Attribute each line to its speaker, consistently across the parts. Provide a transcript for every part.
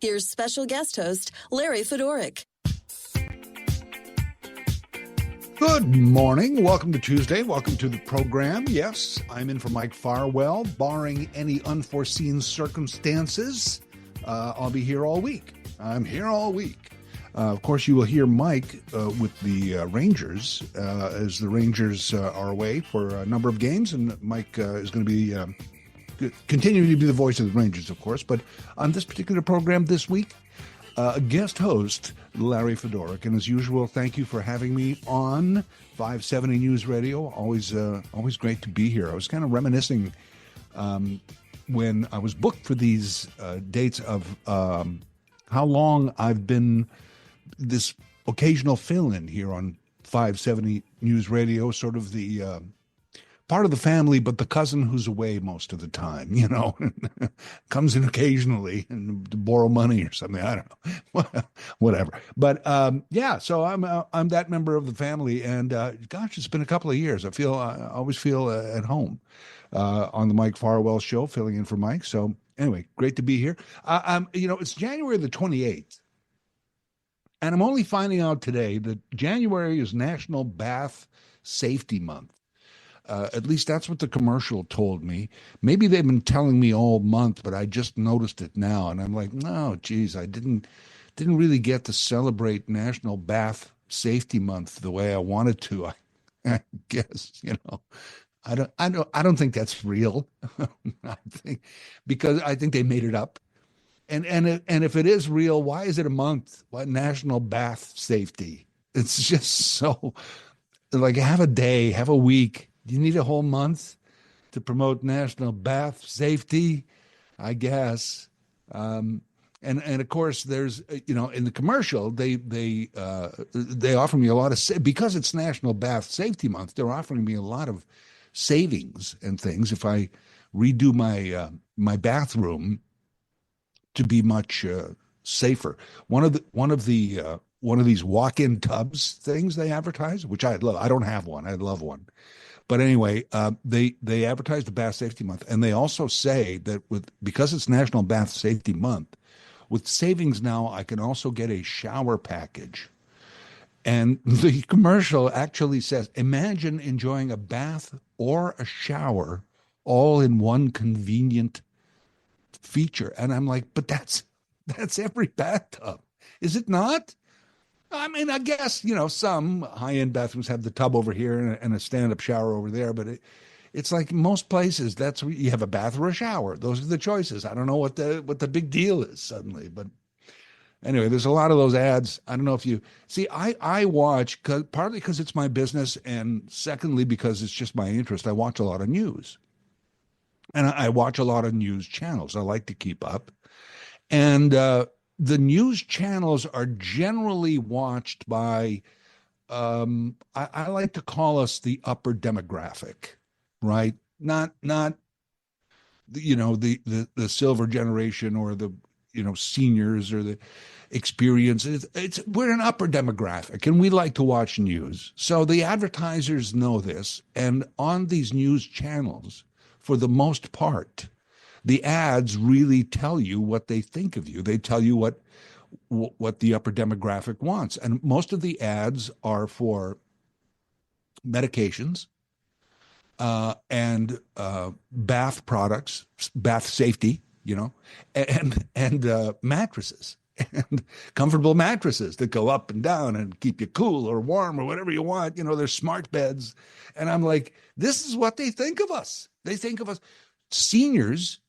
Speaker 1: Here's special guest host, Larry Fedoruk.
Speaker 2: Good morning. Welcome to Tuesday. Welcome to the program. Yes, I'm in for Mike Farwell. Barring any unforeseen circumstances, I'll be here all week. I'm here all week. Of course, you will hear Mike with the Rangers as the Rangers are away for a number of games, and Mike is going to be continuing to be the voice of the Rangers, of course. But on this particular program this week, guest host Larry Fedoruk, and as usual, thank you for having me on 570 News Radio. Always great to be here. I was kind of reminiscing when I was booked for these dates of how long I've been this occasional fill-in here on 570 News Radio, sort of the part of the family, but the cousin who's away most of the time, you know, comes in occasionally and to borrow money or something. I don't know, whatever. But yeah, so I'm that member of the family, and gosh, it's been a couple of years. I always feel at home on the Mike Farwell show, filling in for Mike. So anyway, great to be here. It's January the 28th, and I'm only finding out today that January is National Bath Safety Month. At least that's what the commercial told me. Maybe they've been telling me all month, but I just noticed it now. And I'm like, no, geez, I didn't really get to celebrate National Bath Safety Month the way I wanted to. I guess, I don't think that's real. Because I think they made it up. And if it is real, why is it a month? Why National Bath Safety? It's just so, like, have a day, have a week. Do you need a whole month to promote National Bath Safety? I guess. And of course, there's, in the commercial, they offer me a lot of, because it's National Bath Safety Month, they're offering me a lot of savings and things if I redo my bathroom to be much safer. One of these walk-in tubs things they advertise, which I love. I don't have one. I'd love one. But anyway, they advertise the Bath Safety Month, and they also say that because it's National Bath Safety Month, with savings now, I can also get a shower package. And the commercial actually says, imagine enjoying a bath or a shower all in one convenient feature. And I'm like, but that's every bathtub, is it not? I mean, I guess, some high-end bathrooms have the tub over here and a stand-up shower over there, but it's like most places, that's where you have a bath or a shower. Those are the choices. I don't know what the big deal is suddenly, but anyway, there's a lot of those ads. I don't know if you see, I watch, partly because it's my business, and secondly, because it's just my interest. I watch a lot of news, and I watch a lot of news channels. I like to keep up. And the news channels are generally watched by, I like to call us the upper demographic, right? Not the silver generation or the seniors or the experience. We're an upper demographic, and we like to watch news. So the advertisers know this, and on these news channels, for the most part, the ads really tell you what they think of you. They tell you what the upper demographic wants. And most of the ads are for medications and bath products, bath safety, and mattresses, and comfortable mattresses that go up and down and keep you cool or warm or whatever you want. There's smart beds. And I'm like, this is what they think of us. They think of us seniors.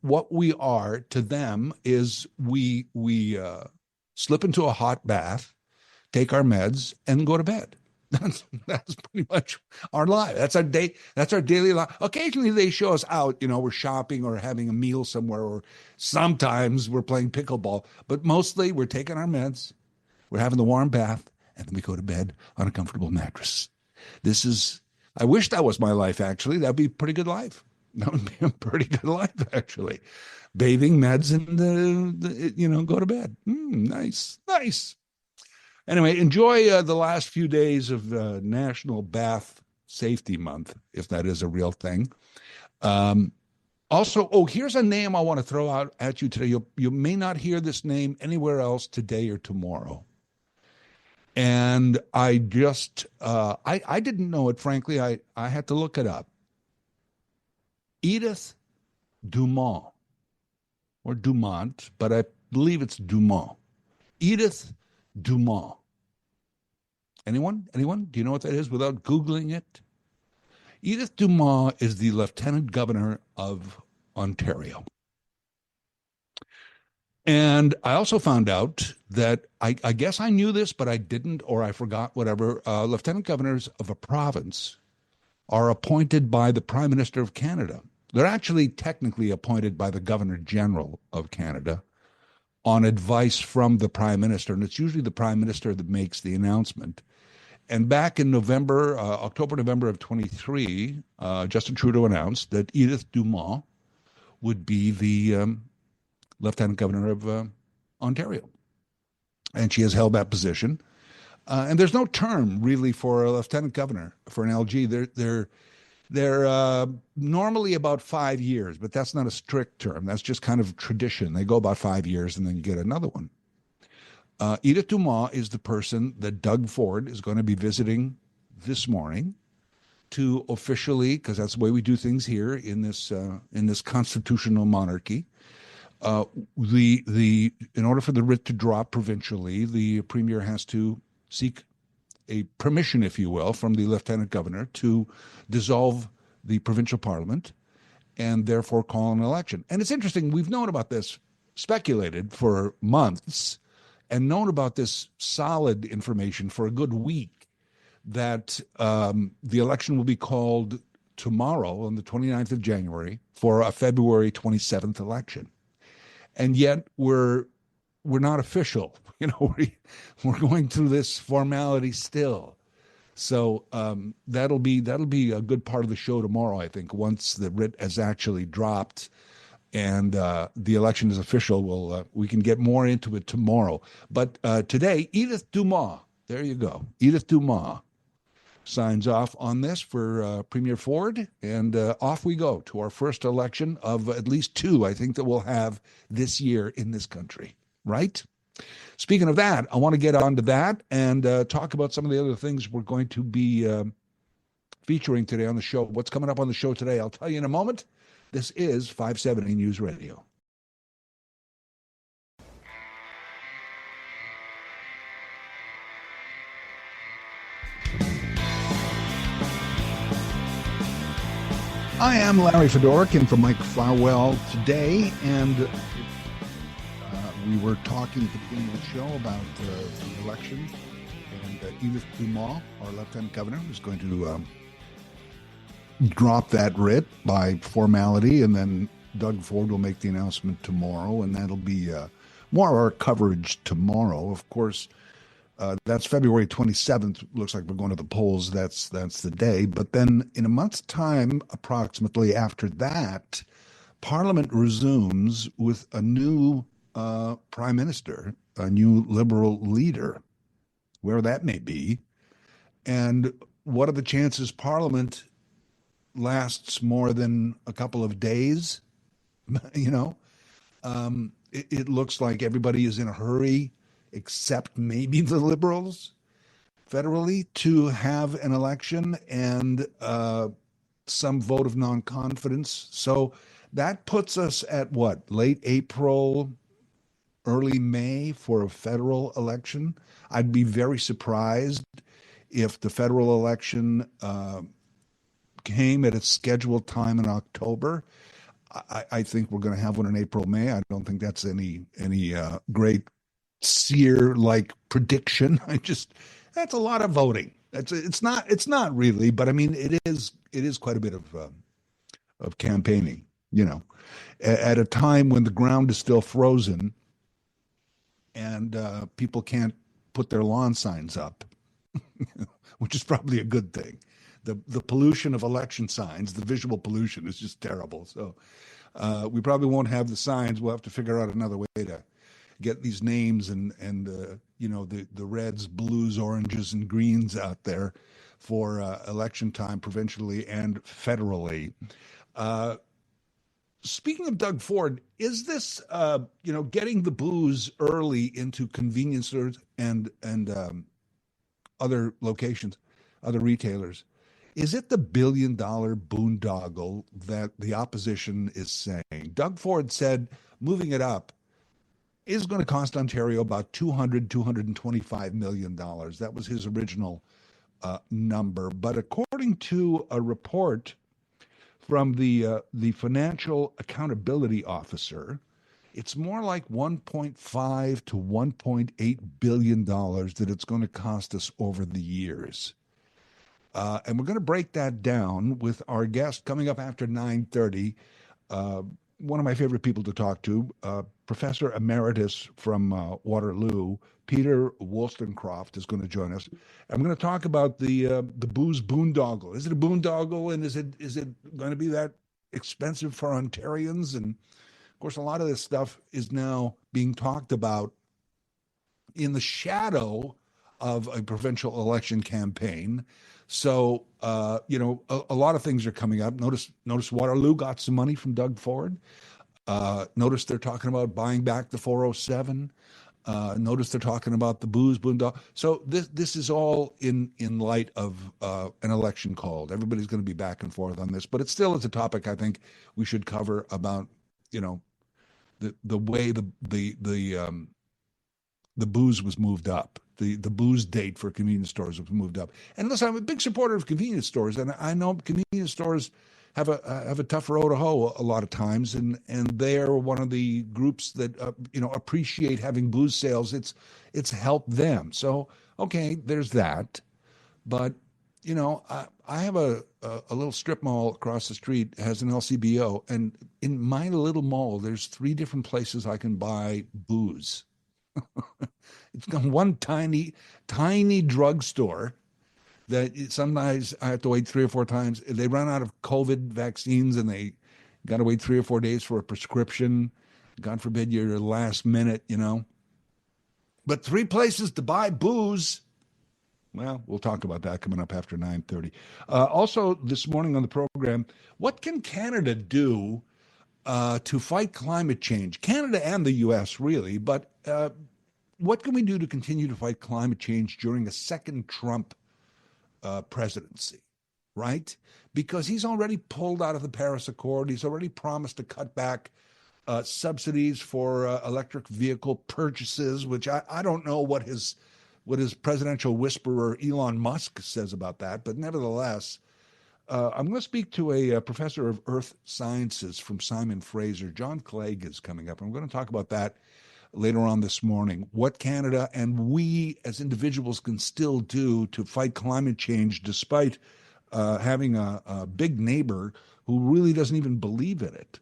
Speaker 2: What we are to them is we slip into a hot bath, take our meds, and go to bed. That's pretty much our life. That's our day. That's our daily life. Occasionally they show us out, we're shopping or having a meal somewhere, or sometimes we're playing pickleball, but mostly we're taking our meds, we're having the warm bath, and then we go to bed on a comfortable mattress. I wish that was my life, actually. That'd be a pretty good life. That would be a pretty good life, actually. Bathing, meds, and go to bed. Nice. Anyway, enjoy the last few days of National Bath Safety Month, if that is a real thing. Also, oh, here's a name I want to throw out at you today. You may not hear this name anywhere else today or tomorrow. And I just I didn't know it, frankly. I had to look it up. Edith Dumont, or Dumont, but I believe it's Dumont. Edith Dumont. Anyone? Anyone? Do you know what that is without Googling it? Edith Dumont is the Lieutenant Governor of Ontario. And I also found out that I guess I knew this, but I didn't, or I forgot, whatever. Lieutenant governors of a province are appointed by the Prime Minister of Canada. They're actually technically appointed by the Governor General of Canada on advice from the Prime Minister. And it's usually the Prime Minister that makes the announcement. And back in October, November of 23, Justin Trudeau announced that Edith Dumont would be the Lieutenant Governor of Ontario. And she has held that position. And there's no term really for a Lieutenant Governor for an LG. They're normally about 5 years, but that's not a strict term. That's just kind of tradition. They go about 5 years and then you get another one. Edith Dumont is the person that Doug Ford is going to be visiting this morning to officially, because that's the way we do things here in this constitutional monarchy. In order for the writ to drop provincially, the premier has to seek a permission, if you will, from the lieutenant governor to dissolve the provincial parliament and therefore call an election. And it's interesting, we've known about this, speculated for months, and known about this solid information for a good week, that the election will be called tomorrow on the 29th of January for a February 27th election. And yet we're not official. We're going through this formality still. So that'll be a good part of the show tomorrow, I think, once the writ has actually dropped and the election is official. We can get more into it tomorrow. But today, Edith Dumont, there you go. Edith Dumont signs off on this for Premier Ford, and off we go to our first election of at least two, I think, that we'll have this year in this country, right? Speaking of that, I want to get on to that and talk about some of the other things we're going to be featuring today on the show. What's coming up on the show today, I'll tell you in a moment. This is 570 News Radio. I am Larry Fedoruk in for Mike Farwell today, and we were talking at the beginning of the show about the election, and Edith Dumont, our Lieutenant Governor, is going to drop that writ by formality, and then Doug Ford will make the announcement tomorrow, and that'll be more of our coverage tomorrow. Of course, that's February 27th. Looks like we're going to the polls. That's the day. But then in a month's time, approximately after that, Parliament resumes with a new prime minister, a new Liberal leader, where that may be. And what are the chances Parliament lasts more than a couple of days? It looks like everybody is in a hurry, except maybe the Liberals federally, to have an election and some vote of non-confidence. So that puts us at what, late April, early May for a federal election. I'd be very surprised if the federal election came at its scheduled time in October. I think we're going to have one in April, May. I don't think that's any great seer-like prediction. That's a lot of voting. It's not really, but I mean it is quite a bit of campaigning. At a time when the ground is still frozen and people can't put their lawn signs up, which is probably a good thing. The pollution of election signs, the visual pollution, is just terrible. So we probably won't have the signs. We'll have to figure out another way to get these names and the reds, blues, oranges, and greens out there for election time, provincially and federally. speaking of Doug Ford, is this getting the booze early into convenience stores and other locations, other retailers? Is it the $1 billion boondoggle that the opposition is saying? Doug Ford said moving it up is going to cost Ontario about $225 million. That was his original number. But according to a report from the Financial Accountability Officer, it's more like $1.5 to $1.8 billion that it's going to cost us over the years. And we're going to break that down with our guest coming up after 9:30. One of my favorite people to talk to, Professor Emeritus from Waterloo, Peter Wollstonecroft, is going to join us. I'm going to talk about the booze boondoggle. Is it a boondoggle, and is it going to be that expensive for Ontarians? And of course, a lot of this stuff is now being talked about in the shadow of a provincial election campaign. So, a lot of things are coming up. Notice Waterloo got some money from Doug Ford. Notice they're talking about buying back the 407. Notice they're talking about the booze boondoggle. So this is all in light of an election called. Everybody's going to be back and forth on this, but it still is a topic I think we should cover about, the way the booze was moved up. The booze date for convenience stores was moved up. And listen, I'm a big supporter of convenience stores, and I know convenience stores have a tough row to hoe a lot of times, and they are one of the groups that appreciate having booze sales. It's helped them. So okay, there's that. But I have a little strip mall across the street, has an LCBO, and in my little mall, there's 3 different places I can buy booze. It's got one tiny drugstore that sometimes I have to wait 3 or 4 times. They run out of COVID vaccines and they got to wait 3 or 4 days for a prescription. God forbid you're last minute, But 3 places to buy booze. Well, we'll talk about that coming up after 9:30. Also, this morning on the program, what can Canada do to fight climate change? Canada and the U.S., really, but what can we do to continue to fight climate change during a second Trump presidency, right? Because he's already pulled out of the Paris Accord. He's already promised to cut back subsidies for electric vehicle purchases, which I don't know what his presidential whisperer Elon Musk says about that. But nevertheless, I'm going to speak to a professor of earth sciences from Simon Fraser. John Clegg is coming up. I'm going to talk about that later on this morning, what Canada and we as individuals can still do to fight climate change despite having a big neighbor who really doesn't even believe in it.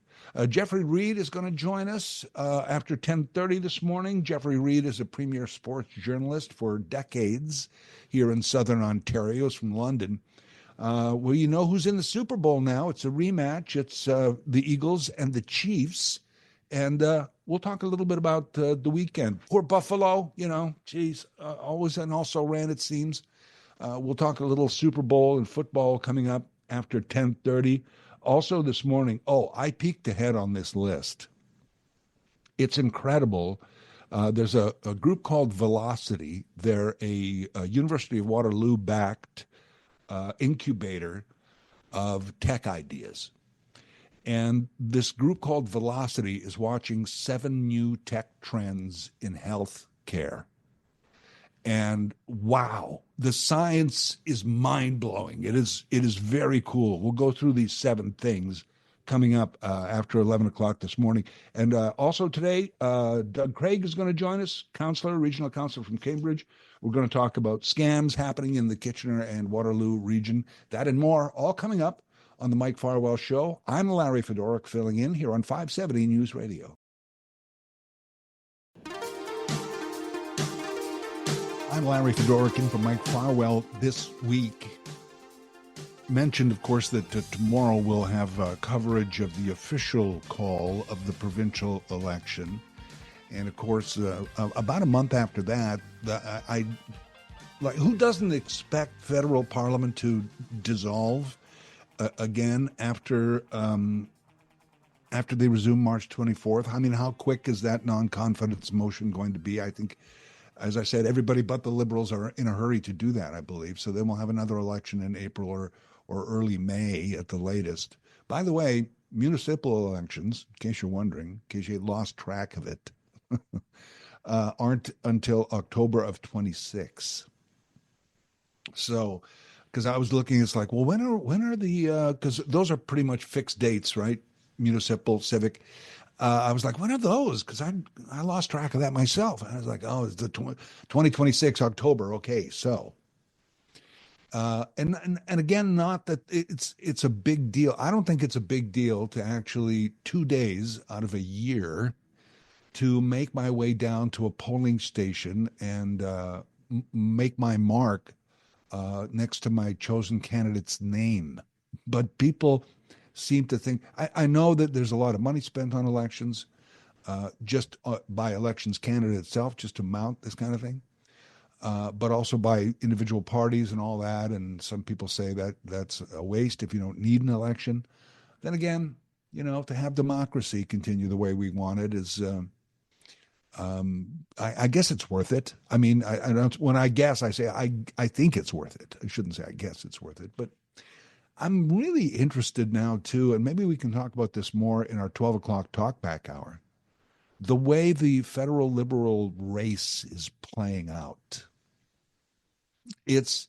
Speaker 2: Jeffrey Reed is going to join us after 10:30 this morning. Jeffrey Reed is a premier sports journalist for decades here in Southern Ontario. He's from London. Well, you know who's in the Super Bowl now. It's a rematch. It's the Eagles and the Chiefs. And we'll talk a little bit about the weekend. Poor Buffalo, always and also ran, it seems. We'll talk a little Super Bowl and football coming up after 10:30. Also this morning, I peeked ahead on this list. It's incredible. There's a group called Velocity. They're a University of Waterloo backed incubator of tech ideas. And this group called Velocity is watching 7 new tech trends in health care. And wow, the science is mind-blowing. It is very cool. We'll go through these 7 things coming up after 11 o'clock this morning. And also today, Doug Craig is going to join us, regional counselor from Cambridge. We're going to talk about scams happening in the Kitchener and Waterloo region. That and more, all coming up on the Mike Farwell Show. I'm Larry Fedoruk, filling in here on 570 News Radio. I'm Larry Fedoruk in for Mike Farwell this week. Mentioned, of course, that tomorrow we'll have coverage of the official call of the provincial election. And, of course, about a month after that, who doesn't expect federal parliament to dissolve again after after they resume March 24th. I mean, how quick is that non-confidence motion going to be? I think, as I said, everybody but the Liberals are in a hurry to do that, I believe. So then we'll have another election in April or early May at the latest. By the way, municipal elections, in case you're wondering, in case you lost track of it, aren't until October of 26. So, because I was looking, it's like, well, when are the, because those are pretty much fixed dates, right? Municipal, civic. I was like, when are those? Because I lost track of that myself. And I was like, oh, it's the 2026 October. Okay, so. And again, not that it's a big deal. I don't think it's a big deal to actually 2 days out of a year to make my way down to a polling station and make my mark next to my chosen candidate's name. But people seem to think, I know that there's a lot of money spent on elections, just by elections candidate itself, just to mount this kind of thing. But also by individual parties and all that. And some people say that that's a waste if you don't need an election. Then again, to have democracy continue the way we want it is, I guess it's worth it. I mean, I don't, when I guess, I say I think it's worth it. I shouldn't say I guess it's worth it, but I'm really interested now too, and maybe we can talk about this more in our 12 o'clock Talkback Hour, the way the federal liberal race is playing out. It's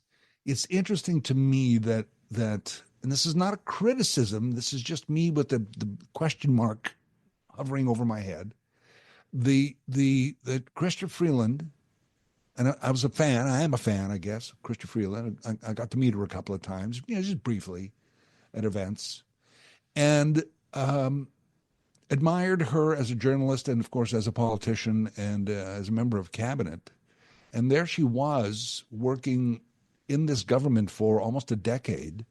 Speaker 2: interesting to me that and this is not a criticism, this is just me with the question mark hovering over my head. The Chrystia Freeland, and I was a fan, I am a fan, I guess, Chrystia Freeland. I got to meet her a couple of times, just briefly at events, and admired her as a journalist and, of course, as a politician and as a member of cabinet. And there she was working in this government for almost a decade.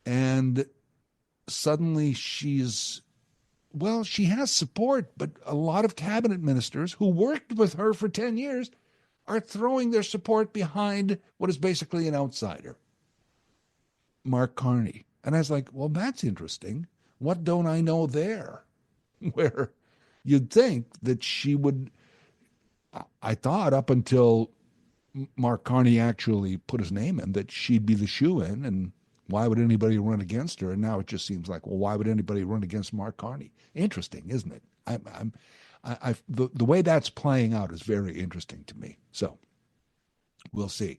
Speaker 2: And suddenly she has support, but a lot of cabinet ministers who worked with her for 10 years are throwing their support behind what is basically an outsider, Mark Carney. And I was like, well, that's interesting. What don't I know there? Where you'd think that she would, I thought up until Mark Carney actually put his name in, that she'd be the shoe-in, and why would anybody run against her? And now it just seems like, well, why would anybody run against Mark Carney? Interesting, isn't it? The way that's playing out is very interesting to me. So we'll see.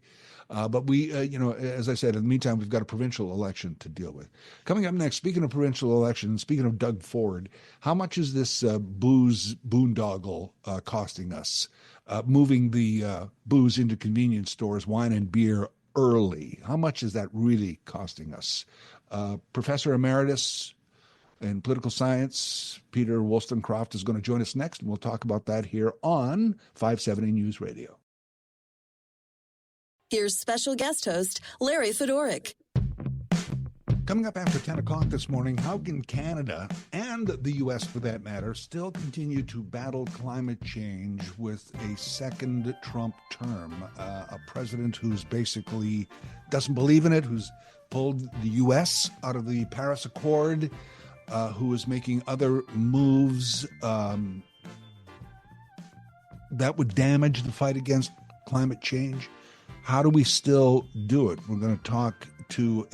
Speaker 2: But we, as I said, in the meantime, we've got a provincial election to deal with. Coming up next, speaking of provincial elections, speaking of Doug Ford, how much is this booze boondoggle costing us? Moving the booze into convenience stores, wine and beer early. How much is that really costing us? Professor Emeritus in political science, Peter Wollstonecroft, is going to join us next, and we'll talk about that here on 570 News Radio.
Speaker 1: Here's special guest host, Larry Fedoruk.
Speaker 2: Coming up after 10 o'clock this morning, how can Canada, and the U.S. for that matter, still continue to battle climate change with a second Trump term? A president who's basically doesn't believe in it, who's pulled the U.S. out of the Paris Accord, who is making other moves that would damage the fight against climate change. How do we still do it? We're going to talk to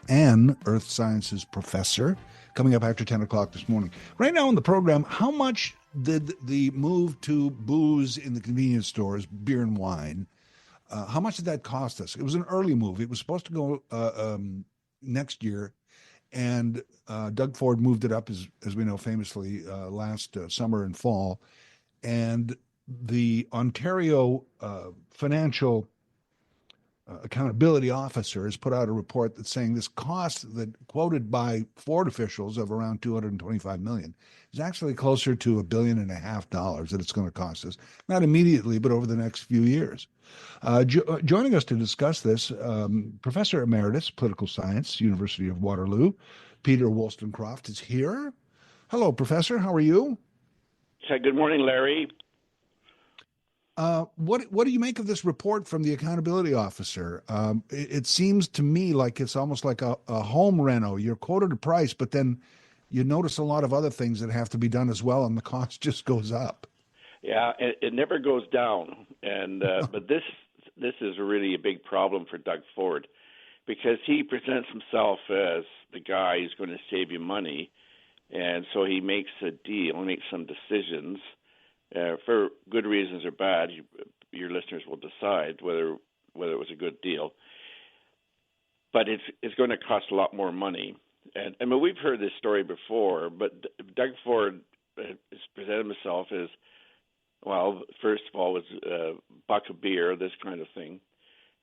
Speaker 2: an earth sciences professor coming up after 10 o'clock this morning. Right now in the program, how much did the move to booze in the convenience stores, beer and wine, how much did that cost us? It was an early move. It was supposed to go next year, and Doug Ford moved it up, as we know famously, last summer and fall. And the Ontario Financial Accountability Officer has put out a report that's saying this cost that quoted by Ford officials of around $225 million is actually closer to $1.5 billion that it's going to cost us, not immediately, but over the next few years. Joining us to discuss this, Professor Emeritus, Political Science, University of Waterloo, Peter Wollstonecroft is here. Hello, Professor. How are you?
Speaker 3: Good morning, Larry.
Speaker 2: What do you make of this report from the accountability officer? It seems to me like it's almost like a home reno. You're quoted a price, but then you notice a lot of other things that have to be done as well, and the cost just goes up.
Speaker 3: Yeah, it never goes down, and but this is really a big problem for Doug Ford because he presents himself as the guy who's going to save you money, and so he makes a deal, he makes some decisions for good reasons or bad. Your listeners will decide whether it was a good deal, but it's going to cost a lot more money. And I mean, we've heard this story before, but Doug Ford has presented himself as, well, first of all, was a buck of beer, this kind of thing.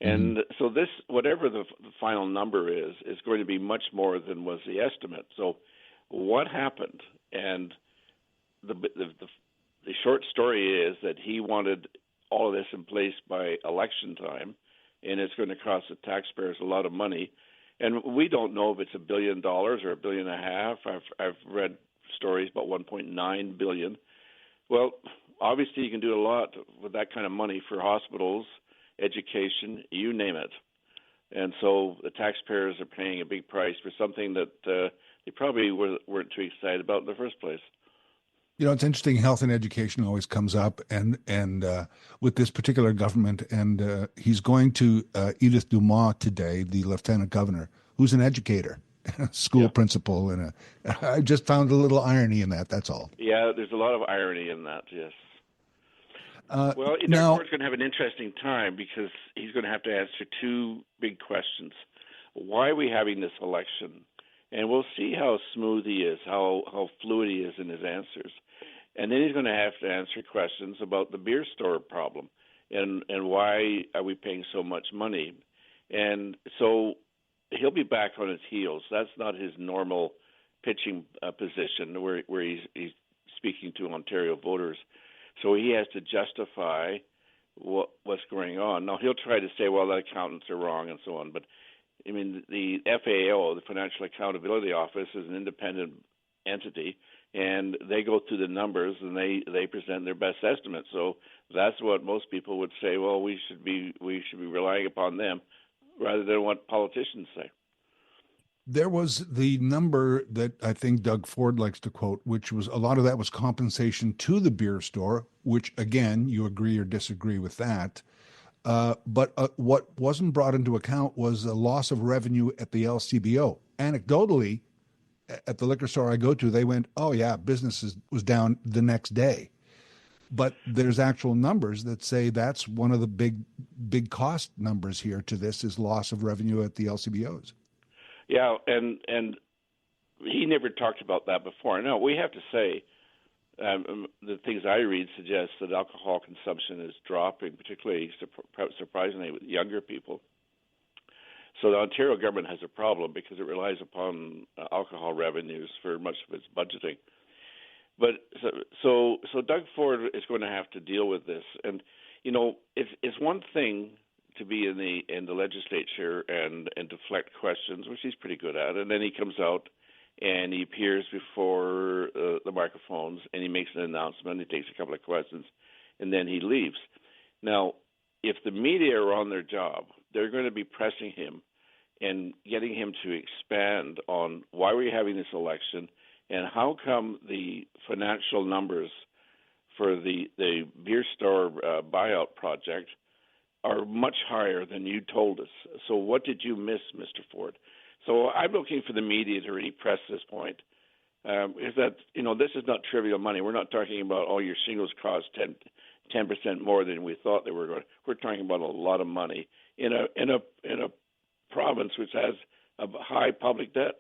Speaker 3: And so this, whatever the final number is going to be much more than was the estimate. So what happened? And the short story is that he wanted all of this in place by election time, and it's going to cost the taxpayers a lot of money. And we don't know if it's $1 billion or $1.5 billion. I've read stories about $1.9 billion. Well, obviously you can do a lot with that kind of money for hospitals, education, you name it. And so the taxpayers are paying a big price for something that they probably weren't too excited about in the first place.
Speaker 2: You know, it's interesting. Health and education always comes up, and with this particular government, and he's going to Edith Dumas today, the lieutenant governor, who's an educator, a school principal, and I just found a little irony in that. That's all.
Speaker 3: Yeah, there's a lot of irony in that. Yes. Well,
Speaker 2: now,
Speaker 3: Ford's going to have an interesting time because he's going to have to answer two big questions. Why are we having this election? And we'll see how smooth he is, how fluid he is in his answers. And then he's going to have to answer questions about the beer store problem and why are we paying so much money. And so he'll be back on his heels. That's not his normal pitching position where he's speaking to Ontario voters. So he has to justify what's going on. Now, he'll try to say, well, the accountants are wrong and so on. But, I mean, the FAO, the Financial Accountability Office, is an independent entity, and they go through the numbers and they present their best estimate. So that's what most people would say, well, we should be relying upon them rather than what politicians say.
Speaker 2: there was the number that I think Doug Ford likes to quote, which was a lot of that was compensation to the beer store, which, again, you agree or disagree with that. But what wasn't brought into account was a loss of revenue at the LCBO. Anecdotally, at the liquor store I go to, they went, oh, yeah, business was down the next day. But there's actual numbers that say that's one of the big cost numbers here to this is loss of revenue at the LCBOs.
Speaker 3: Yeah, and he never talked about that before. No, we have to say the things I read suggest that alcohol consumption is dropping, particularly surprisingly with younger people. So the Ontario government has a problem because it relies upon alcohol revenues for much of its budgeting. But so Doug Ford is going to have to deal with this, and you know it's one thing to be in the legislature and deflect questions, which he's pretty good at, and then he comes out and he appears before the microphones and he makes an announcement, he takes a couple of questions, and then he leaves. Now, if the media are on their job, they're going to be pressing him and getting him to expand on why we're having this election and how come the financial numbers for the beer store buyout project are much higher than you told us. So what did you miss, Mr. Ford? So I'm looking for the media to really press this point. Is that, you know, this is not trivial money. We're not talking about, oh, your shingles cost 10% more than we thought they were going. We're talking about a lot of money in a province which has a high public debt.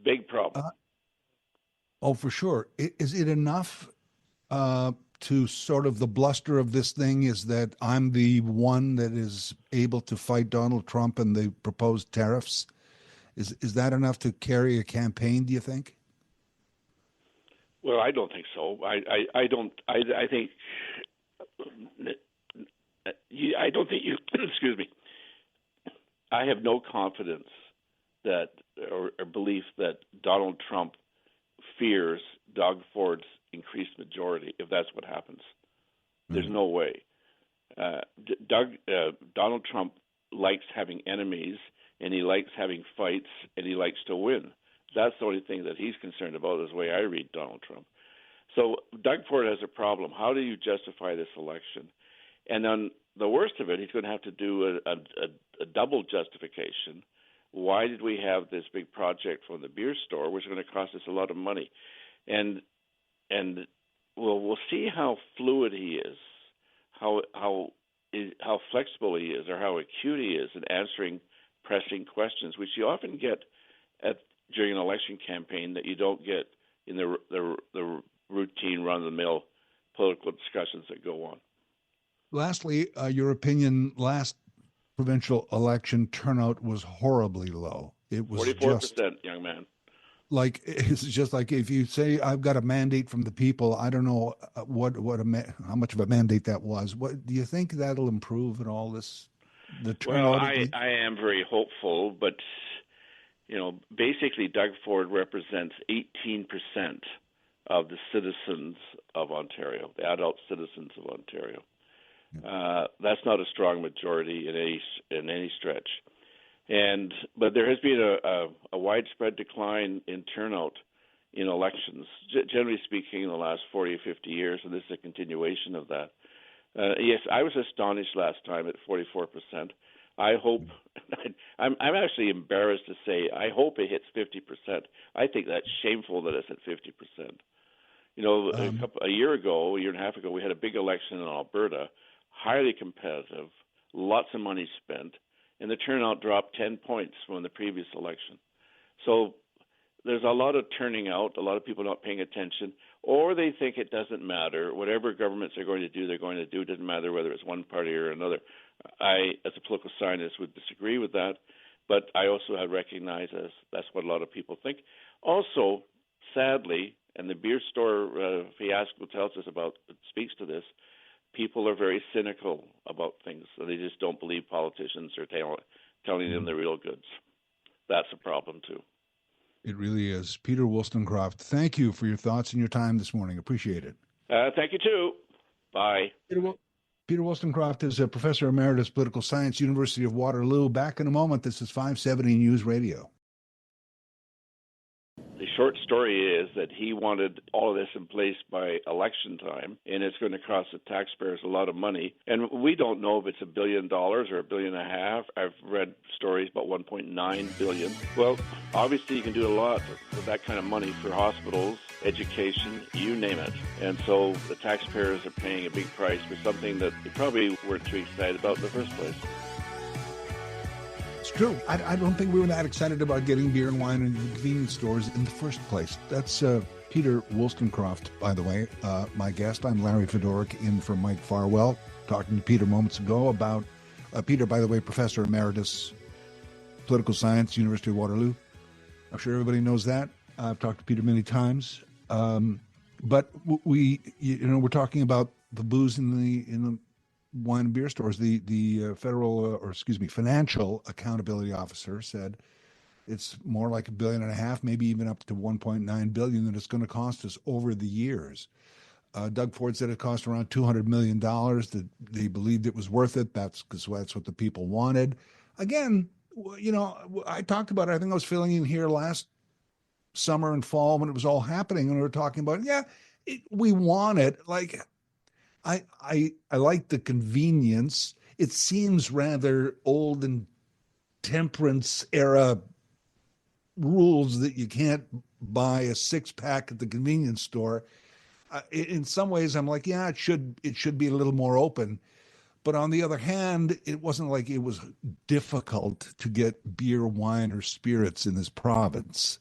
Speaker 3: Big problem.
Speaker 2: Oh, for sure. Is it enough to sort of the bluster of this thing is that I'm the one that is able to fight Donald Trump and the proposed tariffs? Is that enough to carry a campaign, do you think?
Speaker 3: Well, I don't think so. I don't think you excuse me. I have no confidence that or belief that Donald Trump fears Doug Ford's increased majority if that's what happens. There's no way. Donald Trump likes having enemies, and he likes having fights, and he likes to win. That's the only thing that he's concerned about, is the way I read Donald Trump. So Doug Ford has a problem. How do you justify this election? And then the worst of it, he's going to have to do a double justification. Why did we have this big project from the beer store, which is going to cost us a lot of money? And we'll see how fluid he is, how flexible he is, or how acute he is in answering pressing questions, which you often get during an election campaign that you don't get in the routine run-of-the-mill political discussions that go on.
Speaker 2: Lastly, your opinion, last provincial election turnout was horribly low. It was
Speaker 3: 44%, young man.
Speaker 2: Like, it's just like if you say I've got a mandate from the people, I don't know how much of a mandate that was. What do you think that'll improve in all this? The turnout.
Speaker 3: Well, I am very hopeful, but basically Doug Ford represents 18% of the citizens of Ontario, the adult citizens of Ontario. Yeah. That's not a strong majority in any stretch. But there has been a widespread decline in turnout in elections, generally speaking, in the last 40 or 50 years, and this is a continuation of that. Yes, I was astonished last time at 44%. I hope I'm actually embarrassed to say I hope it hits 50%. I think that's shameful that it's at 50%. A year and a half ago, we had a big election in Alberta, highly competitive, lots of money spent, and the turnout dropped 10 points from the previous election. So there's a lot of turning out, a lot of people not paying attention, or they think it doesn't matter. Whatever governments are going to do, they're going to do. It doesn't matter whether it's one party or another. I, as a political scientist, would disagree with that, but I also have recognized that's what a lot of people think. Also, sadly, and the beer store fiasco speaks to this, people are very cynical about things, so they just don't believe politicians are telling them the real goods. That's a problem, too.
Speaker 2: It really is. Peter Wollstonecroft, thank you for your thoughts and your time this morning. Appreciate it.
Speaker 3: Thank you, too. Bye.
Speaker 2: Peter Wollstonecroft is a professor emeritus political science, University of Waterloo. Back in a moment. This is 570 News Radio.
Speaker 3: The short story is that he wanted all of this in place by election time, and it's going to cost the taxpayers a lot of money. And we don't know if it's $1 billion or $1.5 billion. I've read stories about $1.9 billion. Well, obviously you can do a lot with that kind of money for hospitals, education, you name it. And so the taxpayers are paying a big price for something that they probably weren't too excited about in the first place.
Speaker 2: It's true. I don't think we were that excited about getting beer and wine in convenience stores in the first place. That's Peter Wollstonecroft, by the way, my guest. I'm Larry Fedoruk, in for Mike Farwell, talking to Peter moments ago about, Peter, by the way, professor emeritus, political science, University of Waterloo. I'm sure everybody knows that. I've talked to Peter many times. But we're talking about the booze in the wine and beer stores. The financial accountability officer said it's more like $1.5 billion, maybe even up to $1.9 billion that it's going to cost us over the years. Doug Ford said it cost around $200 million, that they believed it was worth it. That's what the people wanted. Again, I talked about it. I think I was filling in here last summer and fall when it was all happening, and we were talking about, we want it. Like, I like the convenience. It seems rather old and temperance era rules that you can't buy a 6-pack at the convenience store. In some ways, I'm like, it should be a little more open. But on the other hand, it wasn't like it was difficult to get beer, wine, or spirits in this province.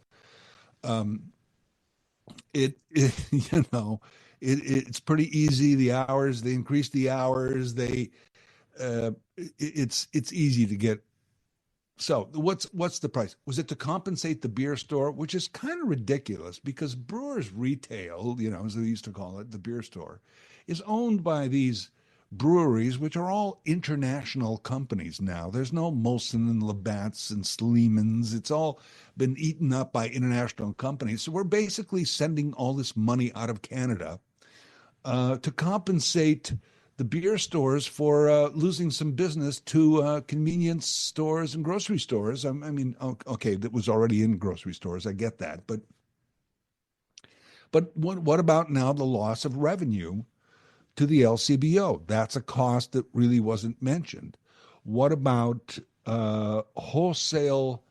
Speaker 2: It's pretty easy. The hours, they increased the hours. It's easy to get. So what's the price? Was it to compensate the beer store, which is kind of ridiculous because Brewers Retail, as they used to call it, the beer store, is owned by these breweries, which are all international companies now. There's no Molson and Labatt's and Sleeman's. It's all been eaten up by international companies. So we're basically sending all this money out of Canada to compensate the beer stores for losing some business to convenience stores and grocery stores. I mean, okay, that was already in grocery stores. I get that, but what about now the loss of revenue to the LCBO? That's a cost that really wasn't mentioned. What about wholesale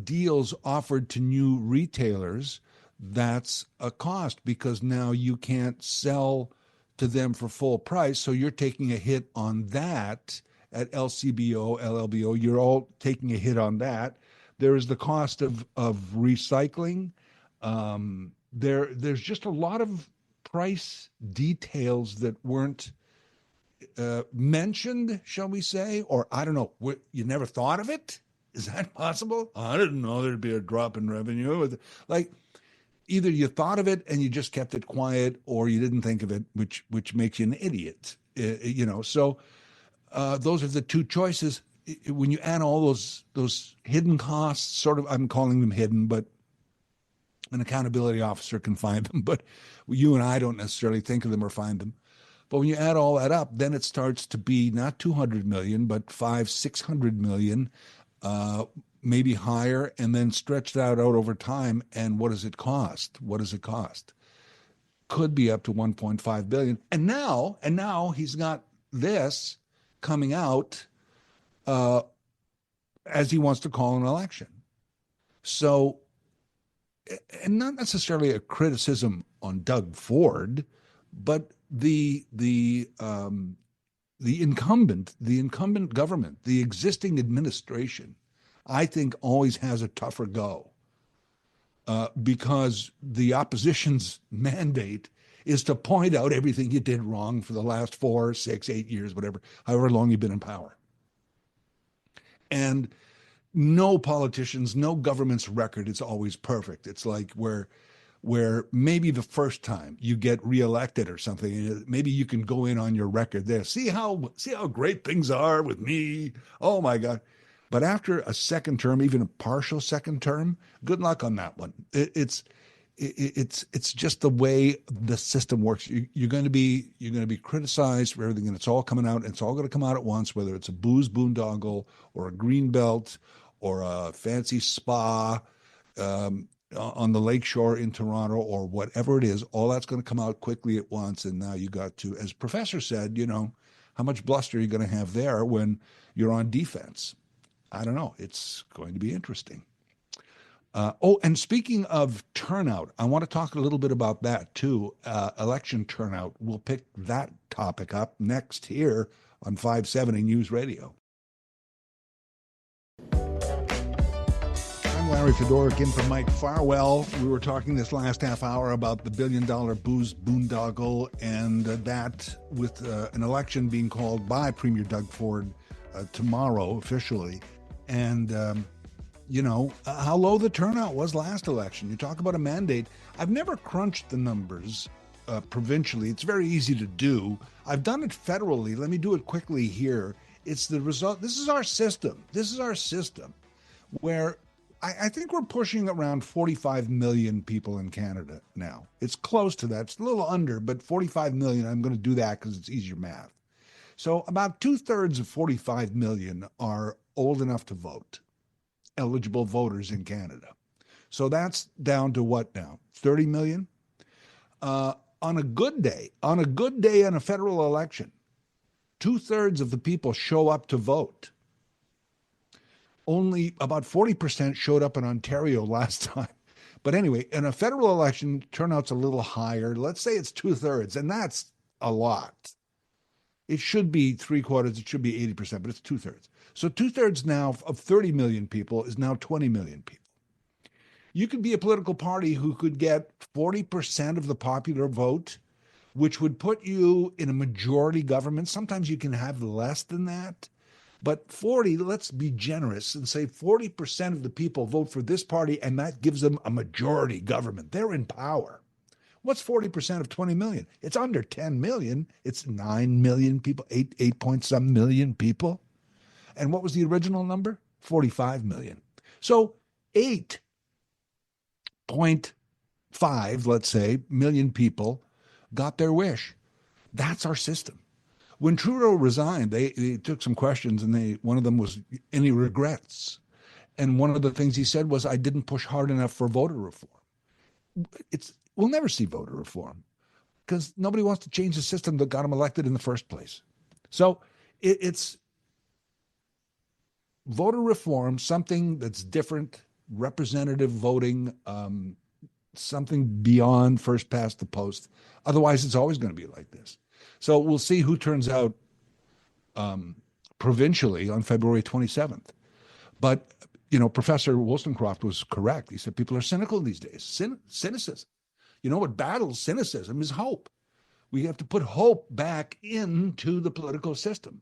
Speaker 2: deals offered to new retailers? That's a cost because now you can't sell to them for full price. So you're taking a hit on that at LCBO, LLBO. You're all taking a hit on that. There is the cost of recycling. There's just a lot of price details that weren't mentioned, shall we say, or I don't know. You never thought of it? Is that possible? I didn't know there'd be a drop in revenue. Like, either you thought of it and you just kept it quiet, or you didn't think of it, which makes you an idiot. So those are the two choices. When you add all those hidden costs, sort of, I'm calling them hidden, but an accountability officer can find them, but you and I don't necessarily think of them or find them. But when you add all that up, then it starts to be not 200 million, but 500-600 million, maybe higher, and then stretched out over time. And what does it cost? What does it cost? Could be up to 1.5 billion. And now he's got this coming out as he wants to call an election. So, and not necessarily a criticism on Doug Ford, but the incumbent government, the existing administration, I think always has a tougher go because the opposition's mandate is to point out everything you did wrong for the last 4, 6, 8 years, whatever, however long you've been in power. And no politician's, no government's record is always perfect. It's like where maybe the first time you get reelected or something, maybe you can go in on your record there. See how great things are with me. Oh my God. But after a second term, even a partial second term, good luck on that one. It's just the way the system works. You're going to be criticized for everything, and it's all coming out. And it's all going to come out at once, whether it's a booze boondoggle or a green belt or a fancy spa on the lakeshore in Toronto or whatever it is. All that's going to come out quickly at once. And now you got to, as Professor said, how much bluster are you going to have there when you're on defense? I don't know. It's going to be interesting. And speaking of turnout, I want to talk a little bit about that too. Election turnout. We'll pick that topic up next here on 570 News Radio. I'm Larry Fedoruk in for Mike Farwell. We were talking this last half hour about the $1 billion booze boondoggle, and that with an election being called by Premier Doug Ford tomorrow officially. And how low the turnout was last election. You talk about a mandate. I've never crunched the numbers provincially. It's very easy to do. I've done it federally. Let me do it quickly here. It's the result. This is our system. Where I think we're pushing around 45 million people in Canada now. It's close to that. It's a little under, but 45 million, I'm going to do that because it's easier math. So about 2/3 of 45 million are old enough to vote, eligible voters in Canada. So that's down to what now? 30 million? On a good day in a federal election, 2/3 of the people show up to vote. Only about 40% showed up in Ontario last time. But anyway, in a federal election, turnout's a little higher. Let's say it's 2/3, and that's a lot. It should be 3/4, it should be 80%, but it's 2/3. So 2/3 now of 30 million people is now 20 million people. You could be a political party who could get 40% of the popular vote, which would put you in a majority government. Sometimes you can have less than that. But 40, let's be generous and say 40% of the people vote for this party, and that gives them a majority government. They're in power. What's 40% of 20 million? It's under 10 million. It's 9 million people, 8 point some million people. And what was the original number? 45 million. So 8.5, let's say, million people got their wish. That's our system. When Trudeau resigned, they took some questions, and one of them was, any regrets? And one of the things he said was, I didn't push hard enough for voter reform. We'll never see voter reform because nobody wants to change the system that got him elected in the first place. So it's voter reform, something that's different, representative voting, something beyond first past the post. Otherwise, it's always going to be like this. So we'll see who turns out provincially on February 27th. But, Professor Wollstonecroft was correct. He said people are cynical these days. Cynicism. What battles cynicism is hope. We have to put hope back into the political system.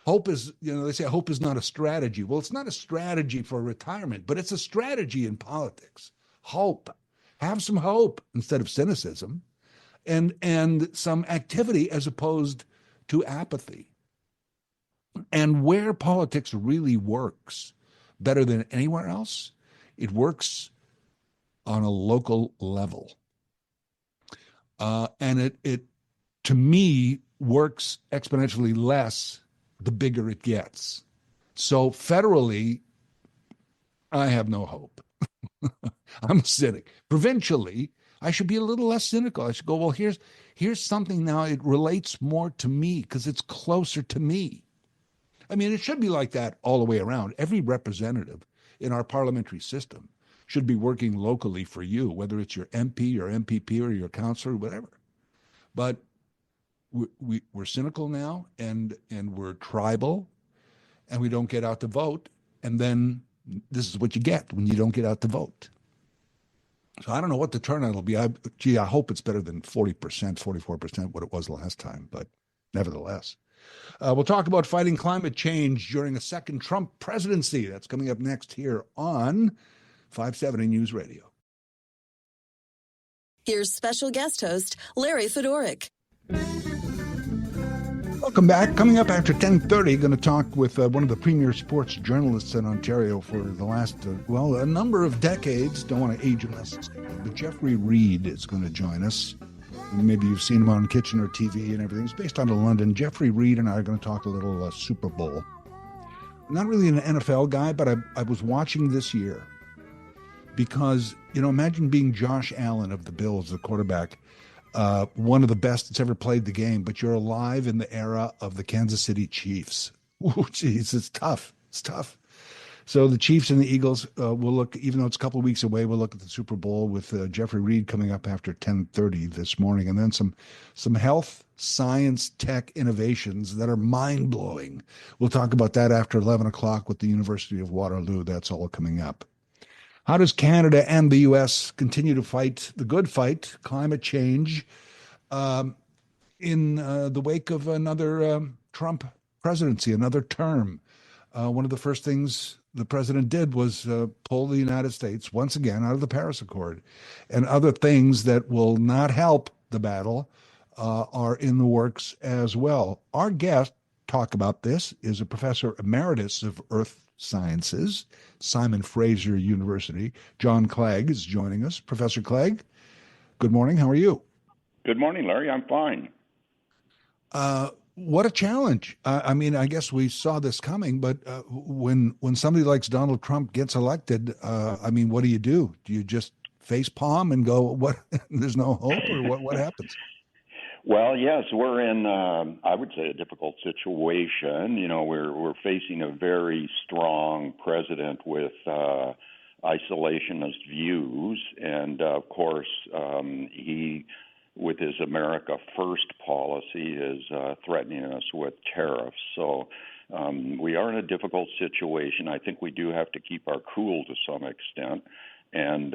Speaker 2: Hope is, they say hope is not a strategy. Well, it's not a strategy for retirement, but it's a strategy in politics. Hope. Have some hope instead of cynicism, and some activity as opposed to apathy. And where politics really works better than anywhere else, it works on a local level. And it, to me, works exponentially less the bigger it gets. So federally, I have no hope. I'm a cynic. Provincially, I should be a little less cynical. I should go, well, here's something now. It relates more to me because it's closer to me. I mean, it should be like that all the way around. Every representative in our parliamentary system should be working locally for you, whether it's your MP, your MPP, or your councillor, whatever. But we're cynical now, and we're tribal, and we don't get out to vote. And then this is what you get when you don't get out to vote. So I don't know what the turnout will be. I hope it's better than 40%, 44%, what it was last time. But nevertheless, we'll talk about fighting climate change during a second Trump presidency. That's coming up next here on 570 News Radio.
Speaker 1: Here's special guest host, Larry Fedoruk.
Speaker 2: Welcome back. Coming up after 10:30, going to talk with one of the premier sports journalists in Ontario for the last, a number of decades. Don't want to age him necessarily, but Jeffrey Reed is going to join us. Maybe you've seen him on Kitchener TV and everything. It's based out of London. Jeffrey Reed and I are going to talk a little Super Bowl. Not really an NFL guy, but I was watching this year because, imagine being Josh Allen of the Bills, the quarterback, one of the best that's ever played the game, but you're alive in the era of the Kansas City Chiefs. Oh, geez, it's tough. It's tough. So the Chiefs and the Eagles will look, even though it's a couple of weeks away, we'll look at the Super Bowl with Jeffrey Reed coming up after 10:30 this morning. And then some health, science, tech innovations that are mind-blowing. We'll talk about that after 11 o'clock with the University of Waterloo. That's all coming up. How does Canada and the U.S. continue to fight the good fight, climate change, in the wake of another Trump presidency, another term? One of the first things the president did was pull the United States once again out of the Paris Accord. And other things that will not help the battle are in the works as well. Our guest talk about this is a professor emeritus of Earth Sciences, Simon Fraser University. John Clegg is joining us. Professor Clegg, good morning. How are you?
Speaker 4: Good morning, Larry. I'm fine.
Speaker 2: What a challenge. I mean, I guess we saw this coming, but when somebody like Donald Trump gets elected, what do? Do you just face palm and go, what? There's no hope, or what happens?
Speaker 4: Well, yes, we're in, I would say, a difficult situation. We're facing a very strong president with isolationist views, and of course, he, with his America First policy, is threatening us with tariffs. So we are in a difficult situation. I think we do have to keep our cool to some extent and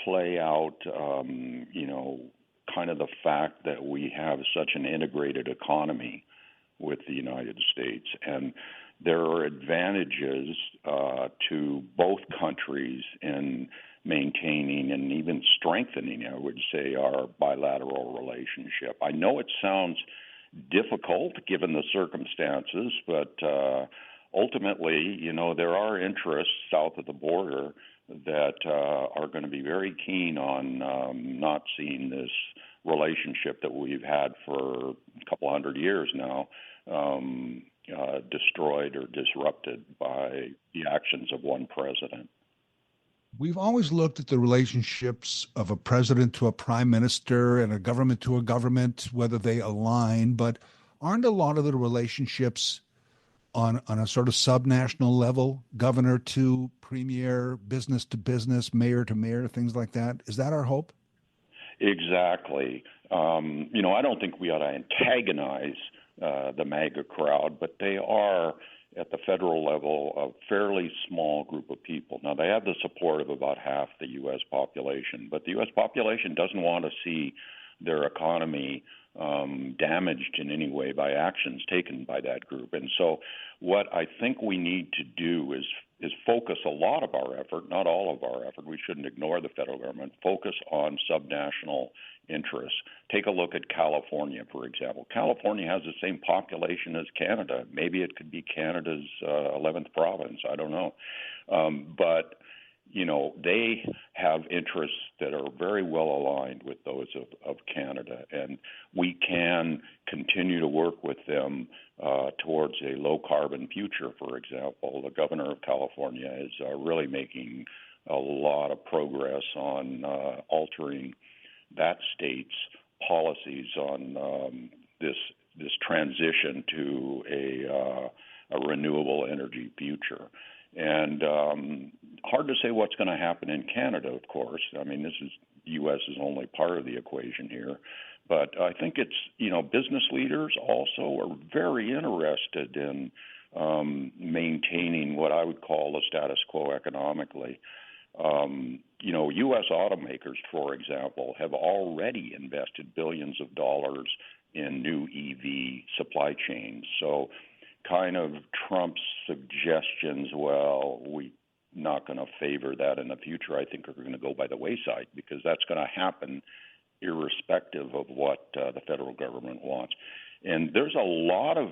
Speaker 4: play out, kind of the fact that we have such an integrated economy with the United States. And there are advantages to both countries in maintaining and even strengthening, I would say, our bilateral relationship. I know it sounds difficult given the circumstances, but ultimately, there are interests south of the border that are going to be very keen on not seeing this relationship that we've had for a couple hundred years now destroyed or disrupted by the actions of one president.
Speaker 2: We've always looked at the relationships of a president to a prime minister and a government to a government, whether they align, but aren't a lot of the relationships on a sort of subnational level, governor to premier, business to business, mayor to mayor, things like that? Is that our hope?
Speaker 4: Exactly. I don't think we ought to antagonize the MAGA crowd, but they are, at the federal level, a fairly small group of people. Now, they have the support of about half the U.S. population, but the U.S. population doesn't want to see their economy damaged in any way by actions taken by that group. And so what I think we need to do is focus a lot of our effort, not all of our effort. We shouldn't ignore the federal government. Focus on subnational interests. Take a look at California, for example. California has the same population as Canada. Maybe it could be Canada's 11th province. I don't know. But they have interests that are very well aligned with those of Canada, and we can continue to work with them towards a low-carbon future, for example. The governor of California is really making a lot of progress on altering that state's policies on this transition to a renewable energy future. And hard to say what's going to happen in Canada, of course. I mean, the U.S. is only part of the equation here. But I think it's, business leaders also are very interested in maintaining what I would call the status quo economically. U.S. automakers, for example, have already invested billions of dollars in new EV supply chains. So kind of Trump's suggestions, well, we're not going to favor that in the future, I think are going to go by the wayside, because that's going to happen irrespective of what the federal government wants. And there's a lot of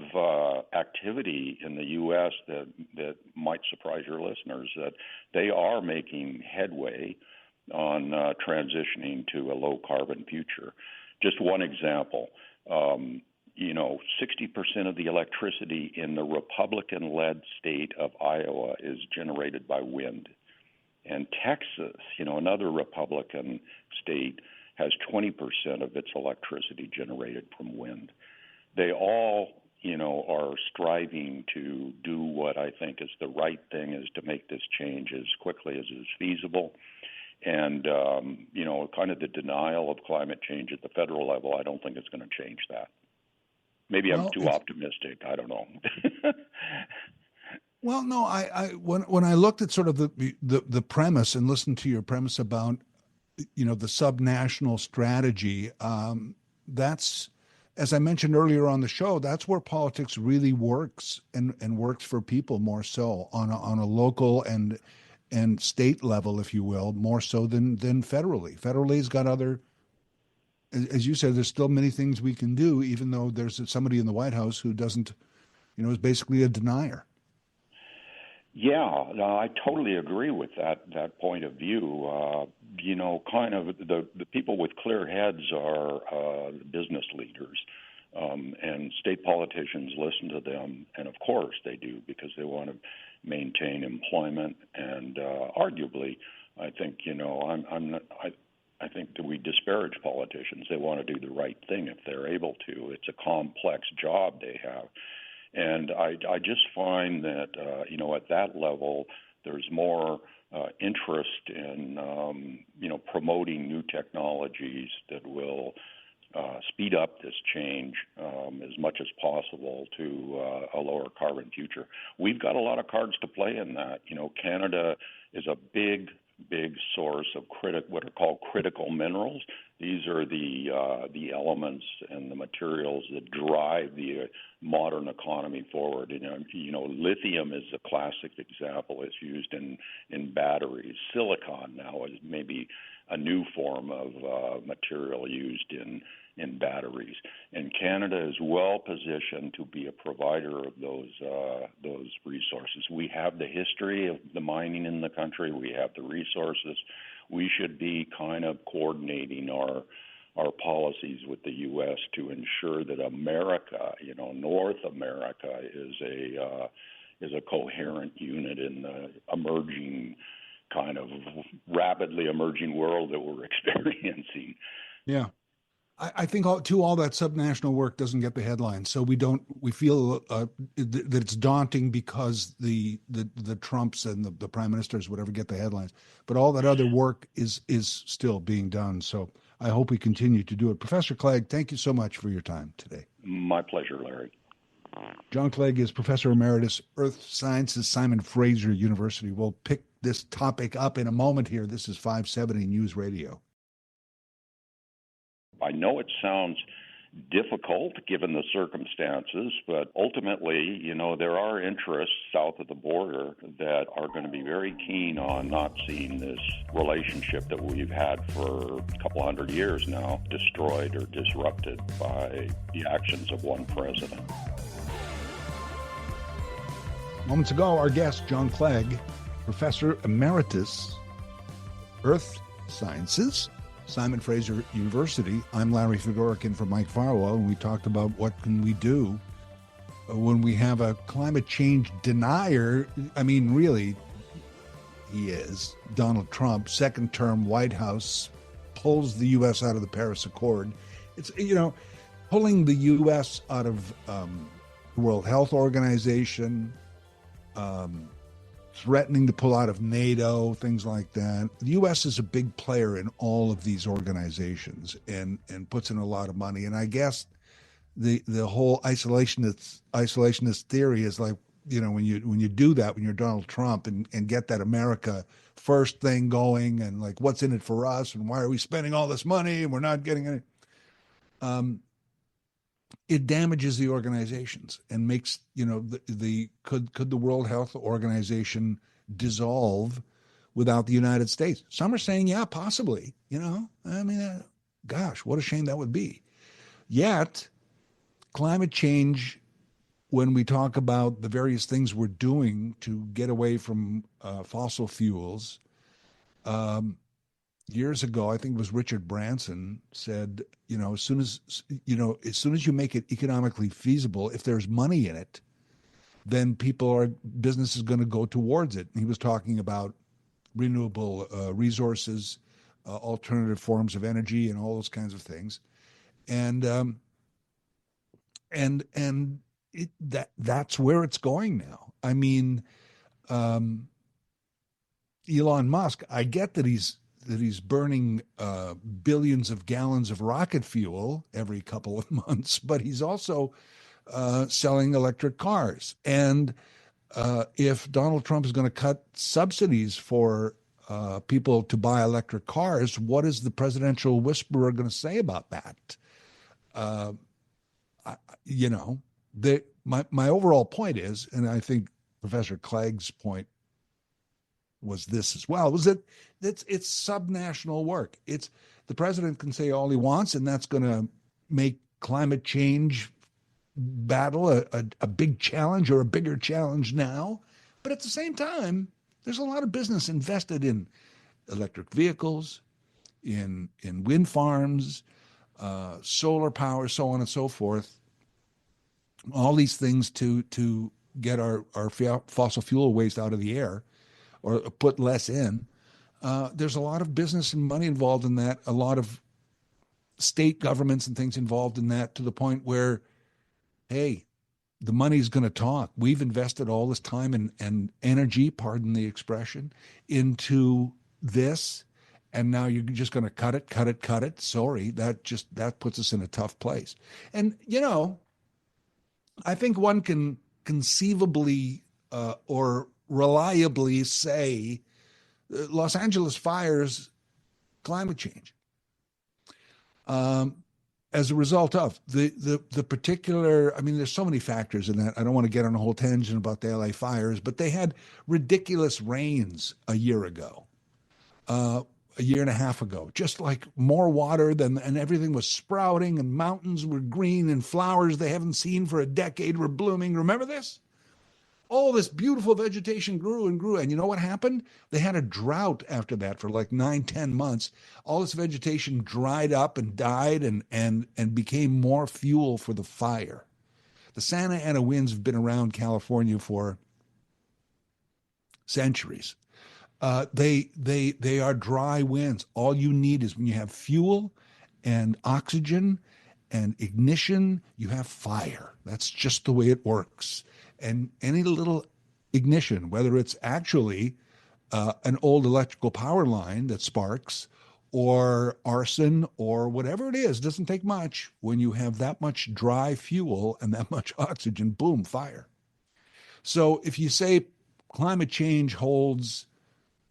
Speaker 4: activity in the U.S. that might surprise your listeners, that they are making headway on transitioning to a low-carbon future. Just one example, 60% of the electricity in the Republican-led state of Iowa is generated by wind. And Texas, another Republican state, has 20% of its electricity generated from wind. They all, are striving to do what I think is the right thing, is to make this change as quickly as is feasible. And, kind of the denial of climate change at the federal level, I don't think it's going to change that. Maybe I'm too optimistic. I don't know.
Speaker 2: Well, no, when I looked at sort of the premise and listened to your premise about, the subnational strategy, that's, as I mentioned earlier on the show, that's where politics really works and works for people more so on a local and state level, if you will, more so than federally. Federally's got other, as you said, there's still many things we can do, even though there's somebody in the White House who doesn't, is basically a denier.
Speaker 4: Yeah, no, I totally agree with that point of view. Kind of the people with clear heads are business leaders, and state politicians listen to them, and of course they do, because they want to maintain employment. And arguably, I think I think that we disparage politicians. They want to do the right thing if they're able to. It's a complex job they have. And I just find that, at that level, there's more interest in, promoting new technologies that will speed up this change as much as possible to a lower carbon future. We've got a lot of cards to play in that. Canada is a big source of what are called critical minerals. These are the elements and the materials that drive the modern economy forward. Lithium is a classic example. It's used in batteries. Silicon now is maybe a new form of material used in batteries. And Canada is well positioned to be a provider of those resources. We have the history of the mining in the country. We have the resources. We should be kind of coordinating our our policies with the U.S. to ensure that America, North America, is a coherent unit in the emerging kind of rapidly emerging world that we're experiencing.
Speaker 2: Yeah. I think all that subnational work doesn't get the headlines, so we feel that it's daunting because the Trumps and the prime ministers whatever get the headlines, but all that other work is still being done. So I hope we continue to do it. Professor Clegg, thank you so much for your time today.
Speaker 4: My pleasure, Larry.
Speaker 2: John Clegg is Professor Emeritus, Earth Sciences, Simon Fraser University. We'll pick this topic up in a moment here. This is 570 News Radio.
Speaker 4: I know it sounds difficult given the circumstances, but ultimately, there are interests south of the border that are going to be very keen on not seeing this relationship that we've had for a couple hundred years now destroyed or disrupted by the actions of one president.
Speaker 2: Moments ago, our guest, John Clegg, Professor Emeritus, Earth Sciences, Simon Fraser University. I'm Larry Fedoruk in for Mike Farwell, and we talked about what can we do when we have a climate change denier. I mean, really, he is. Donald Trump, second-term White House, pulls the U.S. out of the Paris Accord. It's, pulling the U.S. out of the World Health Organization, threatening to pull out of NATO, things like that. The U.S. is a big player in all of these organizations and puts in a lot of money. And I guess the whole isolationist theory is like, when you do that, when you're Donald Trump and get that America first thing going and like, what's in it for us and why are we spending all this money and we're not getting any, it damages the organizations and makes, could the World Health Organization dissolve without the United States? Some are saying, yeah, possibly, gosh, what a shame that would be. Yet climate change, when we talk about the various things we're doing to get away from fossil fuels, years ago, I think it was Richard Branson said, as soon as you make it economically feasible, if there's money in it, then business is going to go towards it. And he was talking about renewable resources, alternative forms of energy, and all those kinds of things. And that's where it's going now. I mean, Elon Musk, I get that he's burning billions of gallons of rocket fuel every couple of months, but he's also selling electric cars. And if Donald Trump is going to cut subsidies for people to buy electric cars, what is the presidential whisperer going to say about that? My overall point is, and I think Professor Clegg's point was this as well, was that it's subnational work. It's the president can say all he wants, and that's going to make climate change battle a big challenge or a bigger challenge now. But at the same time, there's a lot of business invested in electric vehicles, in wind farms, solar power, so on and so forth. All these things to get our fossil fuel waste out of the air or put less in. There's a lot of business and money involved in that, a lot of state governments and things involved in that, to the point where, hey, the money's going to talk. We've invested all this time and energy, pardon the expression, into this, and now you're just going to cut it. Sorry, that puts us in a tough place. And, I think one can conceivably or reliably say Los Angeles fires climate change as a result of the particular, I mean, there's so many factors in that. I don't want to get on a whole tangent about the LA fires, but they had ridiculous rains a year ago, a year and a half ago, just like more water and everything was sprouting and mountains were green and flowers they haven't seen for a decade were blooming. Remember this? All this beautiful vegetation grew and grew. And you know what happened? They had a drought after that for like 9, 10 months. All this vegetation dried up and died and became more fuel for the fire. The Santa Ana winds have been around California for centuries. They are dry winds. All you need is when you have fuel and oxygen and ignition, you have fire. That's just the way it works. And any little ignition, whether it's actually an old electrical power line that sparks or arson or whatever it is, doesn't take much. When you have that much dry fuel and that much oxygen, boom, fire. So if you say climate change holds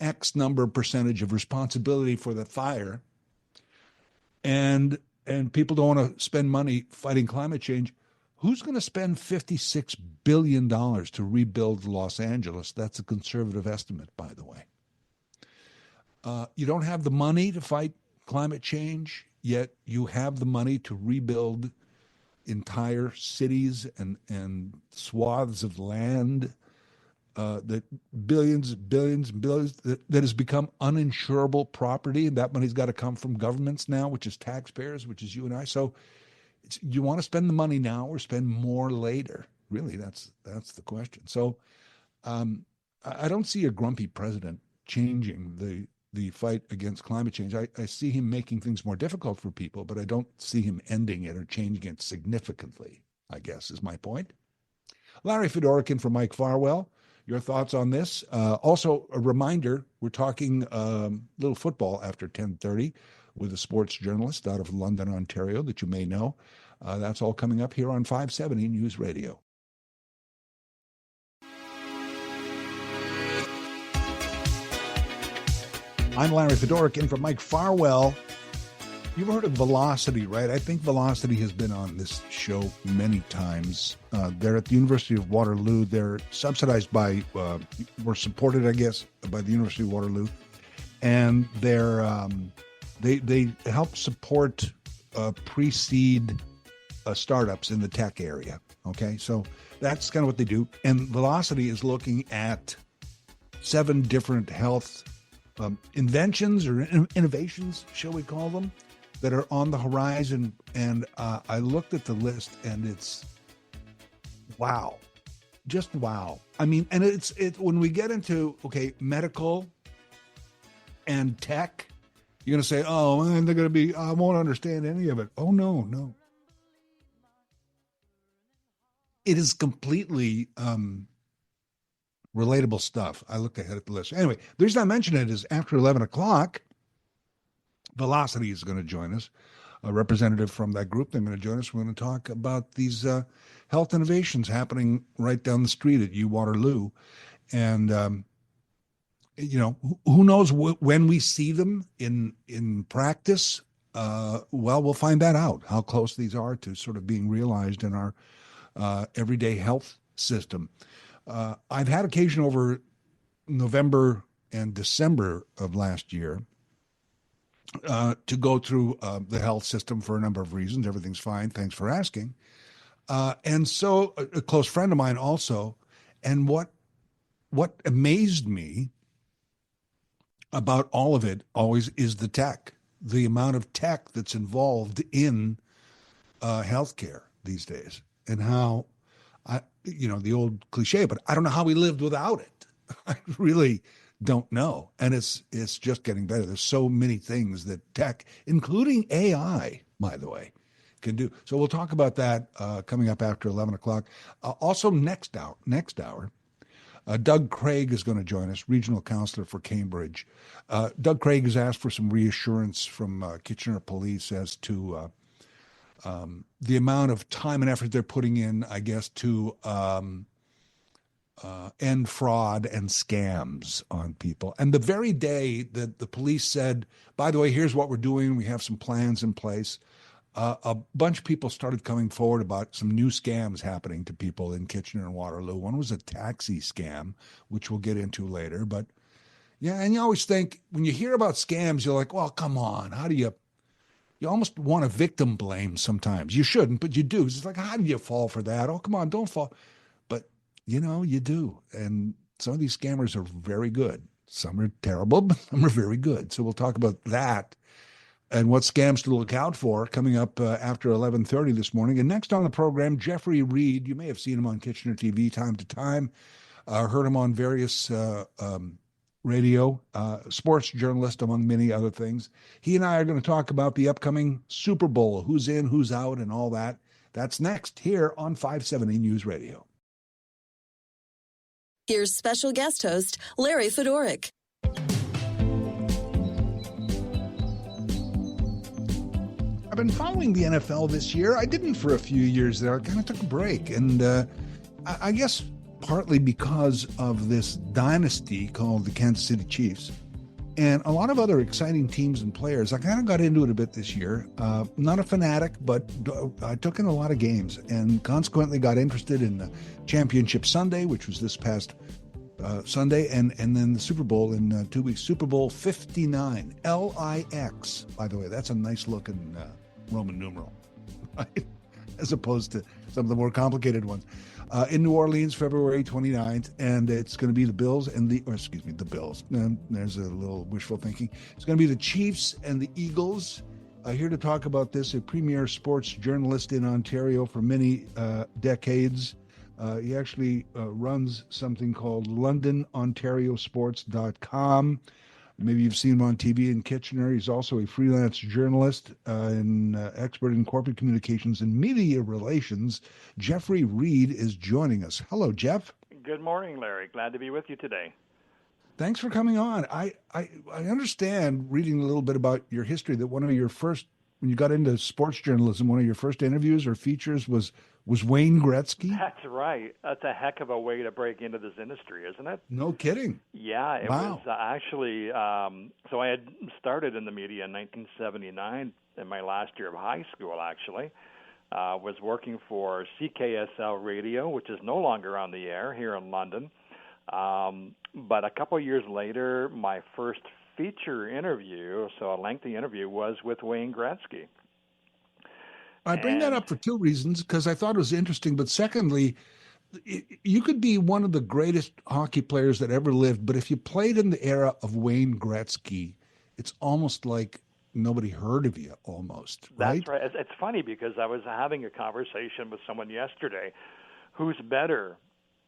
Speaker 2: X number percentage of responsibility for the fire, and people don't want to spend money fighting climate change, who's going to spend $56 billion to rebuild Los Angeles? That's a conservative estimate, by the way. You don't have the money to fight climate change, yet you have the money to rebuild entire cities and swaths of land that billions that has become uninsurable property, and that money's got to come from governments now, which is taxpayers, which is you and I. So you want to spend the money now or spend more later? Really, that's the question. So I don't see a grumpy president changing the fight against climate change. I see him making things more difficult for people, but I don't see him ending it or changing it significantly, I guess is my point. Larry Fedorkin for Mike Farwell. Your thoughts on this? Also, a reminder, we're talking little football after 10:30 with a sports journalist out of London, Ontario, that you may know. That's all coming up here on 570 News Radio. I'm Larry Fedorkin for Mike Farwell. You've heard of Velocity, right? I think Velocity has been on this show many times. They're at the University of Waterloo. They're subsidized by, were supported, I guess, by the University of Waterloo. And they help support pre-seed startups in the tech area. Okay, so that's kind of what they do. And Velocity is looking at 7 different health inventions or innovations, shall we call them, that are on the horizon. And I looked at the list and it's wow, just wow. I mean, and it's when we get into, okay, medical and tech, you're going to say, oh, man, they're going to be, I won't understand any of it. Oh, no. It is completely relatable stuff. I looked ahead at the list. Anyway, the reason I mention it is after 11 o'clock, Velocity is going to join us, a representative from that group. They're going to join us. We're going to talk about these health innovations happening right down the street at U Waterloo. And, who knows when we see them in practice? Well, we'll find that out, how close these are to sort of being realized in our everyday health system. I've had occasion over November and December of last year to go through the health system for a number of reasons. Everything's fine. Thanks for asking. And so a close friend of mine also, and what amazed me about all of it always is the tech, the amount of tech that's involved in healthcare these days, and how, the old cliche, but I don't know how we lived without it. I really don't know. And it's just getting better. There's so many things that tech, including AI, by the way, can do. So we'll talk about that coming up after 11 o'clock. Also next hour, Doug Craig is going to join us, regional counselor for Cambridge. Doug Craig has asked for some reassurance from Kitchener Police as to the amount of time and effort they're putting in, I guess, to end fraud and scams on people. And the very day that the police said, by the way, here's what we're doing, we have some plans in place, a bunch of people started coming forward about some new scams happening to people in Kitchener and Waterloo. One was a taxi scam, which we'll get into later. But yeah, and you always think, when you hear about scams, you're like, well, come on, how do you almost want to victim blame sometimes. You shouldn't, but you do. It's like, how did you fall for that? Oh, come on, don't fall. But You do. And some of these scammers are very good. Some are terrible, but some are very good. So we'll talk about that and what scams to look out for coming up after 11:30 this morning. And next on the program, Jeffrey Reed. You may have seen him on Kitchener TV time to time. Heard him on various radio, sports journalist, among many other things. He and I are going to talk about the upcoming Super Bowl, who's in, who's out, and all that. That's next here on 570 News Radio.
Speaker 1: Here's special guest host, Larry Fedoruk.
Speaker 2: I've been following the NFL this year. I didn't for a few years there. I kind of took a break. And I guess partly because of this dynasty called the Kansas City Chiefs and a lot of other exciting teams and players. I kind of got into it a bit this year. Not a fanatic, but I took in a lot of games and consequently got interested in the Championship Sunday, which was this past Sunday, and then the Super Bowl in 2 weeks. Super Bowl 59, LIX. By the way, that's a nice looking Roman numeral, right? As opposed to some of the more complicated ones. In New Orleans, February 29th, and it's going to be the Bills and the Bills. There's a little wishful thinking. It's going to be the Chiefs and the Eagles. Here to talk about this, a premier sports journalist in Ontario for many decades. He actually runs something called LondonOntarioSports.com. Maybe you've seen him on TV in Kitchener. He's also a freelance journalist and expert in corporate communications and media relations. Jeffrey Reed is joining us. Hello, Jeff.
Speaker 5: Good morning, Larry. Glad to be with you today.
Speaker 2: Thanks for coming on. I understand, reading a little bit about your history, that one of your first, when you got into sports journalism, one of your first interviews or features was Wayne Gretzky.
Speaker 5: That's right. That's a heck of a way to break into this industry, isn't it?
Speaker 2: No kidding.
Speaker 5: Yeah, it
Speaker 2: Wow.
Speaker 5: was actually, so I had started in the media in 1979 in my last year of high school, actually. Was working for CKSL Radio, which is no longer on the air here in London. But a couple of years later, my first feature interview, so a lengthy interview, was with Wayne Gretzky.
Speaker 2: I bring that up for two reasons, because I thought it was interesting, but secondly, you could be one of the greatest hockey players that ever lived, but if you played in the era of Wayne Gretzky, it's almost like nobody heard of you, almost, right?
Speaker 5: That's right. It's funny because I was having a conversation with someone yesterday who's better,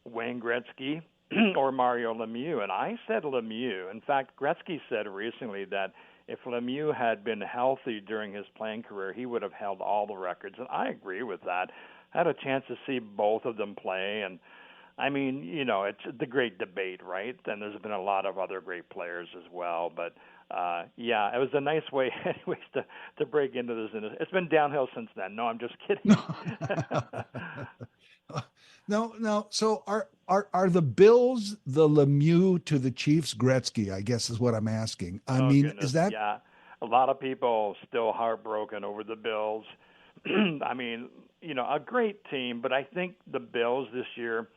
Speaker 5: Wayne Gretzky or Mario Lemieux, and I said Lemieux. In fact, Gretzky said recently that if Lemieux had been healthy during his playing career, he would have held all the records, and I agree with that. I had a chance to see both of them play, and I mean, it's the great debate, right? And there's been a lot of other great players as well, but yeah, it was a nice way, anyways, to break into this industry. It's been downhill since then. No, I'm just kidding.
Speaker 2: No. So are the Bills the Lemieux to the Chiefs Gretzky? I guess is what I'm asking. I mean,
Speaker 5: goodness,
Speaker 2: is that?
Speaker 5: Yeah, a lot of people still heartbroken over the Bills. I mean, a great team, but I think the Bills this year,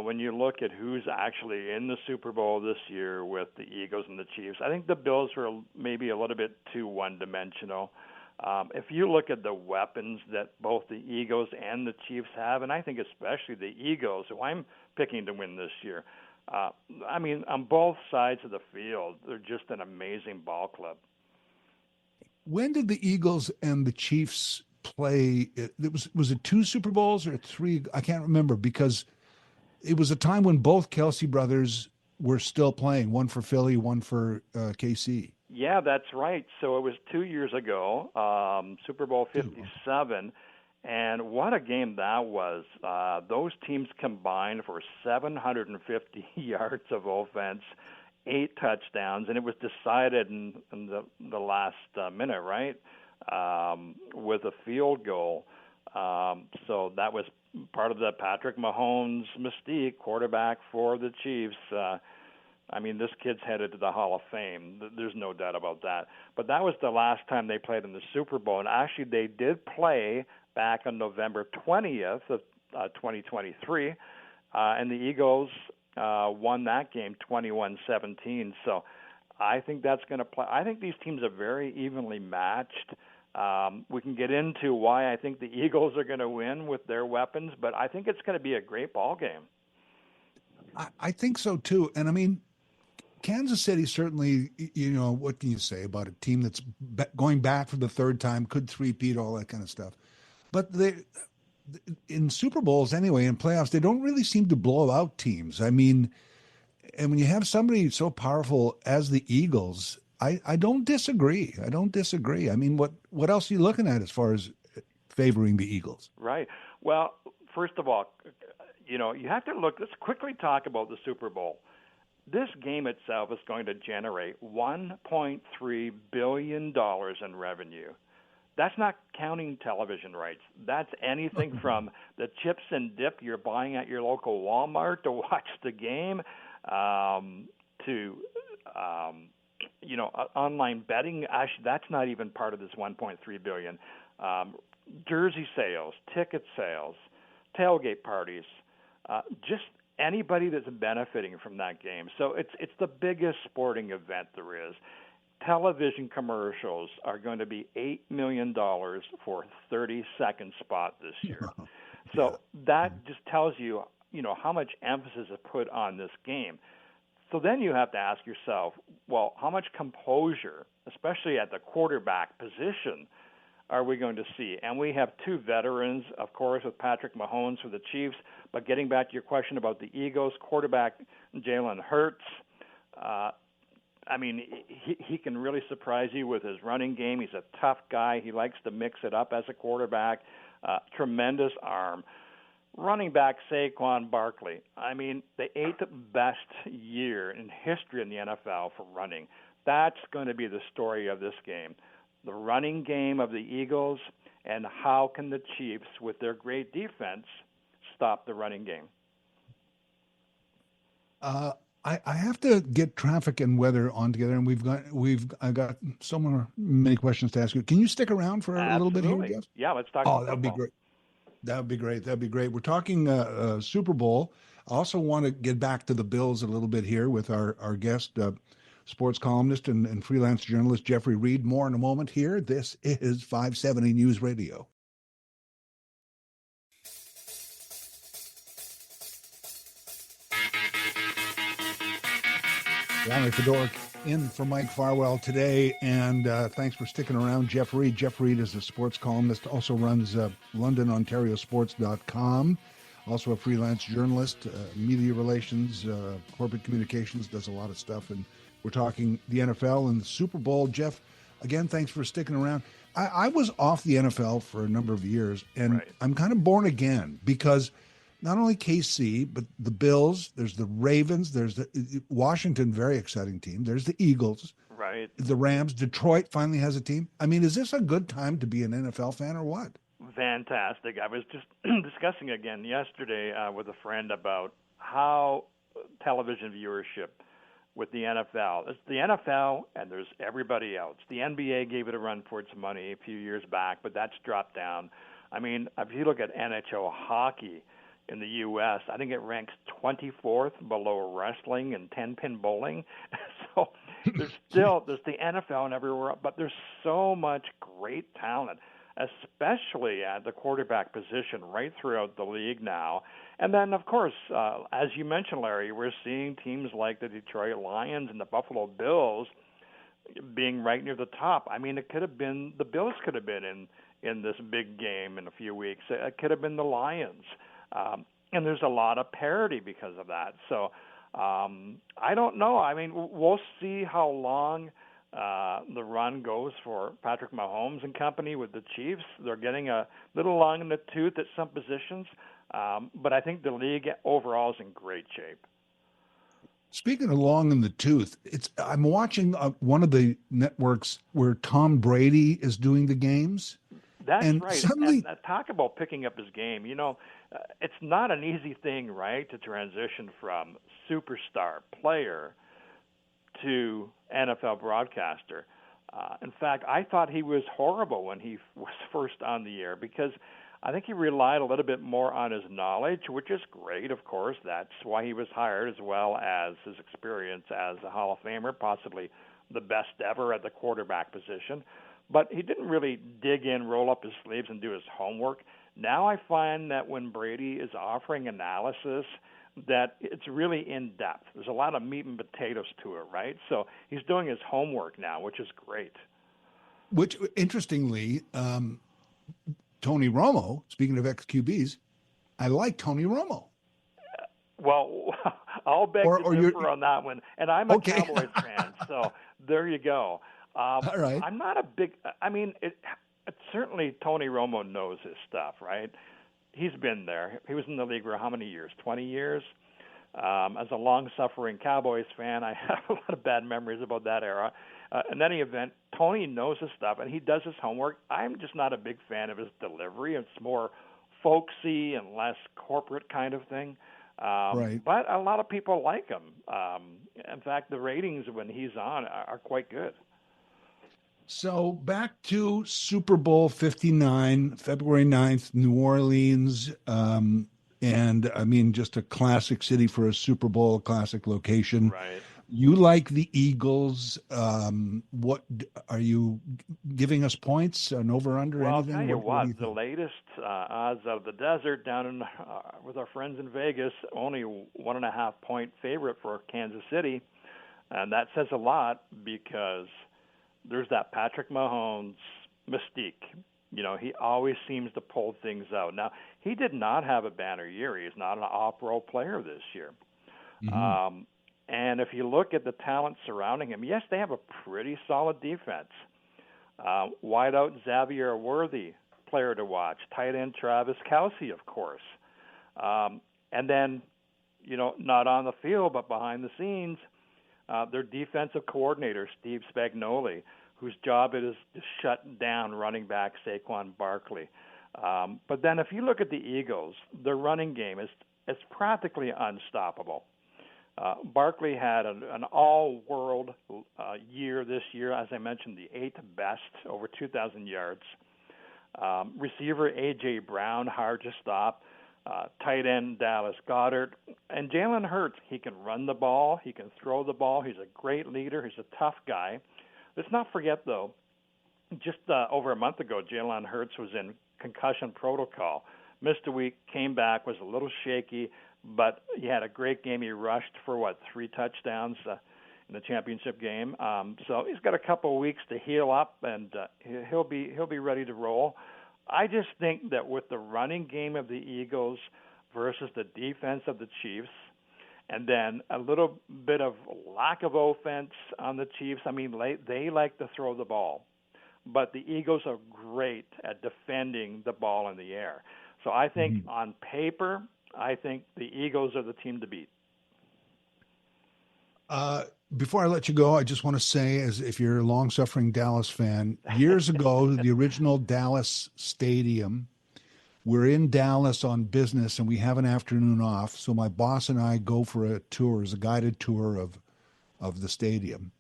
Speaker 5: when you look at who's actually in the Super Bowl this year with the Eagles and the Chiefs, I think the Bills are maybe a little bit too one-dimensional. If you look at the weapons that both the Eagles and the Chiefs have, and I think especially the Eagles, who I'm picking to win this year, I mean, on both sides of the field, they're just an amazing ball club.
Speaker 2: When did the Eagles and the Chiefs play? Was it 2 Super Bowls or 3? I can't remember, because it was a time when both Kelsey brothers were still playing, one for Philly, one for KC.
Speaker 5: Yeah, that's right. So it was 2 years ago, Super Bowl 57, and what a game that was. Those teams combined for 750 yards of offense, 8 touchdowns, and it was decided in the last minute, right, with a field goal. So that was part of the Patrick Mahomes mystique, quarterback for the Chiefs. I mean, this kid's headed to the Hall of Fame. There's no doubt about that. But that was the last time they played in the Super Bowl. And actually, they did play back on November 20th of 2023. And the Eagles won that game 21-17. So I think that's going to play. I think these teams are very evenly matched. We can get into why I think the Eagles are going to win with their weapons, but I think it's going to be a great ball game.
Speaker 2: I think so too. And I mean, Kansas City certainly, what can you say about a team that's going back for the third time, could three-peat, all that kind of stuff. But in Super Bowls anyway, in playoffs, they don't really seem to blow out teams. I mean, and when you have somebody so powerful as the Eagles, I don't disagree. I don't disagree. I mean, what else are you looking at as far as favoring the Eagles?
Speaker 5: Right. Well, first of all, you have to look. Let's quickly talk about the Super Bowl. This game itself is going to generate $1.3 billion in revenue. That's not counting television rights. That's anything from the chips and dip you're buying at your local Walmart to watch the game, to online betting. Actually, that's not even part of this $1.3 billion. Jersey sales, ticket sales, tailgate parties, just anybody that's benefiting from that game. So it's the biggest sporting event there is. Television commercials are going to be $8 million for a 30-second spot this year. So that just tells you, how much emphasis is put on this game. So then you have to ask yourself, well, how much composure, especially at the quarterback position, are we going to see? And we have two veterans, of course, with Patrick Mahomes for the Chiefs. But getting back to your question about the Eagles, quarterback Jalen Hurts, he can really surprise you with his running game. He's a tough guy. He likes to mix it up as a quarterback. Tremendous arm. Running back Saquon Barkley. The 8th best year in history in the NFL for running. That's going to be the story of this game. The running game of the Eagles, and how can the Chiefs, with their great defense, stop the running game?
Speaker 2: I have to get traffic and weather on together, and I got many questions to ask you. Can you stick around for a little bit here, Jeff?
Speaker 5: Yeah, let's talk.
Speaker 2: Oh, that'd be great. That'd be great. We're talking Super Bowl. I also want to get back to the Bills a little bit here with our guest, sports columnist and freelance journalist Jeffrey Reed. More in a moment here. This is 570 News Radio. Larry Fedoruk in for Mike Farwell today, and thanks for sticking around, Jeff Reed. Jeff Reed is a sports columnist, also runs LondonOntarioSports.com, also a freelance journalist, media relations, corporate communications, does a lot of stuff, and we're talking the NFL and the Super Bowl. Jeff, again, thanks for sticking around. I was off the NFL for a number of years, and I'm kind of born again because not only KC, but the Bills, there's the Ravens, there's the Washington, very exciting team. There's the Eagles,
Speaker 5: right?
Speaker 2: The Rams, Detroit finally has a team. Is this a good time to be an NFL fan or what?
Speaker 5: Fantastic. I was just discussing again yesterday with a friend about how television viewership with the NFL. It's the NFL and there's everybody else. The NBA gave it a run for its money a few years back, but that's dropped down. If you look at NHL hockey, in the U.S., I think it ranks 24th below wrestling and 10-pin bowling. So there's the NFL and everywhere, but there's so much great talent, especially at the quarterback position right throughout the league now. And then, of course, as you mentioned, Larry, we're seeing teams like the Detroit Lions and the Buffalo Bills being right near the top. It could have been the Bills could have been in this big game in a few weeks. It could have been the Lions. And there's a lot of parity because of that. So I don't know. We'll see how long the run goes for Patrick Mahomes and company with the Chiefs. They're getting a little long in the tooth at some positions. But I think the league overall is in great shape.
Speaker 2: Speaking of long in the tooth, I'm watching one of the networks where Tom Brady is doing the games.
Speaker 5: That's
Speaker 2: and
Speaker 5: right.
Speaker 2: Suddenly,
Speaker 5: and talk about picking up his game. It's not an easy thing, right, to transition from superstar player to NFL broadcaster. In fact, I thought he was horrible when he was first on the air because I think he relied a little bit more on his knowledge, which is great, of course. That's why he was hired, as well as his experience as a Hall of Famer, possibly the best ever at the quarterback position. But he didn't really dig in, roll up his sleeves, and do his homework. Now I find that when Brady is offering analysis, that it's really in depth. There's a lot of meat and potatoes to it, right? So he's doing his homework now, which is great.
Speaker 2: Which, interestingly, Tony Romo, speaking of ex-QBs, I like Tony Romo.
Speaker 5: Well, I'll beg to differ on that one. And I'm a Cowboys fan, so there you go.
Speaker 2: All right.
Speaker 5: I'm not a big – I mean, certainly Tony Romo knows his stuff, right? He's been there. He was in the league for how many years? 20 years? As a long-suffering Cowboys fan, I have a lot of bad memories about that era. In any event, Tony knows his stuff, and he does his homework. I'm just not a big fan of his delivery. It's more folksy and less corporate kind of thing.
Speaker 2: Right.
Speaker 5: But a lot of people like him. In fact, the ratings when he's on are quite good.
Speaker 2: So back to Super Bowl 59, February 9th, New Orleans. And I mean, just a classic city for a Super Bowl, classic location.
Speaker 5: Right.
Speaker 2: You like the Eagles. What are you giving us points, an over-under,
Speaker 5: well,
Speaker 2: anything?
Speaker 5: I'll tell you
Speaker 2: what
Speaker 5: the latest odds out of the desert down in with our friends in Vegas, only 1.5 point favorite for Kansas City. And that says a lot because there's that Patrick Mahomes mystique. You know, he always seems to pull things out. Now, he did not have a banner year. He's not an all-pro player this year. Mm-hmm. And if you look at the talent surrounding him, yes, they have a pretty solid defense. Wideout Xavier Worthy, player to watch. Tight end Travis Kelce, of course. And then, you know, not on the field but behind the scenes, their defensive coordinator, Steve Spagnuolo, whose job it is to shut down running back Saquon Barkley. But then if you look at the Eagles, their running game is practically unstoppable. Barkley had an all-world year this year, as I mentioned, the 8th best, over 2,000 yards. Receiver A.J. Brown, hard to stop. Tight end Dallas Goedert. And Jalen Hurts, he can run the ball. He can throw the ball. He's a great leader. He's a tough guy. Let's not forget, though, just over a month ago, Jalen Hurts was in concussion protocol. Missed a week, came back, was a little shaky, but he had a great game. He rushed for, 3 touchdowns in the championship game. So he's got a couple of weeks to heal up, and he'll be ready to roll. I just think that with the running game of the Eagles versus the defense of the Chiefs, and then a little bit of lack of offense on the Chiefs, I mean, they like to throw the ball. But the Eagles are great at defending the ball in the air. So I think on paper, I think the Eagles are the team to beat.
Speaker 2: Before I let you go, I just want to say, as if you're a long-suffering Dallas fan, years ago, the original Dallas Stadium, we're in Dallas on business and we have an afternoon off. So my boss and I go for a tour, as a guided tour of the stadium.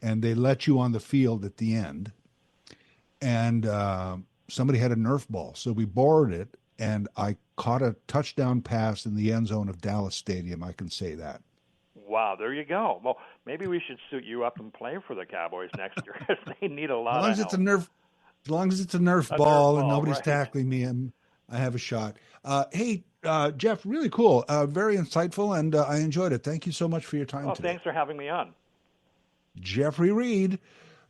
Speaker 2: And they let you on the field at the end. And somebody had a Nerf ball. So we borrowed it, and I caught a touchdown pass in the end zone of Dallas Stadium. I can say that.
Speaker 5: Wow, there you go. Well, maybe we should suit you up and play for the Cowboys next year. They need a lot of help.
Speaker 2: As long as it's a Nerf ball and nobody's
Speaker 5: right.
Speaker 2: tackling me, I have a shot. Hey, Jeff, really cool. Very insightful, and I enjoyed it. Thank you so much for your time today.
Speaker 5: Thanks for having me on.
Speaker 2: Jeffrey Reed,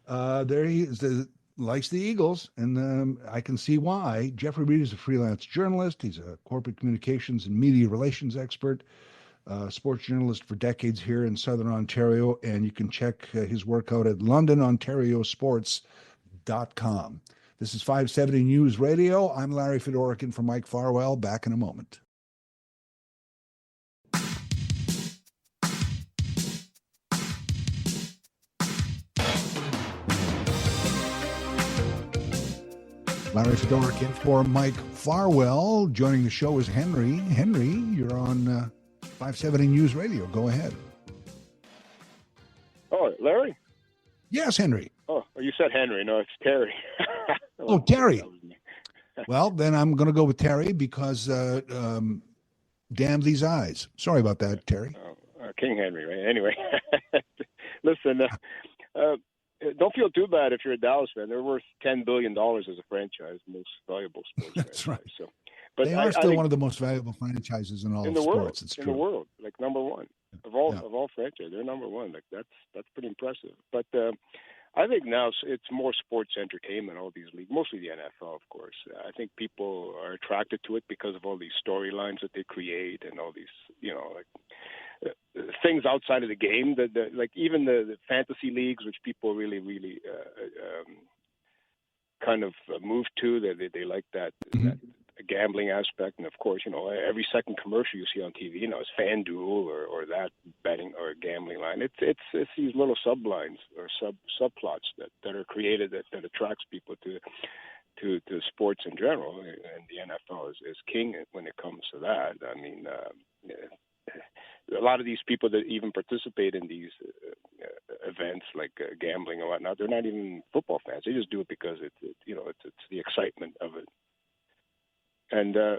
Speaker 2: there he is, likes the Eagles, and I can see why. Jeffrey Reed is a freelance journalist. He's a corporate communications and media relations expert, sports journalist for decades here in Southern Ontario, and you can check his work out at LondonOntarioSports.com. This is 570 News Radio. I'm Larry Fedorkin for Mike Farwell. Back in a moment. Larry Fedorkin for Mike Farwell. Joining the show is Henry. Henry, you're on 570 News Radio. Go ahead.
Speaker 6: Oh, Larry?
Speaker 2: Yes, Henry.
Speaker 6: Oh, you said Henry. No, it's Terry.
Speaker 2: Oh, Terry. Well, then I'm going to go with Terry because damn these eyes. Sorry about that, Terry.
Speaker 6: King Henry, right? Anyway, listen, don't feel too bad if you're a Dallas fan. They're worth $10 billion as a franchise, most valuable sports
Speaker 2: That's
Speaker 6: franchise.
Speaker 2: Right.
Speaker 6: But
Speaker 2: they are still one of the most valuable franchises in all
Speaker 6: in
Speaker 2: of
Speaker 6: the
Speaker 2: sports.
Speaker 6: world,
Speaker 2: It's true.
Speaker 6: in the world, like number one of all franchises. They're number one. Like that's pretty impressive. But I think now it's more sports entertainment. All these leagues, mostly the NFL, of course. I think people are attracted to it because of all these storylines that they create and all these, things outside of the game. Like even the fantasy leagues, which people really kind of move to. They like that gambling aspect, and of course, every second commercial you see on TV, is FanDuel or that betting or gambling line. It's these little sublines or subplots that are created that attracts people to sports in general, and the NFL is king when it comes to that. I mean, a lot of these people that even participate in these events like gambling and whatnot, they're not even football fans. They just do it because it's the excitement of it. And are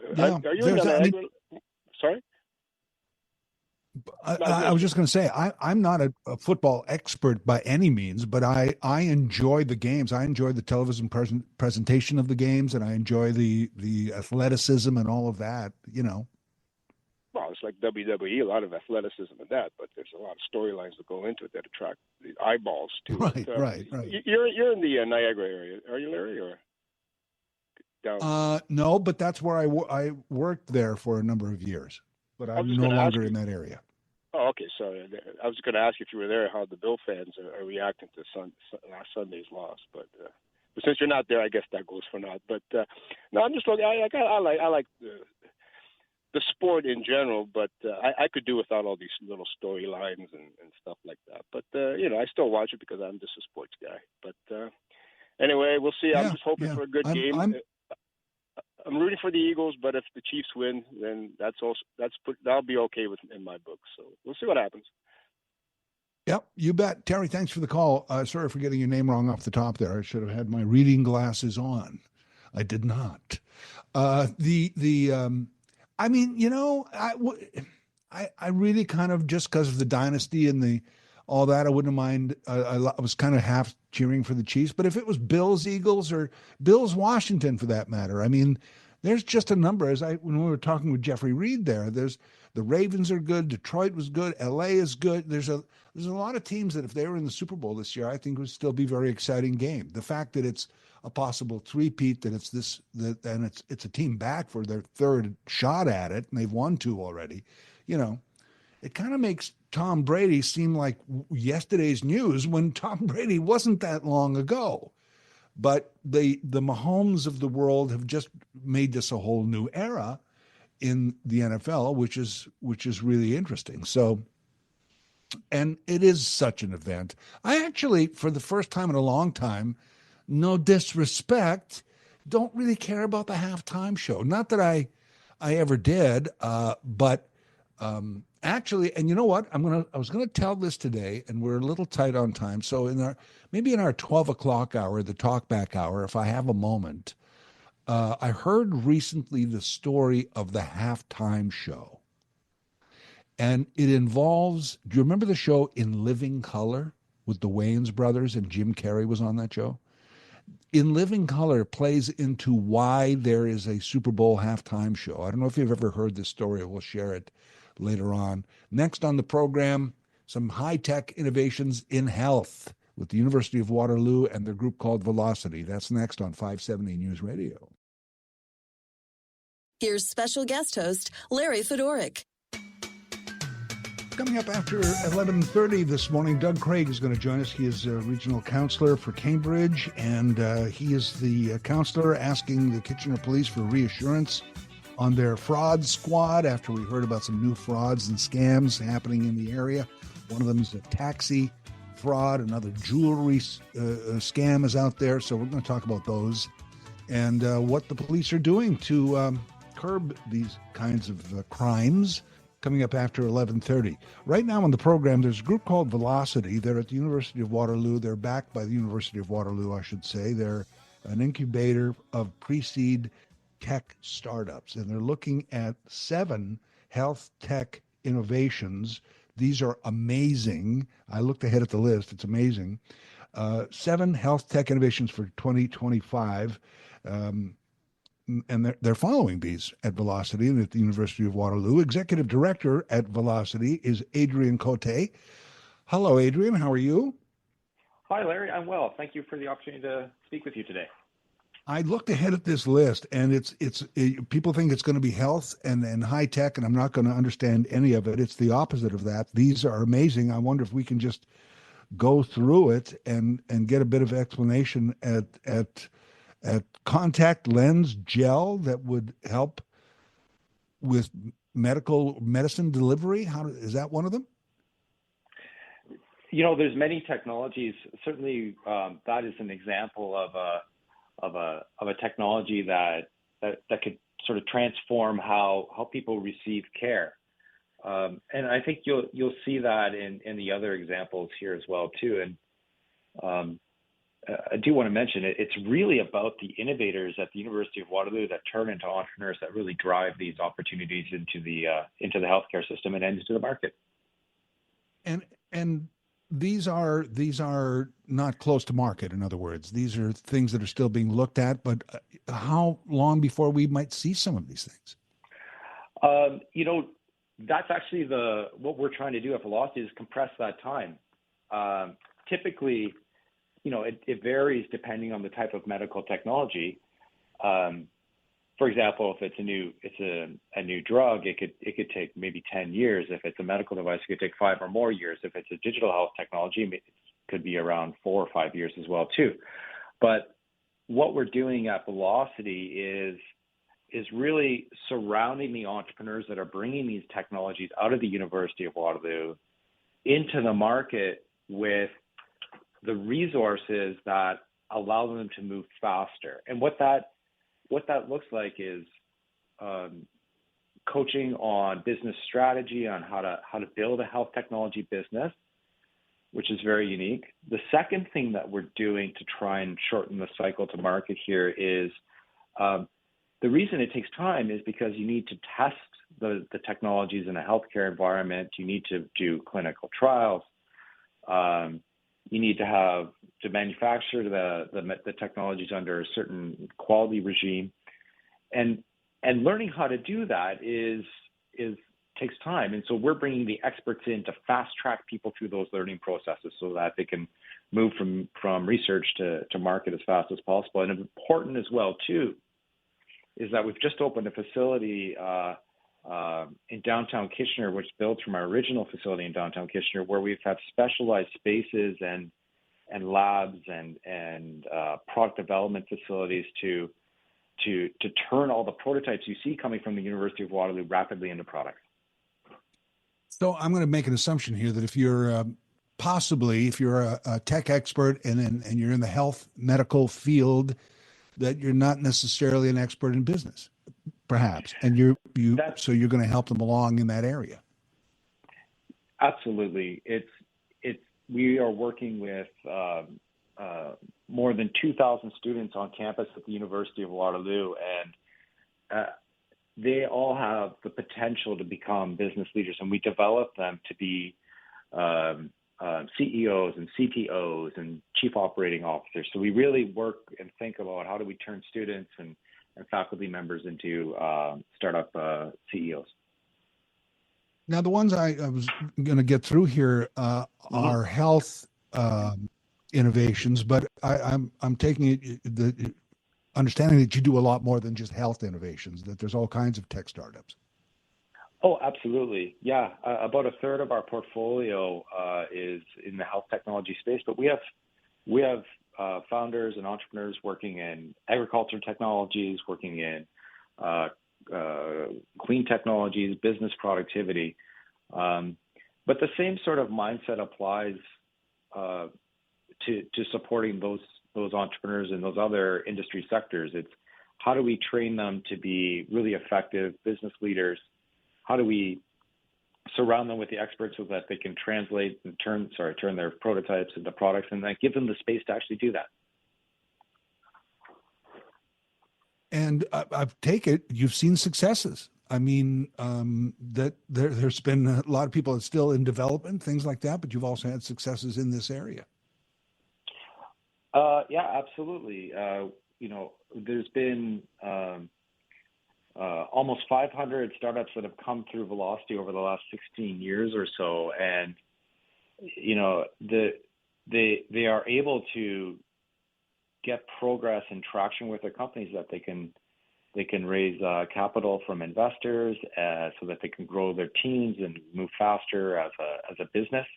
Speaker 6: you in Niagara? Sorry?
Speaker 2: I was just going to say, I'm not a football expert by any means, but I enjoy the games. I enjoy the television presentation of the games, and I enjoy the athleticism and all of that,
Speaker 6: Well, it's like WWE, a lot of athleticism and that, but there's a lot of storylines that go into it that attract the eyeballs to it.
Speaker 2: Right.
Speaker 6: You're in the Niagara area, are you, Larry, or down?
Speaker 2: No, but that's where I worked there for a number of years, but I'm no longer in that area.
Speaker 6: Oh, okay. Sorry. I was going to ask you if you were there, how the Bill fans are reacting to last Sunday's loss, but since you're not there, I guess that goes for naught. But no, I'm just looking. I like the sport in general, but I could do without all these little storylines and stuff like that. But I still watch it because I'm just a sports guy. But anyway, we'll see. I'm just hoping for a good game. I'm rooting for the Eagles, but if the Chiefs win, then that'll be okay in my book. So we'll see what happens.
Speaker 2: Yep, you bet. Terry, thanks for the call. Sorry for getting your name wrong off the top there. I should have had my reading glasses on. I did not. I really kind of, just because of the dynasty and all that, I wouldn't mind. I was kind of half cheering for the Chiefs, but if it was Bills, Eagles, or Bills, Washington, for that matter, I mean, there's just a number. When we were talking with Jeffrey Reed there, the Ravens are good, Detroit was good, LA is good. There's a lot of teams that if they were in the Super Bowl this year, I think would still be a very exciting game. The fact that it's a possible three-peat, and it's a team back for their third shot at it, and they've won two already, it kind of makes Tom Brady seem like yesterday's news when Tom Brady wasn't that long ago. But the Mahomes of the world have just made this a whole new era in the NFL, which is really interesting. So, and it is such an event. I actually, for the first time in a long time, no disrespect, don't really care about the halftime show. Not that I ever did, but actually, and you know what? I was gonna tell this today, and we're a little tight on time. So maybe in our 12 o'clock hour, the Talkback Hour, if I have a moment, I heard recently the story of the halftime show, and it involves. Do you remember the show In Living Color with the Wayans brothers, and Jim Carrey was on that show? In Living Color plays into why there is a Super Bowl halftime show. I don't know if you've ever heard this story. We'll share it later on. Next on the program, some high-tech innovations in health with the University of Waterloo and their group called Velocity. That's next on 570 News Radio.
Speaker 1: Here's special guest host, Larry Fedoruk.
Speaker 2: Coming up after 11:30 this morning, Doug Craig is going to join us. He is a regional counselor for Cambridge, and he is the counselor asking the Kitchener Police for reassurance on their fraud squad after we heard about some new frauds and scams happening in the area. One of them is a taxi fraud. Another jewelry scam is out there. So we're going to talk about those and what the police are doing to curb these kinds of crimes. Coming up after 11:30. Right now on the program, there's a group called Velocity. They're at the University of Waterloo. They're backed by the University of Waterloo, I should say. They're an incubator of pre-seed tech startups, and they're looking at 7 health tech innovations. These are amazing. I looked ahead at the list. It's amazing. 7 health tech innovations for 2025. and they're following these at Velocity and at the University of Waterloo. Executive Director at Velocity is Adrian Cote. Hello, Adrian. How are you?
Speaker 7: Hi, Larry. I'm well. Thank you for the opportunity to speak with you today.
Speaker 2: I looked ahead at this list, and it's people think it's going to be health and high tech, and I'm not going to understand any of it. It's the opposite of that. These are amazing. I wonder if we can just go through it and get a bit of explanation at contact lens gel that would help with medicine delivery. Is that one of them?
Speaker 7: There's many technologies. Certainly, that is an example of a technology that could sort of transform how people receive care. And I think you'll see that in the other examples here as well too. And I do want to mention it's really about the innovators at the University of Waterloo that turn into entrepreneurs that really drive these opportunities into the healthcare system and into the market.
Speaker 2: And these are not close to market. In other words, these are things that are still being looked at. But how long before we might see some of these things?
Speaker 7: That's actually what we're trying to do at Velocity is compress that time. Typically, it varies depending on the type of medical technology. For example, if it's a new drug, it could take maybe 10 years. If it's a medical device, it could take 5 or more years. If it's a digital health technology, it could be around 4 or 5 years as well too. But what we're doing at Velocity is really surrounding the entrepreneurs that are bringing these technologies out of the University of Waterloo into the market with the resources that allow them to move faster. And what that looks like is coaching on business strategy, on how to build a health technology business, which is very unique. The second thing that we're doing to try and shorten the cycle to market here is the reason it takes time is because you need to test the technologies in a healthcare environment. You need to do clinical trials. You need to manufacture the technologies under a certain quality regime, and learning how to do that takes time. And so we're bringing the experts in to fast track people through those learning processes so that they can move from research to market as fast as possible. And important as well too is that we've just opened a facility in downtown Kitchener, which built from our original facility in downtown Kitchener, where we've had specialized spaces and labs and product development facilities to turn all the prototypes you see coming from the University of Waterloo rapidly into products.
Speaker 2: So I'm going to make an assumption here that if you're a tech expert and you're in the health medical field, that you're not necessarily an expert in business, perhaps, and so you're going to help them along in that area.
Speaker 7: Absolutely, we are working with more than 2,000 students on campus at the University of Waterloo, and they all have the potential to become business leaders, and we develop them to be CEOs and CTOs and chief operating officers. So we really work and think about how do we turn students and faculty members into startup CEOs.
Speaker 2: Now, the ones I was going to get through here are health innovations, but I'm taking it the understanding that you do a lot more than just health innovations, that there's all kinds of tech startups.
Speaker 7: Oh, absolutely. Yeah. About a third of our portfolio is in the health technology space, but we have founders and entrepreneurs working in agriculture technologies, working in clean technologies, business productivity. But the same sort of mindset applies to supporting those entrepreneurs in those other industry sectors. It's how do we train them to be really effective business leaders? How do we surround them with the experts so that they can translate and turn their prototypes into products, and then give them the space to actually do that?
Speaker 2: And I take it you've seen successes. I mean, that there's been a lot of people that's still in development, things like that, but you've also had successes in this area.
Speaker 7: Yeah, absolutely. There's been almost 500 startups that have come through Velocity over the last 16 years or so, and they are able to get progress and traction with their companies that they can raise capital from investors so that they can grow their teams and move faster as a business.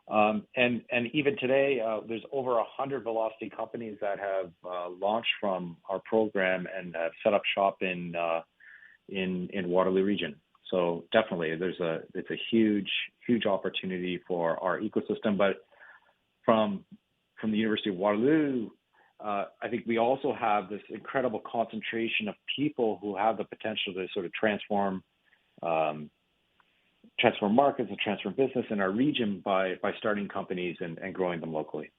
Speaker 7: And even today, there's over 100 Velocity companies that have launched from our program and have set up shop in Waterloo region. So definitely, it's a huge opportunity for our ecosystem. But from the University of Waterloo, I think we also have this incredible concentration of people who have the potential to sort of transform markets and transform business in our region by starting companies and growing them locally.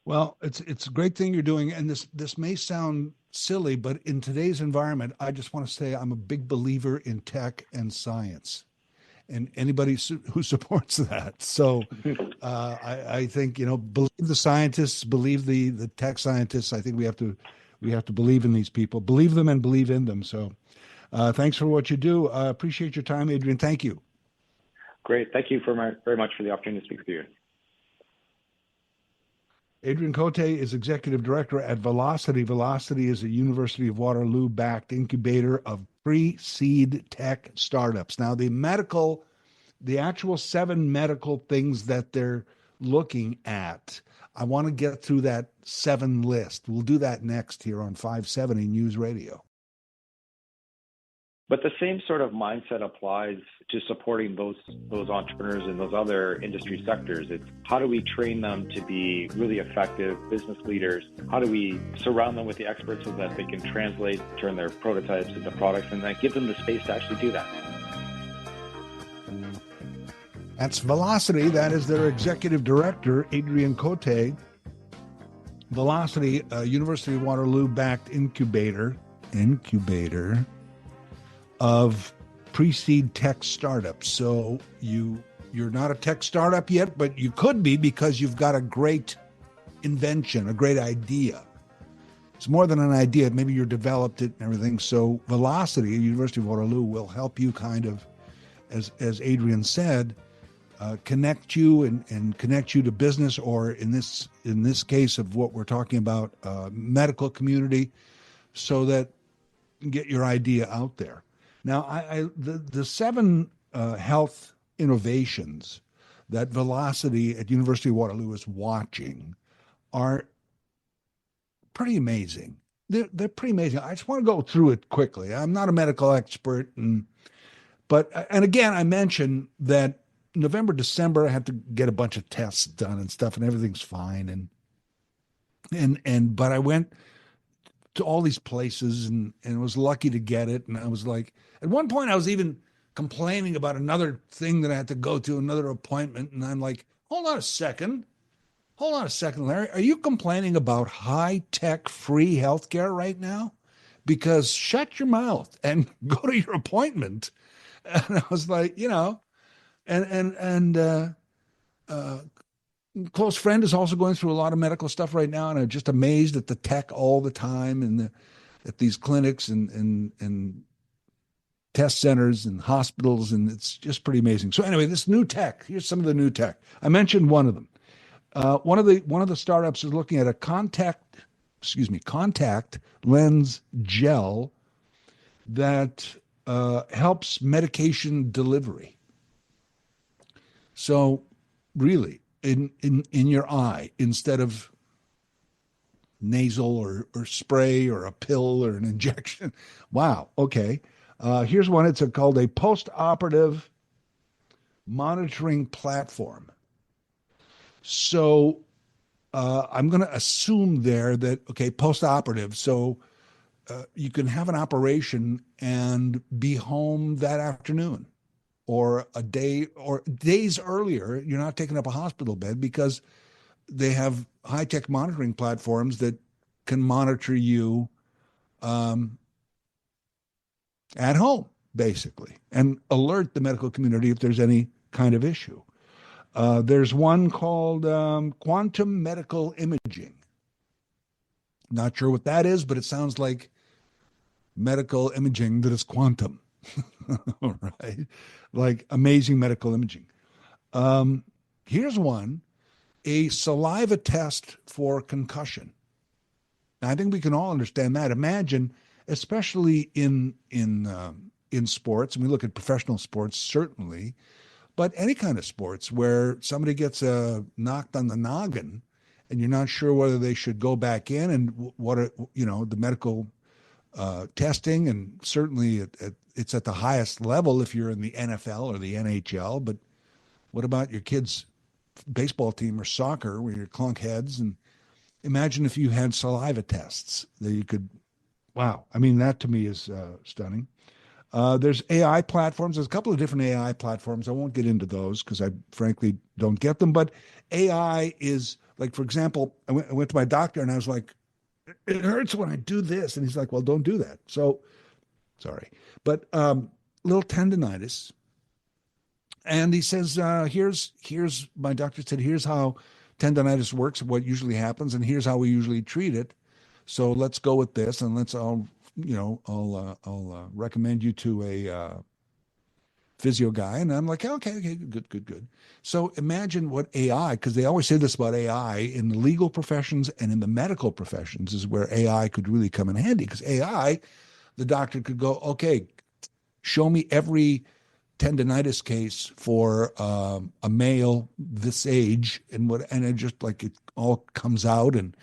Speaker 2: Well, it's a great thing you're doing, and this may sound silly, but in today's environment, I just want to say I'm a big believer in tech and science, and anybody who supports that. So I think believe the scientists, believe the tech scientists. I think we have to believe in these people, believe them, and believe in them. So thanks for what you do. Appreciate your time, Adrian. Thank you.
Speaker 7: Great. Thank you very much for the opportunity to speak with you.
Speaker 2: Adrian Cote is Executive Director at Velocity. Velocity is a University of Waterloo-backed incubator of pre-seed tech startups. Now, the actual 7 medical things that they're looking at, I want to get through that 7 list. We'll do that next here on 570 News Radio.
Speaker 7: But the same sort of mindset applies to supporting those entrepreneurs in those other industry sectors. It's how do we train them to be really effective business leaders? How do we surround them with the experts so that they can turn their prototypes into products, and then give them the space to actually do that?
Speaker 2: That's Velocity. That is their Executive Director, Adrian Cote. Velocity, University of Waterloo-backed incubator of pre-seed tech startups. So you're not a tech startup yet, but you could be because you've got a great invention, a great idea. It's more than an idea. Maybe you developed it and everything. So Velocity, University of Waterloo, will help you kind of, as Adrian said, connect you and connect you to business, or in this case of what we're talking about, medical community, so that you get your idea out there. Now, the 7 health innovations that Velocity at University of Waterloo is watching are pretty amazing. They're pretty amazing. I just want to go through it quickly. I'm not a medical expert, but again, I mentioned that November, December, I had to get a bunch of tests done and stuff, and everything's fine. But I went to all these places and was lucky to get it. And I was like, at one point I was even complaining about another thing that I had to go to, another appointment. And I'm like, hold on a second, Larry. Are you complaining about high-tech free healthcare right now? Because shut your mouth and go to your appointment. And I was like, close friend is also going through a lot of medical stuff right now, and I'm just amazed at the tech all the time, and at these clinics and test centers and hospitals, and it's just pretty amazing. So anyway, this new tech. Here's some of the new tech. I mentioned one of them. One of the startups is looking at a contact lens gel that helps medication delivery. So really, in your eye, instead of nasal or spray or a pill or an injection. Wow. Okay. Here's one. It's called a post-operative monitoring platform. So I'm going to assume there that, okay, post-operative. So you can have an operation and be home that afternoon, or a day or days earlier. You're not taking up a hospital bed because they have high-tech monitoring platforms that can monitor you at home, basically, and alert the medical community if there's any kind of issue. There's one called quantum medical imaging. Not sure what that is, but it sounds like medical imaging that is quantum, right? Like amazing medical imaging. Here's one, a saliva test for concussion. Now, I think we can all understand that. Imagine, especially in sports, and we look at professional sports certainly, but any kind of sports where somebody gets knocked on the noggin, and you're not sure whether they should go back in, and what are, the medical testing, and certainly it's at the highest level if you're in the NFL or the NHL. But what about your kids' baseball team or soccer where you're clunk heads? And imagine if you had saliva tests that you could. Wow, I mean, that to me is stunning. There's AI platforms. There's a couple of different AI platforms. I won't get into those because I frankly don't get them. But AI is like, for example, I went to my doctor and I was like, it hurts when I do this. And he's like, well, don't do that. So, sorry. But little tendonitis. And he says, here's my doctor said, here's how tendonitis works, what usually happens, and here's how we usually treat it. So let's go with this, and I'll recommend you to a physio guy. And I'm like, okay, good. So imagine what AI, because they always say this about AI in the legal professions and in the medical professions, is where AI could really come in handy. Because AI, the doctor could go, okay, show me every tendonitis case for a male this age, and it just like it all comes out, and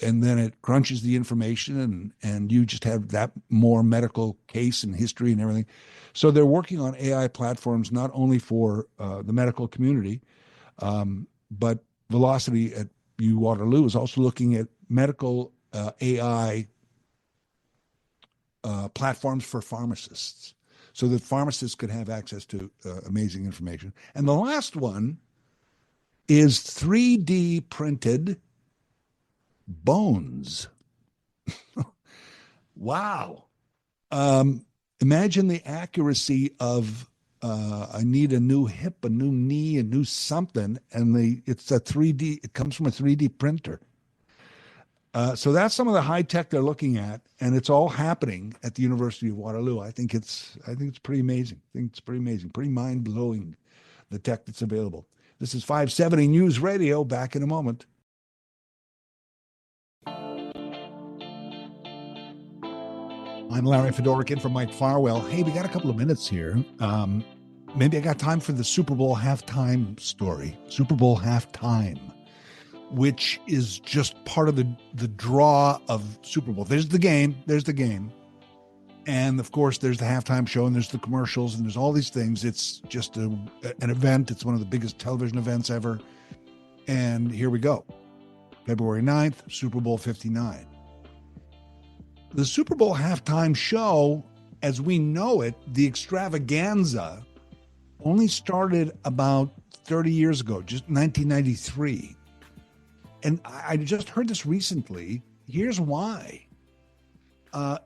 Speaker 2: then it crunches the information, and you just have that more medical case and history and everything. So they're working on AI platforms not only for the medical community, but Velocity at Waterloo is also looking at medical AI platforms for pharmacists, so that pharmacists could have access to amazing information. And the last one is 3D printed bones. Wow. Imagine the accuracy of I need a new hip, a new knee, a new something, and it's a 3D, it comes from a 3D printer. So that's some of the high tech they're looking at, and it's all happening at the University of Waterloo. I think it's pretty amazing. Pretty mind blowing, the tech that's available. This is 570 News Radio. Back in a moment. I'm Larry Fedoruk in for Mike Farwell. Hey, we got a couple of minutes here. Maybe I got time for the Super Bowl halftime story. Super Bowl halftime, which is just part of the draw of Super Bowl. There's the game. And, of course, there's the halftime show, and there's the commercials, and there's all these things. It's just an event. It's one of the biggest television events ever. And here we go. February 9th, Super Bowl 59. The Super Bowl halftime show, as we know it, the extravaganza, only started about 30 years ago, just 1993. And I just heard this recently. Here's why.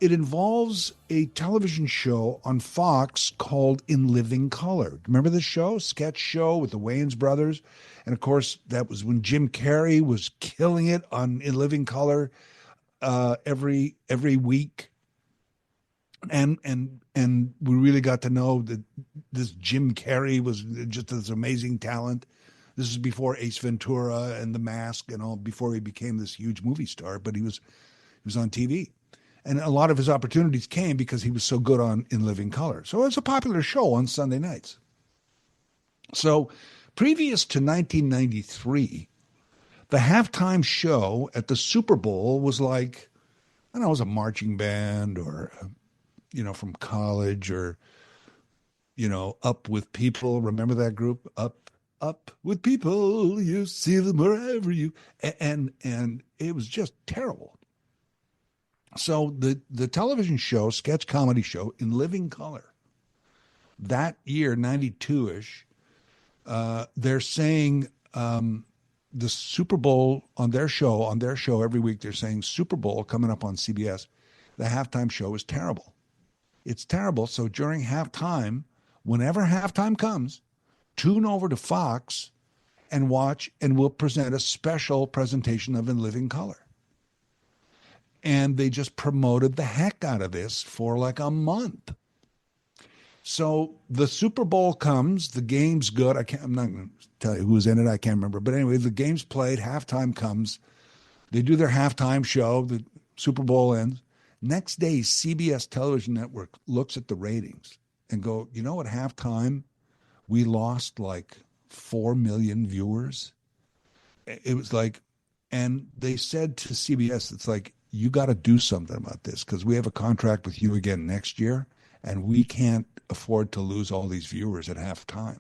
Speaker 2: It involves a television show on Fox called In Living Color. Remember the show? Sketch show with the Wayans brothers. And, of course, that was when Jim Carrey was killing it on In Living Color every week. And we really got to know that this Jim Carrey was just this amazing talent. This is before Ace Ventura and The Mask and all, before he became this huge movie star, but he was on TV. And a lot of his opportunities came because he was so good on In Living Color. So it was a popular show on Sunday nights. So previous to 1993, the halftime show at the Super Bowl was like, I don't know, it was a marching band or, from college, or, Up With People. Remember that group? Up with people, you see them wherever you, and it was just terrible. So the television show, sketch comedy show In Living Color, that year, 92-ish, they're saying the Super Bowl on their show every week, they're saying Super Bowl coming up on CBS, the halftime show is terrible. It's terrible. So during halftime, whenever halftime comes, tune over to Fox and watch, and we'll present a special presentation of In Living Color. And they just promoted the heck out of this for like a month. So the Super Bowl comes, the game's good. I'm not going to tell you who's in it. I can't remember. But anyway, the game's played, halftime comes. They do their halftime show. The Super Bowl ends. Next day, CBS television network looks at the ratings and go, you know, at halftime, we lost like 4 million viewers. It was like, and they said to CBS, it's like, you got to do something about this because we have a contract with you again next year, and we can't afford to lose all these viewers at halftime.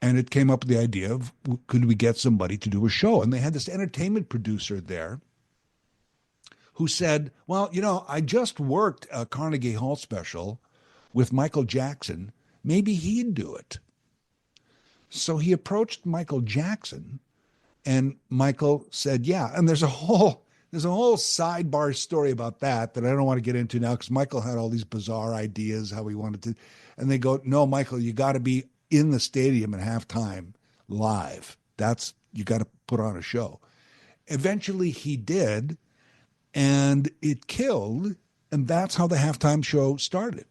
Speaker 2: And it came up with the idea of, could we get somebody to do a show? And they had this entertainment producer there who said, well, you know, I just worked a Carnegie Hall special with Michael Jackson. Maybe he'd do it. So he approached Michael Jackson, and Michael said, yeah. And there's a whole sidebar story about that I don't want to get into now because Michael had all these bizarre ideas how he wanted to. And they go, no, Michael, you got to be in the stadium at halftime live. You got to put on a show. Eventually he did, and it killed, and that's how the halftime show started.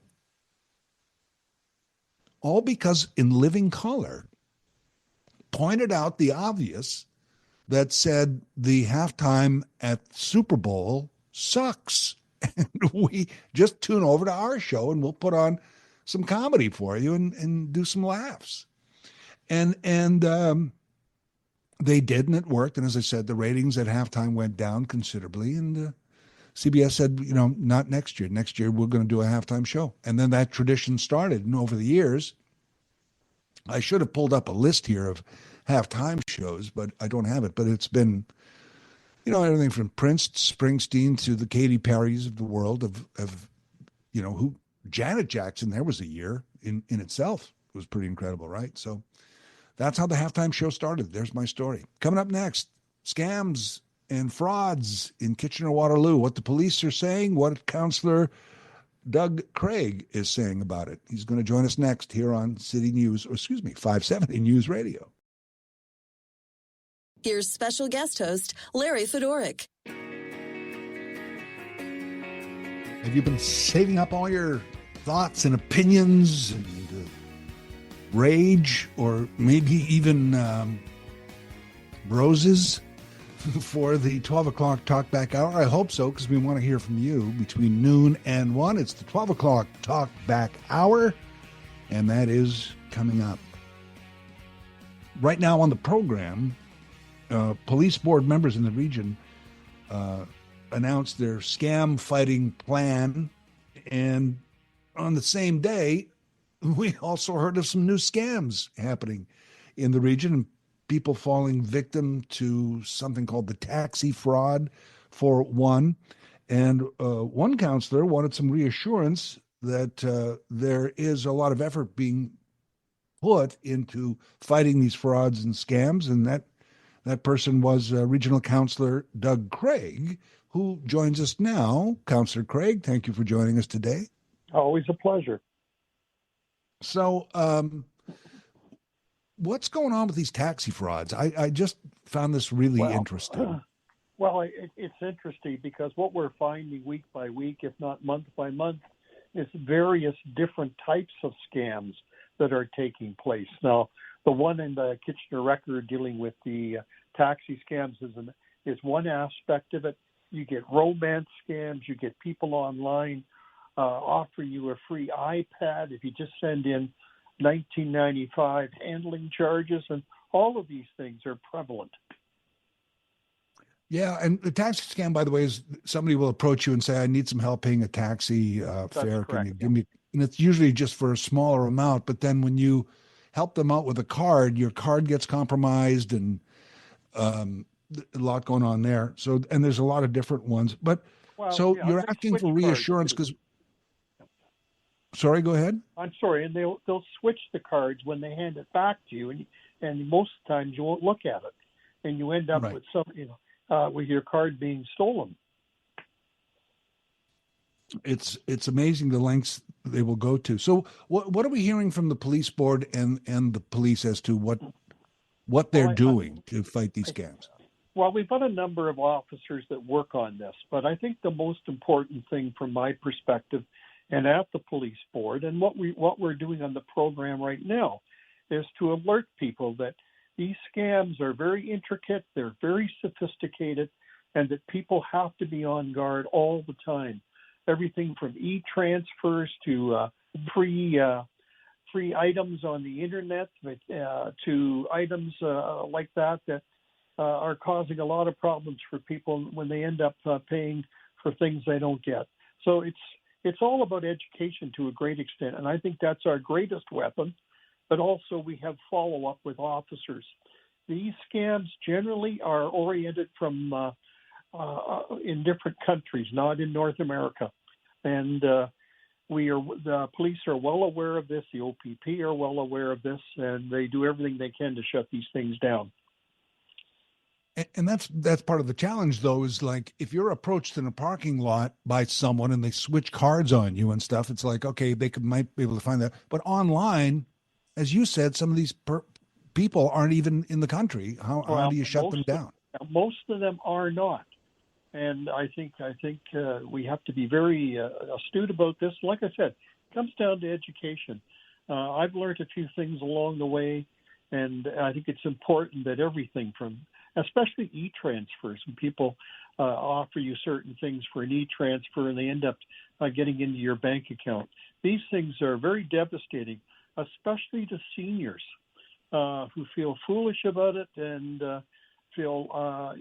Speaker 2: All because In Living Color pointed out the obvious that said the halftime at Super Bowl sucks. And we just tune over to our show and we'll put on some comedy for you and do some laughs. And they did, and it worked. And as I said, the ratings at halftime went down considerably. And CBS said, you know, not next year. Next year, we're going to do a halftime show. And then that tradition started. And over the years, I should have pulled up a list here of halftime shows, but I don't have it. But it's been, you know, everything from Prince, Springsteen to the Katy Perrys of the world of you know, who Janet Jackson, there was a year in itself. It was pretty incredible, right? So that's how the halftime show started. There's my story. Coming up next, scams and frauds in Kitchener-Waterloo, what the police are saying, what Councillor Doug Craig is saying about it. He's going to join us next here on City News, 570 News Radio.
Speaker 1: Here's special guest host, Larry Fedoruk.
Speaker 2: Have you been saving up all your thoughts and opinions and rage, or maybe even roses for the 12 o'clock Talkback Hour? I hope so, because we want to hear from you between noon and 1. It's the 12 o'clock Talkback Hour, and that is coming up. Right now on the program, police board members in the region announced their scam fighting plan, and on the same day, we also heard of some new scams happening in the region, and people falling victim to something called the taxi fraud for one. And one counselor wanted some reassurance that there is a lot of effort being put into fighting these frauds and scams, and that person was Regional Councillor Doug Craig, who joins us now. Councillor Craig, thank you for joining us today.
Speaker 8: Always a pleasure.
Speaker 2: So what's going on with these taxi frauds? I just found this really interesting.
Speaker 8: Well, it's interesting because what we're finding week by week, if not month by month, is various different types of scams that are taking place. Now, the one in the Kitchener Record dealing with the taxi scams is one aspect of it. You get romance scams. You get people online offer you a free iPad if you just send in $19.95 handling charges, and all of these things are prevalent.
Speaker 2: Yeah, and the taxi scam, by the way, is somebody will approach you and say, I need some help paying a taxi fare.
Speaker 8: Correct,
Speaker 2: Can you give me? And it's usually just for a smaller amount, but then when you help them out with a card, your card gets compromised, and a lot going on there. So, and there's a lot of different ones. But you're asking for reassurance because. Sorry, go ahead. I'm
Speaker 8: sorry, and they'll switch the cards when they hand it back to you, and most times you won't look at it, and you end up with with your card being stolen.
Speaker 2: It's amazing the lengths they will go to. So what are we hearing from the police board and the police as to what they're doing to fight these scams?
Speaker 8: Well, we've got a number of officers that work on this, but I think the most important thing from my perspective and at the police board and what we're doing on the program right now is to alert people that these scams are very intricate, they're very sophisticated, and that people have to be on guard all the time. Everything from e-transfers to free items on the internet to items like that are causing a lot of problems for people when they end up paying for things they don't get. So it's all about education to a great extent, and I think that's our greatest weapon. But also we have follow-up with officers. These scams generally are oriented from in different countries, not in North America, and the police are well aware of this. The OPP are well aware of this, and they do everything they can to shut these things down.
Speaker 2: And that's part of the challenge, though, is like if you're approached in a parking lot by someone and they switch cards on you and stuff, it's like, okay, might be able to find that. But online, as you said, some of these people aren't even in the country. How do you shut them down?
Speaker 8: Most of them are not. And I think we have to be very astute about this. Like I said, it comes down to education. I've learned a few things along the way, and I think it's important that everything from, especially e-transfers, when people offer you certain things for an e-transfer and they end up getting into your bank account. These things are very devastating, especially to seniors who feel foolish about it and feel,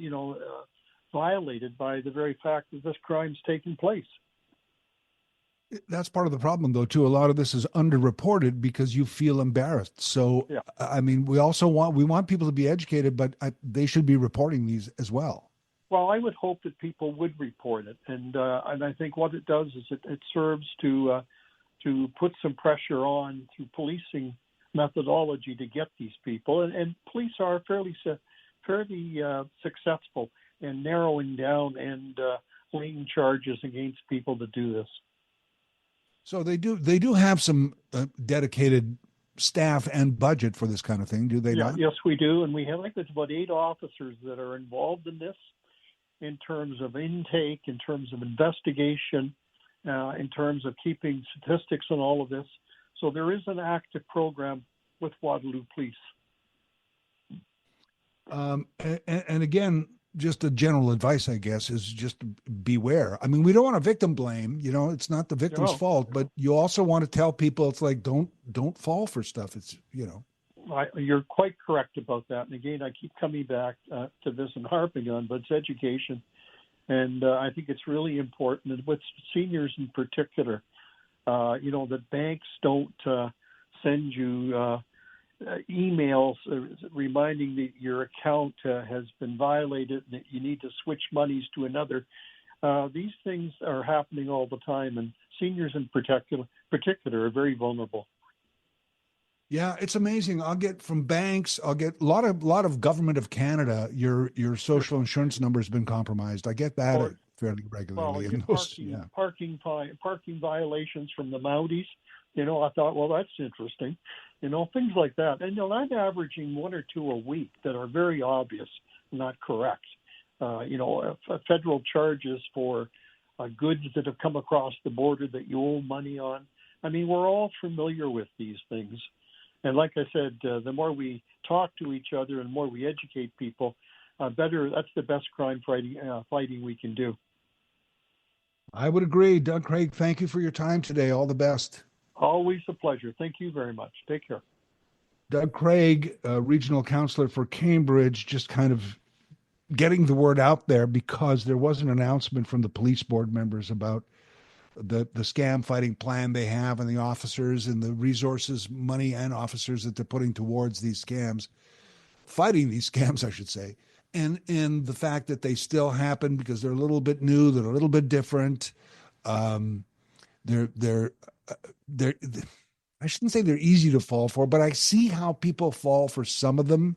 Speaker 8: violated by the very fact that this crime's taking place.
Speaker 2: That's part of the problem, though, too. A lot of this is underreported because you feel embarrassed. So, yeah. I mean, we want people to be educated, but they should be reporting these as well.
Speaker 8: Well, I would hope that people would report it, and I think what it does is it serves to put some pressure on through policing methodology to get these people, and police are fairly successful in narrowing down and laying charges against people that do this.
Speaker 2: So they do have some dedicated staff and budget for this kind of thing, do they not?
Speaker 8: Yes, we do, and we have there's about 8 officers that are involved in this, in terms of intake, in terms of investigation, in terms of keeping statistics on all of this. So there is an active program with Waterloo Police.
Speaker 2: And again, just a general advice, I guess, is just beware. I mean, we don't want to victim blame, it's not the victim's fault, but you also want to tell people it's like, don't fall for stuff. It's,
Speaker 8: You're quite correct about that. And again, I keep coming back to this and harping on, but it's education. And I think it's really important, and with seniors in particular, that banks don't send you emails reminding that your account has been violated and that you need to switch monies to another. These things are happening all the time, and seniors in particular are very vulnerable.
Speaker 2: Yeah, it's amazing. I'll get from banks. I'll get a lot of Government of Canada. Your social insurance number has been compromised. I get that fairly regularly.
Speaker 8: Well, parking violations from the Mounties. I thought, well, that's interesting. Things like that. And I'm averaging 1 or 2 a week that are very obvious, not correct. Federal charges for goods that have come across the border that you owe money on. I mean, we're all familiar with these things. And like I said, the more we talk to each other and the more we educate people, better. That's the best crime fighting we can do.
Speaker 2: I would agree. Doug Craig, thank you for your time today. All the best.
Speaker 8: Always a pleasure. Thank you very much. Take care.
Speaker 2: Doug Craig, regional counselor for Cambridge, just kind of getting the word out there because there was an announcement from the police board members about the scam fighting plan they have and the officers and the resources, money and officers that they're putting towards these scams, fighting these scams, I should say, and the fact that they still happen because they're a little bit new, they're a little bit different. I shouldn't say they're easy to fall for, but I see how people fall for some of them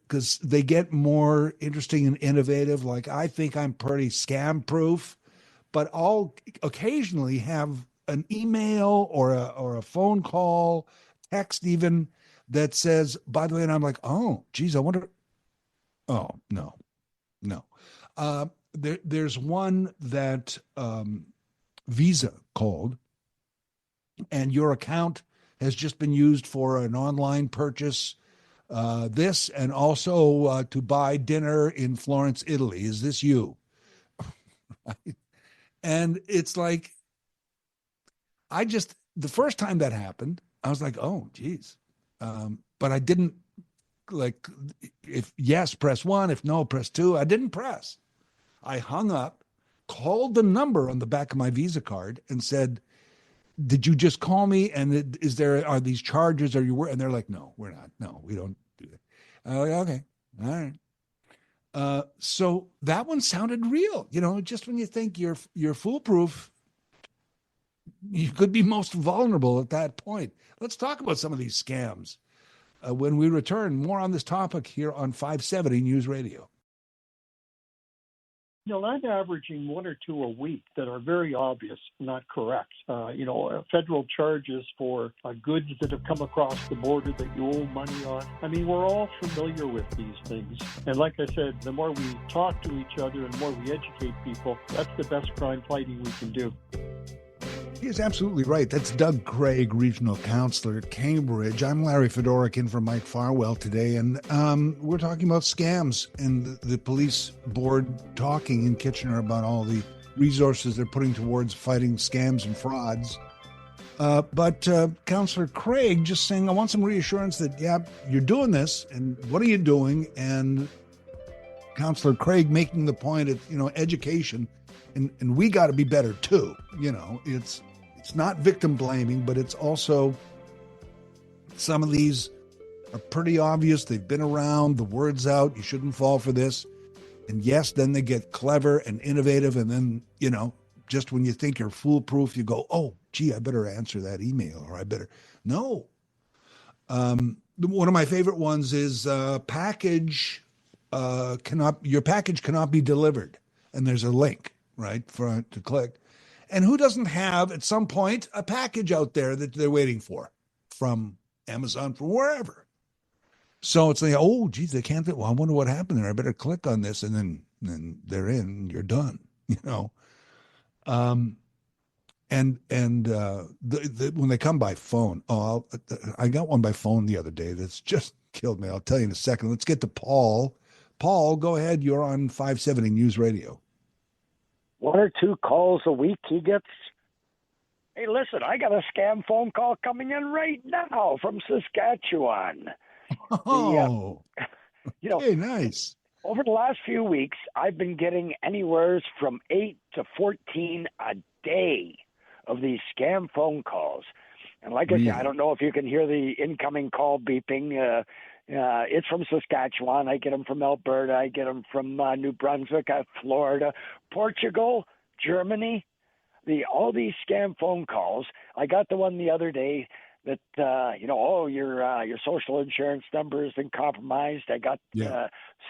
Speaker 2: because they get more interesting and innovative. Like, I think I'm pretty scam proof, but I'll occasionally have an email or a phone call, text even, that says, by the way, and I'm like, oh, geez, I wonder. Oh, no. No. There's one that Visa called, and your account has just been used for an online purchase, this, and also to buy dinner in Florence, Italy. Is this you? Right? And it's like, the first time that happened, I was like, oh, geez. But I didn't, like, if yes, press one. If no, press two. I didn't press. I hung up, called the number on the back of my Visa card and said, did you just call me? And are these charges? Are you, and they're like, no, we're not. No, we don't do that. I'm like, okay. All right. So that one sounded real, just when you think you're foolproof, you could be most vulnerable at that point. Let's talk about some of these scams. When we return, more on this topic here on 570 News Radio.
Speaker 8: I'm averaging one or two a week that are very obvious, not correct. Federal charges for goods that have come across the border that you owe money on. I mean, we're all familiar with these things. And like I said, the more we talk to each other and the more we educate people, that's the best crime fighting we can do.
Speaker 2: He is absolutely right. That's Doug Craig, Regional Counselor at Cambridge. I'm Larry Fedoruk in for Mike Farwell today, and we're talking about scams and the police board talking in Kitchener about all the resources they're putting towards fighting scams and frauds. But Counselor Craig just saying, I want some reassurance that, yeah, you're doing this, and what are you doing? And Counselor Craig making the point of, education, and we got to be better too. It's not victim blaming, but it's also, some of these are pretty obvious. They've been around, the word's out, you shouldn't fall for this. And yes, then they get clever and innovative. And then, just when you think you're foolproof, you go, oh, gee, I better answer that email, or I better. No. One of my favorite ones is your package cannot be delivered. And there's a link, right, to click. And who doesn't have, at some point, a package out there that they're waiting for from Amazon, from wherever? So it's like, oh, geez, they can't. Well, I wonder what happened there. I better click on this, and then they're in, and you're done. And when they come by phone, I got one by phone the other day that's just killed me. I'll tell you in a second. Let's get to Paul. Paul, go ahead. You're on 570 News Radio.
Speaker 9: One or two calls a week he gets. Hey, listen, I got a scam phone call coming in right now from Saskatchewan.
Speaker 2: Oh, okay, nice.
Speaker 9: Over the last few weeks, I've been getting anywhere from 8 to 14 a day of these scam phone calls. And like I said, I don't know if you can hear the incoming call beeping. It's from Saskatchewan. I get them from Alberta. I get them from New Brunswick, Florida, Portugal, Germany. All these scam phone calls. I got the one the other day that your social insurance number has been compromised. I got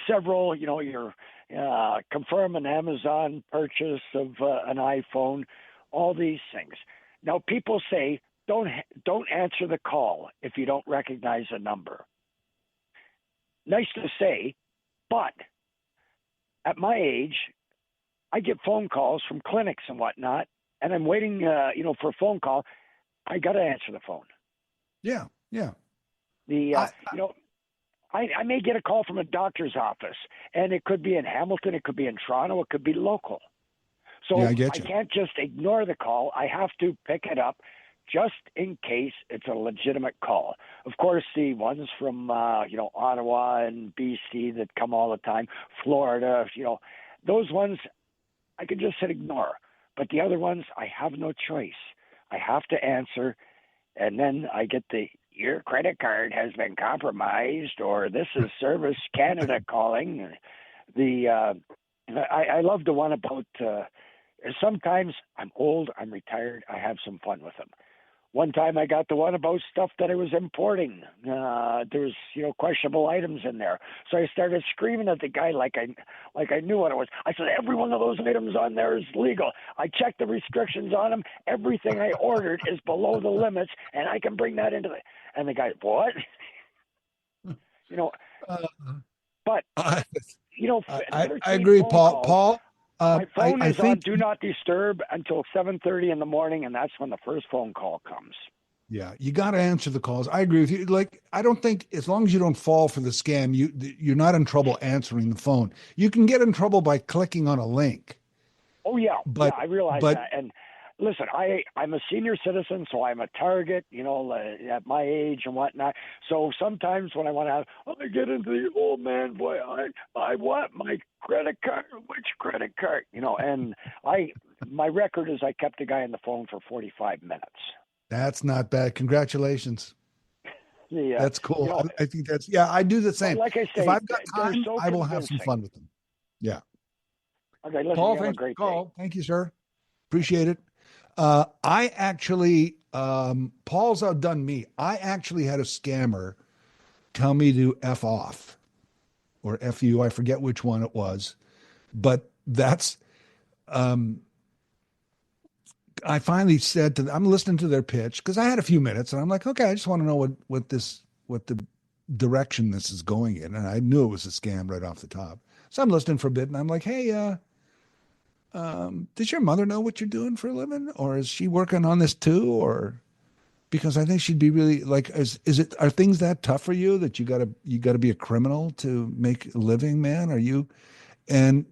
Speaker 9: several. Your confirm an Amazon purchase of an iPhone. All these things. Now people say don't answer the call if you don't recognize a number. Nice to say, but at my age, I get phone calls from clinics and whatnot, and I'm waiting, for a phone call. I got to answer the phone.
Speaker 2: Yeah.
Speaker 9: I may get a call from a doctor's office, and it could be in Hamilton, it could be in Toronto, it could be local. So I can't just ignore the call. I have to pick it up just in case it's a legitimate call. Of course, the ones from, Ottawa and BC that come all the time, Florida, those ones I could just hit ignore. But the other ones, I have no choice. I have to answer, and then I get your credit card has been compromised, or this is Service Canada calling. I love the one about, sometimes I'm old, I'm retired, I have some fun with them. One time I got the one about stuff that I was importing. There was, questionable items in there. So I started screaming at the guy like I knew what it was. I said, every one of those items on there is legal. I checked the restrictions on them. Everything I ordered is below the limits, and I can bring that into and the guy, what? But I
Speaker 2: agree, Paul. Paul,
Speaker 9: my phone
Speaker 2: I
Speaker 9: is
Speaker 2: think,
Speaker 9: on Do Not Disturb until 7:30 in the morning, and that's when the first phone call comes.
Speaker 2: yeah, you got to answer the calls. I agree with you. Like, I don't think as long as you don't fall for the scam, you're not in trouble answering the phone. You can get in trouble by clicking on a link.
Speaker 9: Oh yeah,
Speaker 2: But
Speaker 9: I realize
Speaker 2: but
Speaker 9: that. And listen, I'm a senior citizen, so I'm a target. At my age and whatnot. So sometimes when I want to, I get into the old man boy. I want my credit card. Which credit card? And my record is I kept a guy on the phone for 45 minutes.
Speaker 2: that's not bad. Congratulations.
Speaker 9: Yeah,
Speaker 2: That's cool. I think I do the same.
Speaker 9: like I say,
Speaker 2: if I've got
Speaker 9: they're
Speaker 2: time,
Speaker 9: so
Speaker 2: I will have some
Speaker 9: convincing.
Speaker 2: fun with them. Yeah.
Speaker 9: Okay, listen,
Speaker 2: Paul,
Speaker 9: you have a
Speaker 2: thanks for
Speaker 9: great
Speaker 2: the call.
Speaker 9: day.
Speaker 2: Thank you, sir. Appreciate it. I actually, Paul's outdone me. I actually had a scammer tell me to F off or F you. I forget which one it was, but that's, I finally said to them, I'm listening to their pitch because I had a few minutes and I'm like, okay, I just want to know what the direction this is going in. And I knew it was a scam right off the top. So I'm listening for a bit and I'm like, hey, does your mother know what you're doing for a living, or is she working on this too? Or because I think she'd be really like, are things that tough for you that you gotta be a criminal to make a living, man? Are you? And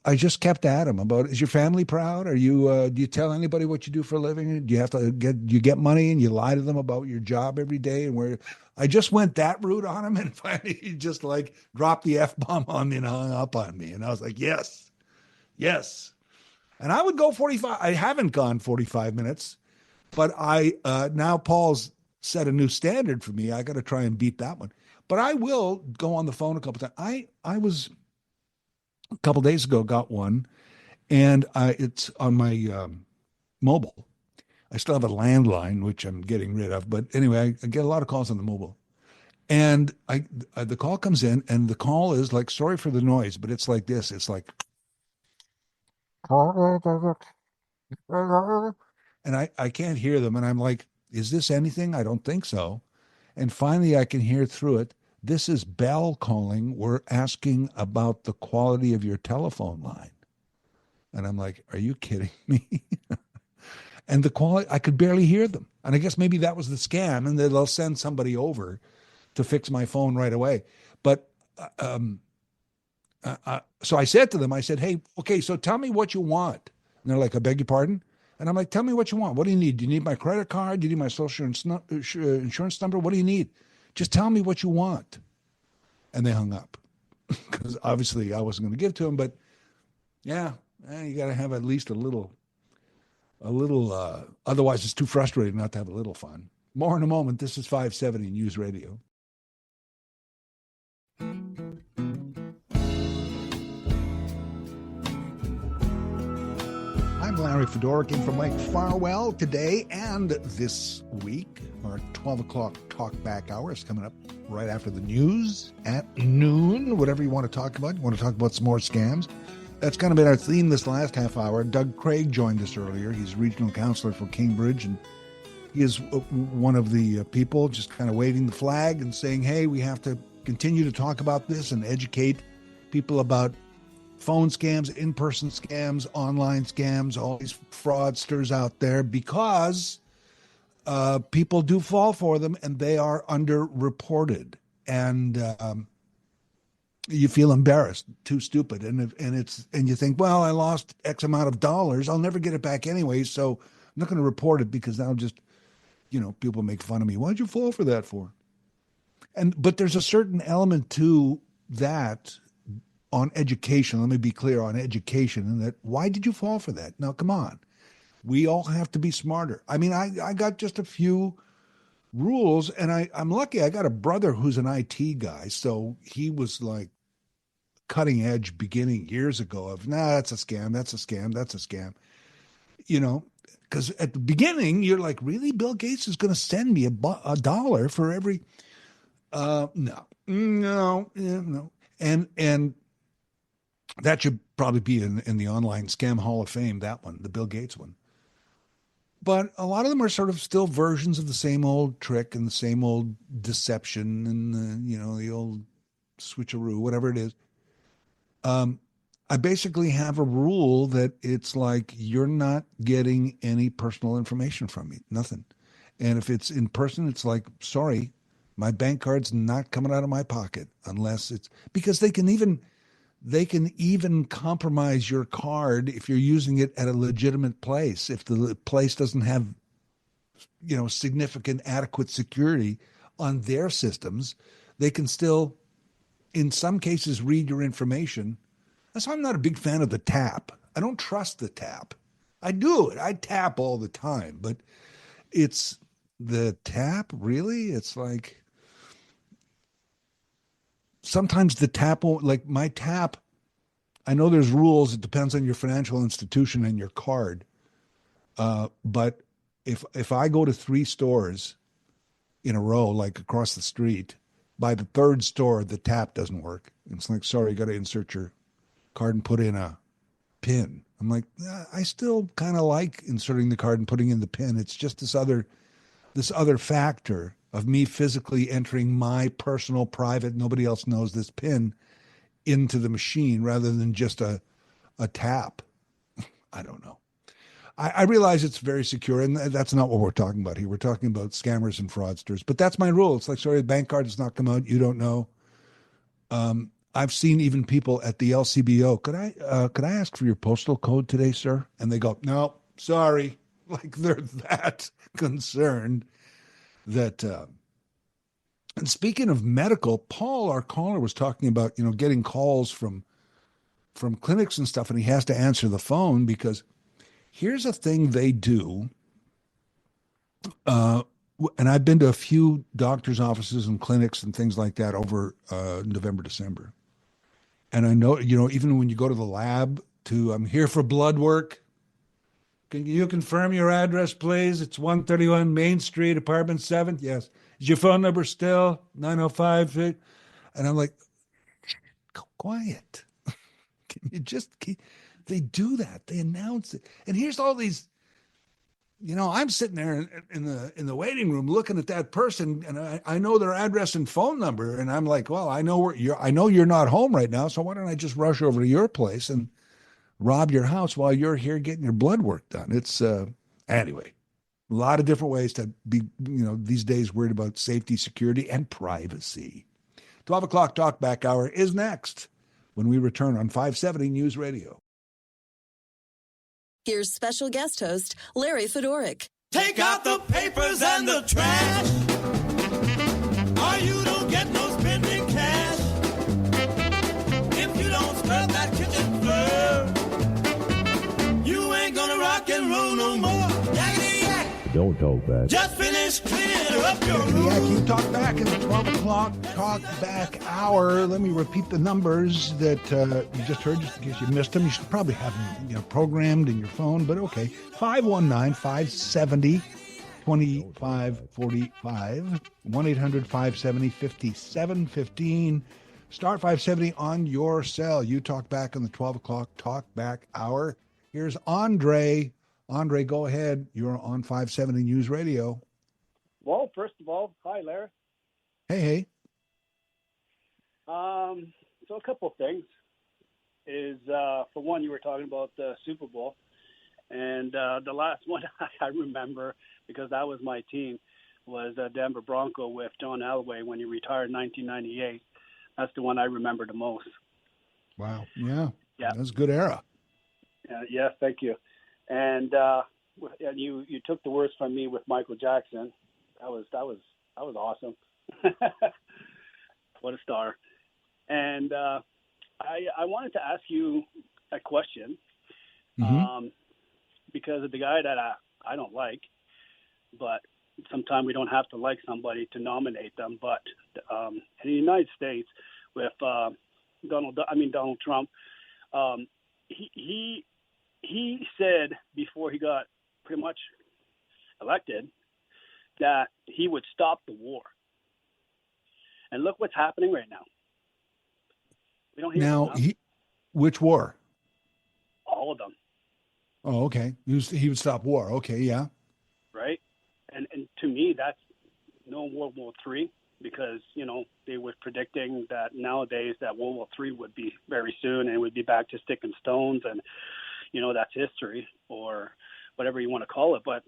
Speaker 2: I just kept at him about, is your family proud? Are you, do you tell anybody what you do for a living? Do you have to you get money and you lie to them about your job every day and where? I just went that route on him and finally he just like dropped the F-bomb on me and hung up on me. And I was like, yes. And I would go 45. I haven't gone 45 minutes, but now Paul's set a new standard for me. I got to try and beat that one, but I will go on the phone a couple times. I was a couple days ago, got one and it's on my mobile. I still have a landline, which I'm getting rid of, but anyway, I get a lot of calls on the mobile. And the call comes in and the call is like, sorry for the noise, but it's like this. It's like, and I can't hear them. And I'm like, is this anything? I don't think so. And finally, I can hear through it. This is Bell calling. We're asking about the quality of your telephone line. And I'm like, are you kidding me? And the quality, I could barely hear them. And I guess maybe that was the scam and they'll send somebody over to fix my phone right away. But so I said to them, I said, hey, okay, so tell me what you want. And they're like, I beg your pardon? And I'm like, tell me what you want. What do you need? Do you need my credit card? Do you need my social insurance number? What do you need? Just tell me what you want. And they hung up because obviously I wasn't going to give to them. But yeah, you got to have at least a little, otherwise it's too frustrating not to have a little fun. More in a moment. This is 570 News Radio. I'm Larry Fedoruk in for Mike Farwell today and this week. Our 12 o'clock Talkback Hour is coming up right after the news at noon. Whatever you want to talk about. You want to talk about some more scams? That's kind of been our theme this last half hour. Doug Craig joined us earlier. He's regional counselor for Cambridge, and he is one of the people just kind of waving the flag and saying, hey, we have to continue to talk about this and educate people about phone scams, in-person scams, online scams, all these fraudsters out there, because people do fall for them and they are underreported. And you feel embarrassed, too stupid. And you think, well, I lost X amount of dollars. I'll never get it back anyway. So I'm not going to report it because that'll just, people make fun of me. Why'd you fall for that for? But there's a certain element to that on education. Let me be clear on education, and that why did you fall for that? Now, come on. We all have to be smarter. I mean, I got just a few rules, and I'm lucky. I got a brother who's an IT guy, so he was like cutting edge beginning years ago of, that's a scam, that's a scam, that's a scam. Because at the beginning, you're like, really? Bill Gates is going to send me a dollar for every... No. And that should probably be in the online scam hall of fame, that one, the Bill Gates one. But a lot of them are sort of still versions of the same old trick and the same old deception and the old switcheroo, whatever it is. I basically have a rule that it's like you're not getting any personal information from me, nothing. And if it's in person, it's like, sorry, my bank card's not coming out of my pocket unless it's because they can even compromise your card if you're using it at a legitimate place. If the place doesn't have, significant adequate security on their systems, they can still, in some cases, read your information. So I'm not a big fan of the tap. I don't trust the tap. I do it. I tap all the time, but it's the tap, really? It's like sometimes the tap won't, like my tap, I know there's rules. It depends on your financial institution and your card. But if I go to 3 stores in a row, like across the street, by the 3rd store, the tap doesn't work. It's like, sorry, you got to insert your card and put in a PIN. I'm like, I still kind of like inserting the card and putting in the PIN. It's just this other factor of me physically entering my personal, private, nobody else knows this PIN into the machine rather than just a tap. I don't know. I realize it's very secure, and that's not what we're talking about here. We're talking about scammers and fraudsters. But that's my rule. It's like, sorry, the bank card has not come out. You don't know. I've seen even people at the LCBO. Could I ask for your postal code today, sir? And they go, no, sorry. Like they're that concerned that. And speaking of medical, Paul, our caller, was talking about getting calls from clinics and stuff, and he has to answer the phone because here's a thing they do. And I've been to a few doctors' offices and clinics and things like that over November, December. And I know, even when you go to the lab I'm here for blood work. Can you confirm your address, please? It's 131 Main Street, apartment 7. Yes. Is your phone number still 905? And I'm like, quiet. Can you just keep? They do that. They announce it. And here's all these, I'm sitting there in the waiting room looking at that person, and I know their address and phone number, and I'm like, well, I know you're not home right now, so why don't I just rush over to your place and rob your house while you're here getting your blood work done? It's anyway, a lot of different ways to be, these days worried about safety, security, and privacy. 12 o'clock Talkback Hour is next when we return on 570 News Radio.
Speaker 1: Here's special guest host, Larry Fedoruk.
Speaker 10: Take out the papers and the trash, or you don't get no spending cash. If you don't scrub that kitchen floor, you ain't gonna rock and roll no more. Yakety yak.
Speaker 11: Don't talk back.
Speaker 10: Just finish cleaning up your room.
Speaker 2: Yeah, you talk back in the 12 o'clock Talkback Hour. Let me repeat the numbers that you just heard, just in case you missed them. You should probably have them programmed in your phone, but okay. 519-570-2545. 1-800-570-5715. Star 570 on your cell. You talk back in the 12 o'clock Talkback Hour. Here's Andre. Andre, go ahead. You're on 570 News Radio.
Speaker 12: Well, first of all, hi, Larry.
Speaker 2: Hey.
Speaker 12: So a couple of things is, for one, you were talking about the Super Bowl, and the last one I remember, because that was my team, was Denver Bronco with John Elway when he retired in 1998. That's the one I remember the most.
Speaker 2: Wow. Yeah.
Speaker 12: Yeah.
Speaker 2: That's a good era.
Speaker 12: Yes, thank you. And you took the words from me with Michael Jackson. That was awesome. What a star. And I wanted to ask you a question, because of the guy that I don't like, but sometimes we don't have to like somebody to nominate them. But in the United States, with Donald Trump, he said before he got pretty much elected that he would stop the war. And look what's happening right now. We don't hear
Speaker 2: now. Which war?
Speaker 12: All of them.
Speaker 2: Oh, okay. He would stop war. Okay, yeah.
Speaker 12: Right? And to me, that's no World War III, because, they were predicting that nowadays that World War III would be very soon and we'd be back to stick and stones, and, that's history or whatever you want to call it. But,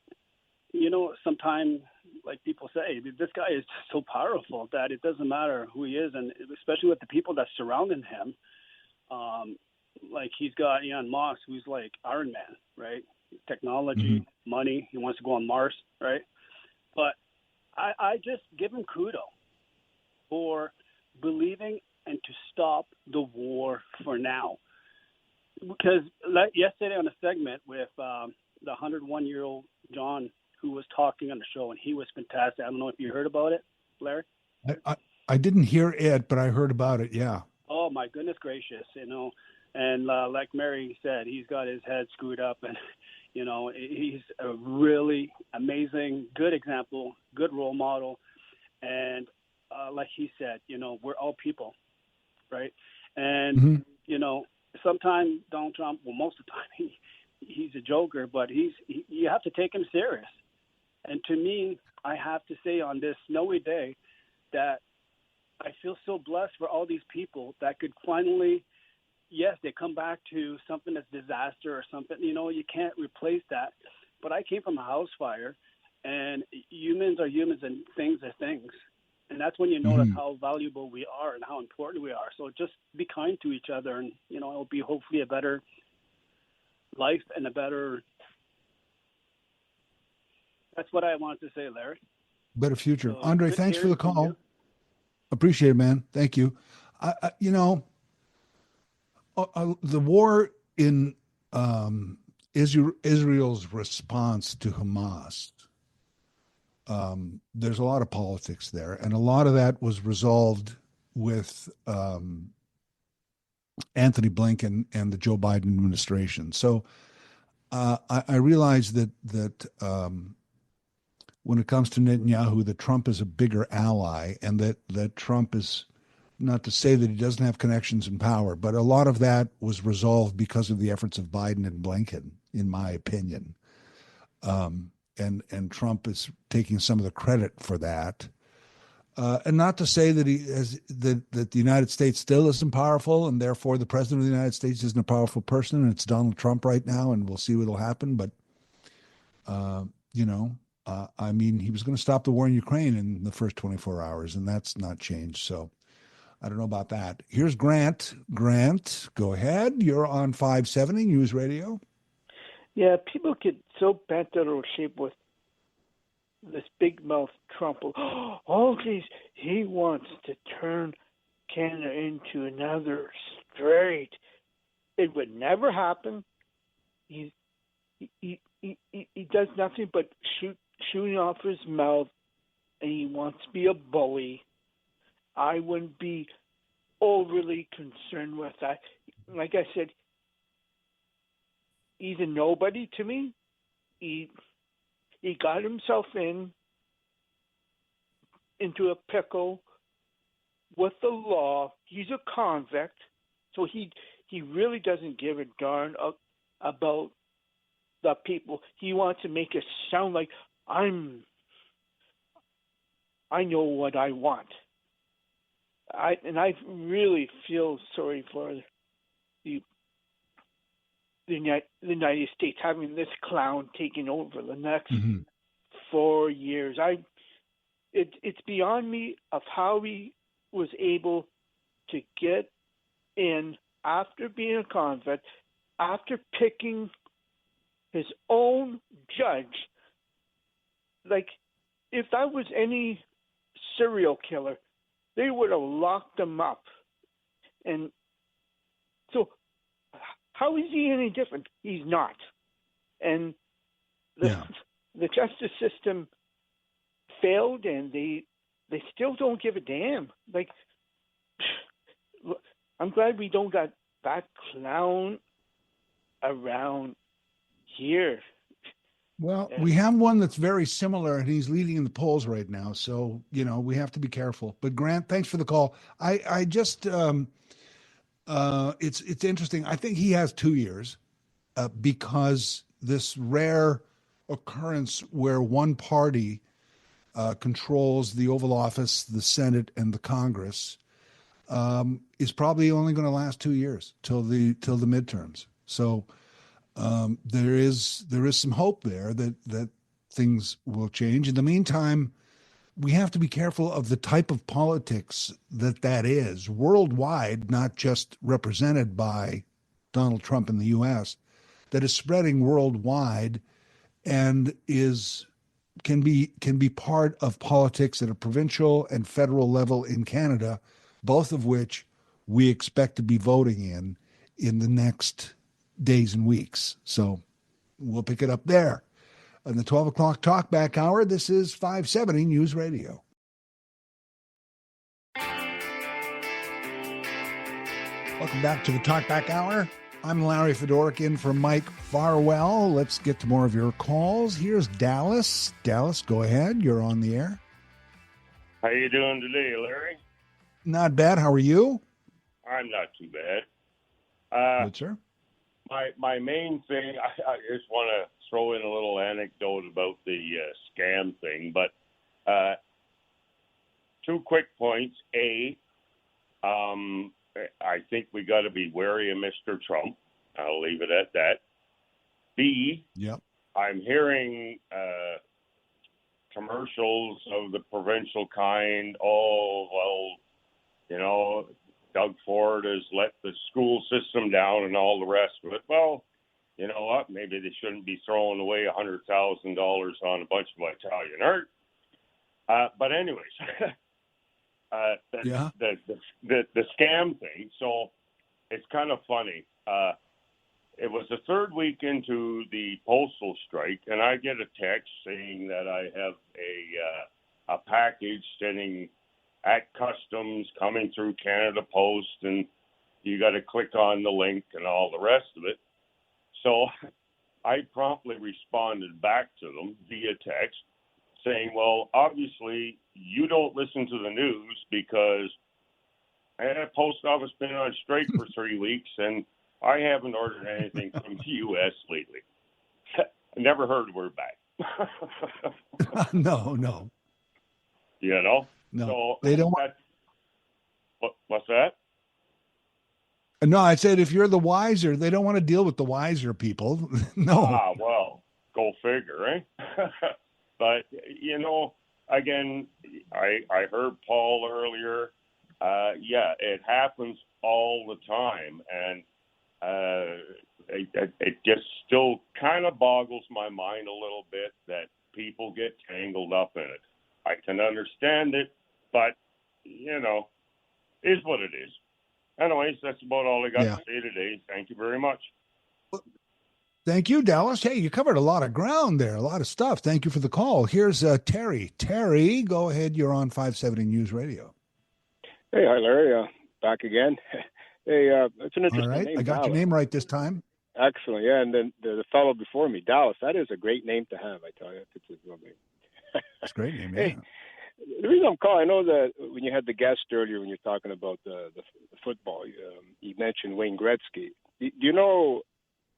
Speaker 12: sometimes, like people say, this guy is so powerful that it doesn't matter who he is, and especially with the people that surrounding him. Like he's got Elon Musk, who's like Iron Man, right? Technology, money. He wants to go on Mars, right? But I just give him kudos for believing and to stop the war for now. Because yesterday on a segment with the 101-year-old John, who was talking on the show, and he was fantastic. I don't know if you heard about it, Larry.
Speaker 2: I didn't hear it, but I heard about it. Yeah.
Speaker 12: Oh my goodness gracious, And like Mary said, he's got his head screwed up, and he's a really amazing, good example, good role model, and like he said, we're all people, right? And sometimes Donald Trump, well, most of the time he's a joker, but you have to take him serious. And to me, I have to say on this snowy day that I feel so blessed for all these people that could finally. Yes, they come back to something that's disaster or something. You can't replace that. But I came from a house fire, and humans are humans and things are things. And that's when you notice how valuable we are and how important we are. So just be kind to each other, and, it'll be hopefully a better life and a better – that's what I wanted to say, Larry.
Speaker 2: Better future.
Speaker 12: So,
Speaker 2: Andre, thanks for the call. Appreciate it, man. Thank you. The war in Israel's response to Hamas, there's a lot of politics there, and a lot of that was resolved with Anthony Blinken and the Joe Biden administration. So I realize that when it comes to Netanyahu, that Trump is a bigger ally, and that Trump is, not to say that he doesn't have connections and power, but a lot of that was resolved because of the efforts of Biden and Blinken, in my opinion. And Trump is taking some of the credit for that. And not to say that that the United States still isn't powerful, and therefore the president of the United States isn't a powerful person, and it's Donald Trump right now, and we'll see what'll happen. But, I mean, he was going to stop the war in Ukraine in the first 24 hours, and that's not changed. So I don't know about that. Here's Grant. Grant, go ahead. You're on 570 News Radio.
Speaker 11: Yeah, people get so bent out of shape with this big mouth Trump. All these, he wants to turn Canada into another strait. It would never happen. He does nothing but shooting off his mouth, and he wants to be a bully. I wouldn't be overly concerned with that. Like I said, he's a nobody to me. He got himself into a pickle with the law. He's a convict, so he really doesn't give a darn about the people. He wants to make it sound like I know what I want. I really feel sorry for the United States having this clown taking over the next 4 years. It's beyond me of how he was able to get in after being a convict, after picking his own judge. Like, if that was any serial killer, they would have locked him up. And so how is he any different? He's not. And the justice system failed, and they still don't give a damn. Like, I'm glad we don't got that clown around here.
Speaker 2: Well, we have one that's very similar, and he's leading in the polls right now. So, we have to be careful. But Grant, thanks for the call. I just, it's interesting. I think he has 2 years because this rare occurrence where one party controls the Oval Office, the Senate, and the Congress, is probably only going to last 2 years till the midterms. So there is some hope there that things will change. In the meantime, we have to be careful of the type of politics that is worldwide, not just represented by Donald Trump in the U.S., that is spreading worldwide and can be part of politics at a provincial and federal level in Canada, both of which we expect to be voting in the next days and weeks. So we'll pick it up there. On the 12 o'clock Talkback Hour, this is 570 News Radio. Welcome back to the Talkback Hour. I'm Larry Fedoruk in for Mike Farwell. Let's get to more of your calls. Here's Dallas. Dallas, go ahead. You're on the air.
Speaker 13: How you doing today, Larry?
Speaker 2: Not bad. How are you?
Speaker 13: I'm not too bad.
Speaker 2: Good, sir.
Speaker 13: My main thing, I just want to throw in a little anecdote about the scam thing, but 2 quick points. A, I think we got to be wary of Mr. Trump. I'll leave it at that. B,
Speaker 2: yep.
Speaker 13: I'm hearing commercials of the provincial kind. Oh, well, you know, Doug Ford has let the school system down and all the rest of it. Well, you know what? Maybe they shouldn't be throwing away $100,000 on a bunch of Italian art. But anyways, the scam thing. So it's kind of funny. It was the 3rd week into the postal strike, and I get a text saying that I have a package sitting at customs coming through Canada Post, and you got to click on the link and all the rest of it. So I promptly responded back to them via text saying, well, obviously you don't listen to the news because the post office been on strike for 3 weeks and I haven't ordered anything from the U.S. lately. I never heard a word back.
Speaker 2: No.
Speaker 13: You know?
Speaker 2: No,
Speaker 13: so
Speaker 2: they don't want.
Speaker 13: What's that?
Speaker 2: No, I said if you're the wiser, they don't want to deal with the wiser people. No.
Speaker 13: Well, go figure, eh? But, you know, again, I heard Paul earlier. Yeah, it happens all the time. And it just still kind of boggles my mind a little bit that people get tangled up in it. I can understand it, but, you know, is what it is. Anyways, that's about all I got to say today. Thank you very much.
Speaker 2: Thank you, Dallas. Hey, you covered a lot of ground there, a lot of stuff. Thank you for the call. Here's Terry. Terry, go ahead. You're on 570 News Radio.
Speaker 6: Hey, hi, Larry. Back again. Hey, it's an interesting name.
Speaker 2: All right, I got
Speaker 6: Dallas.
Speaker 2: your name right this time.
Speaker 6: Excellent, yeah. And then the fellow before me, Dallas, that is a great name to have, I tell you. It's a real name.
Speaker 2: It's a great name, yeah.
Speaker 6: Hey, the reason I'm calling, I know that when you had the guest earlier, when you're talking about the football, you mentioned Wayne Gretzky. Do you know,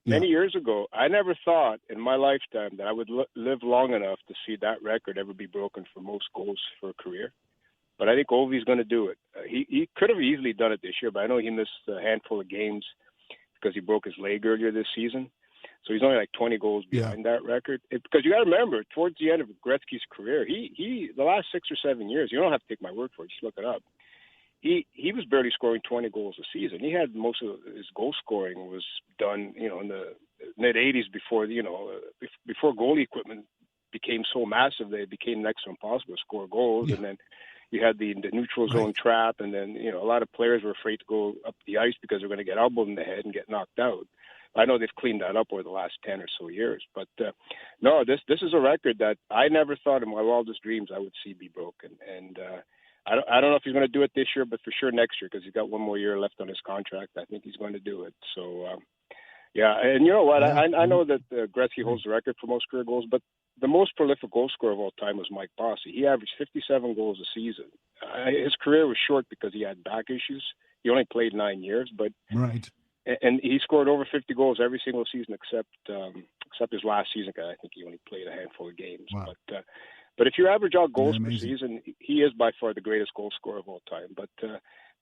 Speaker 6: many years ago, I never thought in my lifetime that I would live long enough to see that record ever be broken for most goals for a career. But I think Ovi's going to do it. He could have easily done it this year, but I know he missed a handful of games because he broke his leg earlier this season. So he's only like 20 goals behind that record. Because you got to remember, towards the end of Gretzky's career, he the last 6 or 7 years, you don't have to take my word for it, just look it up. He was barely scoring 20 goals a season. He had most of his goal scoring was done, you know, in the mid 80s before, you know, before goalie equipment became so massive that it became next to impossible to score goals. And then you had the neutral zone trap, and then, you know, a lot of players were afraid to go up the ice because they're going to get elbowed in the head and get knocked out. I know they've cleaned that up over the last 10 or so years. But, no, this is a record that I never thought in my wildest dreams I would see be broken. And I don't know if he's going to do it this year, but for sure next year, because he's got one more year left on his contract. I think he's going to do it. So, yeah. And you know what? I know that Gretzky holds the record for most career goals, but the most prolific goal scorer of all time was Mike Bossy. He averaged 57 goals a season. His career was short because he had back issues. He only played 9 years, but and he scored over 50 goals every single season except his last season. I think he only played a handful of games. But But if you average out goals per season, he is by far the greatest goal scorer of all time.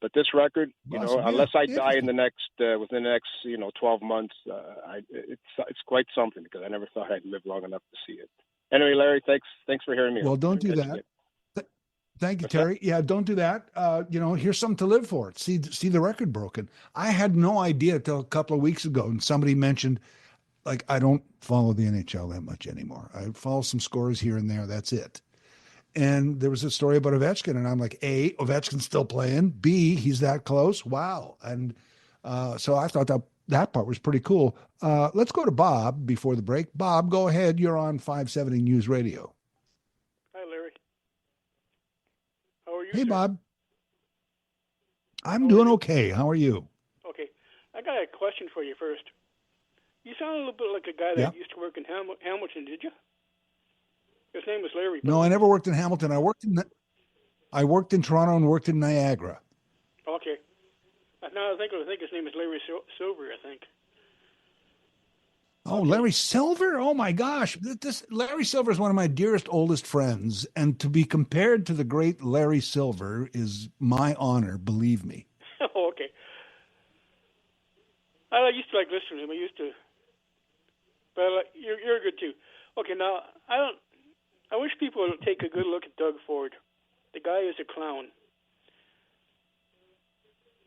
Speaker 6: But this record, unless I die in the next within the next 12 months, it's quite something, because I never thought I'd live long enough to see it. Anyway, Larry, thanks for hearing me.
Speaker 2: Well, don't do that. Thank you, Terry. Yeah, don't do that. Here's something to live for. See the record broken. I had no idea until a couple of weeks ago, and somebody mentioned, like, I don't follow the NHL that much anymore. I follow some scores here and there. That's it. And there was a story about Ovechkin, and I'm like, A, Ovechkin's still playing. B, he's that close. Wow. And so I thought that part was pretty cool. Let's go to Bob before the break. Bob, go ahead. You're on 570 News Radio.
Speaker 14: Hi, Larry. How are you,
Speaker 2: Hey,
Speaker 14: sir?
Speaker 2: Bob. I'm doing okay. How are you?
Speaker 14: Okay. I got a question for you first. You sound a little bit like a guy that used to work in Hamilton, did you? His name was Larry.
Speaker 2: No, I never worked in Hamilton. I worked in Toronto and worked in Niagara.
Speaker 14: Okay. Now I think his name is Larry Silver, I think.
Speaker 2: Oh, Larry Silver? Oh my gosh. Larry Silver is one of my dearest, oldest friends. And to be compared to the great Larry Silver is my honor, believe me.
Speaker 14: Oh, okay. I used to like listening to him. But you're good too. Okay, now I wish people would take a good look at Doug Ford. The guy is a clown.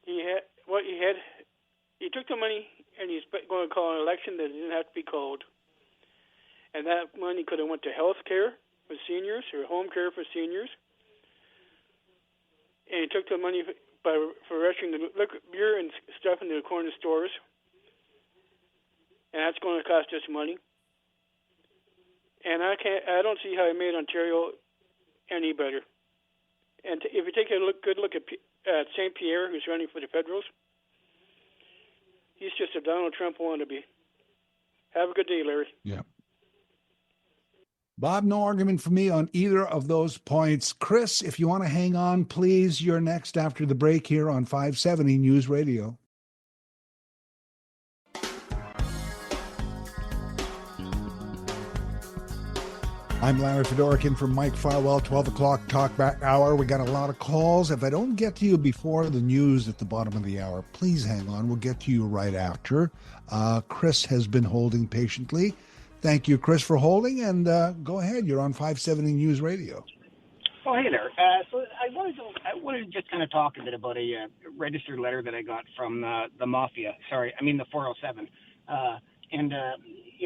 Speaker 14: He took the money and he's going to call an election that didn't have to be called. And that money could have went to health care for seniors or home care for seniors. And he took the money for rushing the beer and stuff into the corner stores. And that's going to cost us money. And I don't see how he made Ontario any better. And if you take a good look at St. Pierre, who's running for the Federals, he's just a Donald Trump wannabe. Have a good day, Larry.
Speaker 2: Yeah. Bob, no argument for me on either of those points. Chris, if you want to hang on, please, you're next after the break here on 570 News Radio. I'm Larry Fedoruk in for Mike Farwell, 12 o'clock Talkback Hour. We got a lot of calls. If I don't get to you before the news at the bottom of the hour, please hang on. We'll get to you right after. Chris has been holding patiently. Thank you, Chris, for holding. And go ahead. You're on 570 News Radio.
Speaker 15: Oh, hey there. So I wanted to just kind of talk a bit about a registered letter that I got from the Mafia. Sorry, I mean the 407.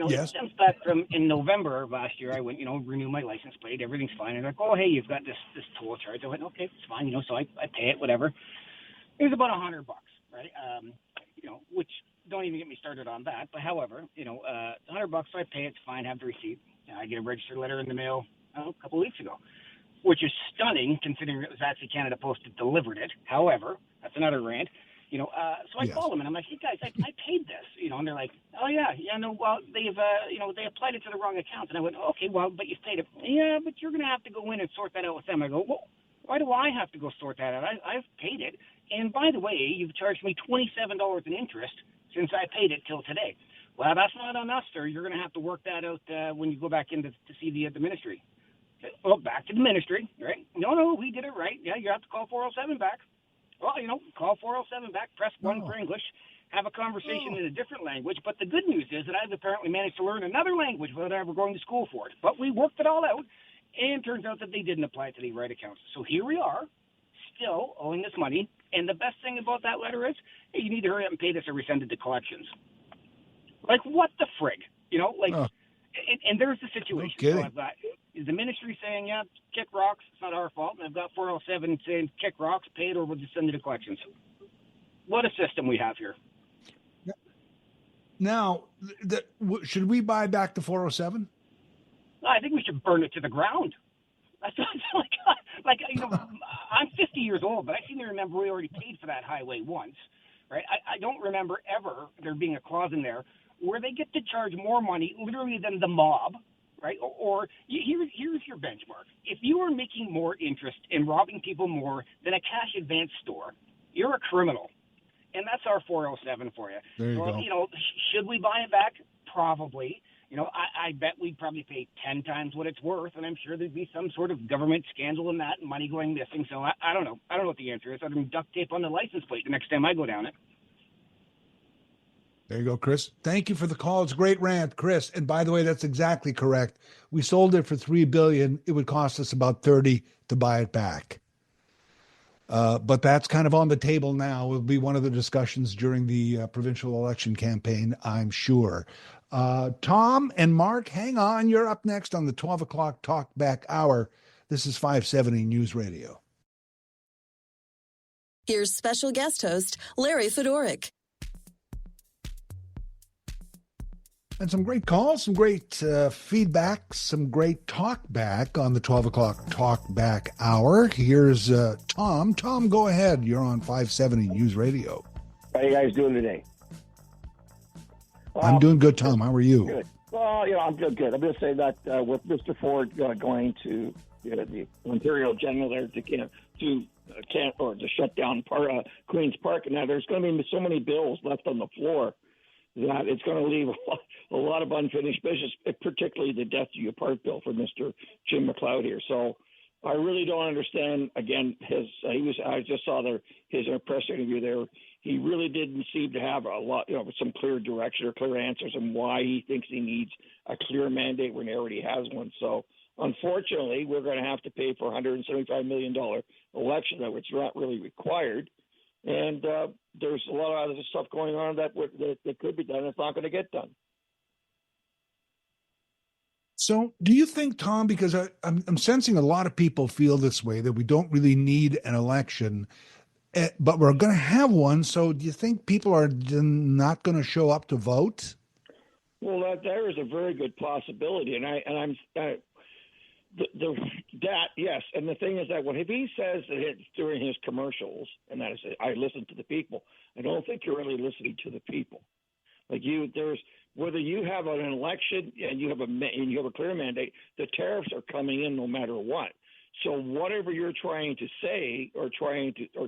Speaker 2: Yes.
Speaker 15: It stems back from in November of last year. I went, renew my license plate. Everything's fine. And they're like, oh, hey, you've got this toll charge. I went, okay, it's fine. So I pay it, whatever. It was about $100, right? Which don't even get me started on that. But however, $100, so I pay it. It's fine. Have the receipt. I get a registered letter in the mail a couple of weeks ago, which is stunning considering it was actually Canada Post that delivered it. However, that's another rant. So I call them and I'm like, hey guys, I paid this, and they're like, oh yeah, well they've, they applied it to the wrong account. And I went, okay, well, but you've paid it. Yeah, but you're going to have to go in and sort that out with them. I go, well, why do I have to go sort that out? I've paid it. And by the way, you've charged me $27 in interest since I paid it till today. Well, that's not on us, sir. You're going to have to work that out when you go back in to see the ministry. Well, back to the ministry, right? No, we did it right. Yeah, you have to call 407 back. Well, call 407 back, press 1 for English, have a conversation in a different language. But the good news is that I've apparently managed to learn another language without ever going to school for it. But we worked it all out, and it turns out that they didn't apply it to the right accounts. So here we are, still owing this money. And the best thing about that letter is, hey, you need to hurry up and pay this or we send it to collections. Like, what the frig? And there's the situation.
Speaker 2: Okay.
Speaker 15: So I've got the ministry saying, yeah, kick rocks, it's not our fault. And I've got 407 saying, kick rocks, pay it, or we'll just send it to collections. What a system we have here.
Speaker 2: Now, should we buy back the 407?
Speaker 15: I think we should burn it to the ground. That's I'm 50 years old, but I seem to remember we already paid for that highway once, right? I don't remember ever there being a clause in there where they get to charge more money literally than the mob, right? Or here's your benchmark. If you are making more interest in robbing people more than a cash advance store, you're a criminal. And that's our 407 for you.
Speaker 2: There you go.
Speaker 15: Should we buy it back? Probably. You know, I bet we'd probably pay 10 times what it's worth, and I'm sure there'd be some sort of government scandal in that and money going missing. So I don't know. I don't know what the answer is. I'd duct tape on the license plate the next time I go down it.
Speaker 2: There you go, Chris. Thank you for the call. It's a great rant, Chris. And by the way, that's exactly correct. We sold it for $3 billion. It would cost us about 30 to buy it back. But that's kind of on the table now. It will be one of the discussions during the provincial election campaign, I'm sure. Tom and Mark, hang on. You're up next on the 12 o'clock Talkback Hour. This is 570 News Radio.
Speaker 1: Here's special guest host, Larry Fedoruk.
Speaker 2: And some great calls, some great feedback, some great talk back on the 12 o'clock Talkback Hour. Here's Tom. Tom, go ahead. You're on 570 News Radio.
Speaker 16: How are you guys doing today?
Speaker 2: I'm doing good, Tom. How are you?
Speaker 16: Good. Well, I'm good. I'm going to say that with Mr. Ford going to the Ontario General there to shut down Queen's Park, and now there's going to be so many bills left on the floor that it's going to leave a lot of unfinished business, particularly the Death to You Park bill for Mr. Jim McLeod here. So I really don't understand. Again, I just saw his press interview there. He really didn't seem to have a lot, some clear direction or clear answers on why he thinks he needs a clear mandate when he already has one. So unfortunately, we're going to have to pay for a $175 million election that was not really required. And there's a lot of other stuff going on that could be done. It's not going to get done.
Speaker 2: So do you think, Tom, because I'm sensing a lot of people feel this way, that we don't really need an election, but we're going to have one. So do you think people are not going to show up to vote?
Speaker 16: Well, there is a very good possibility. Yes, and the thing is that if he says that it's during his commercials, and that is, I listen to the people, I don't think you're really listening to the people. There's whether you have an election and you have a clear mandate, the tariffs are coming in no matter what. So whatever you're trying to say or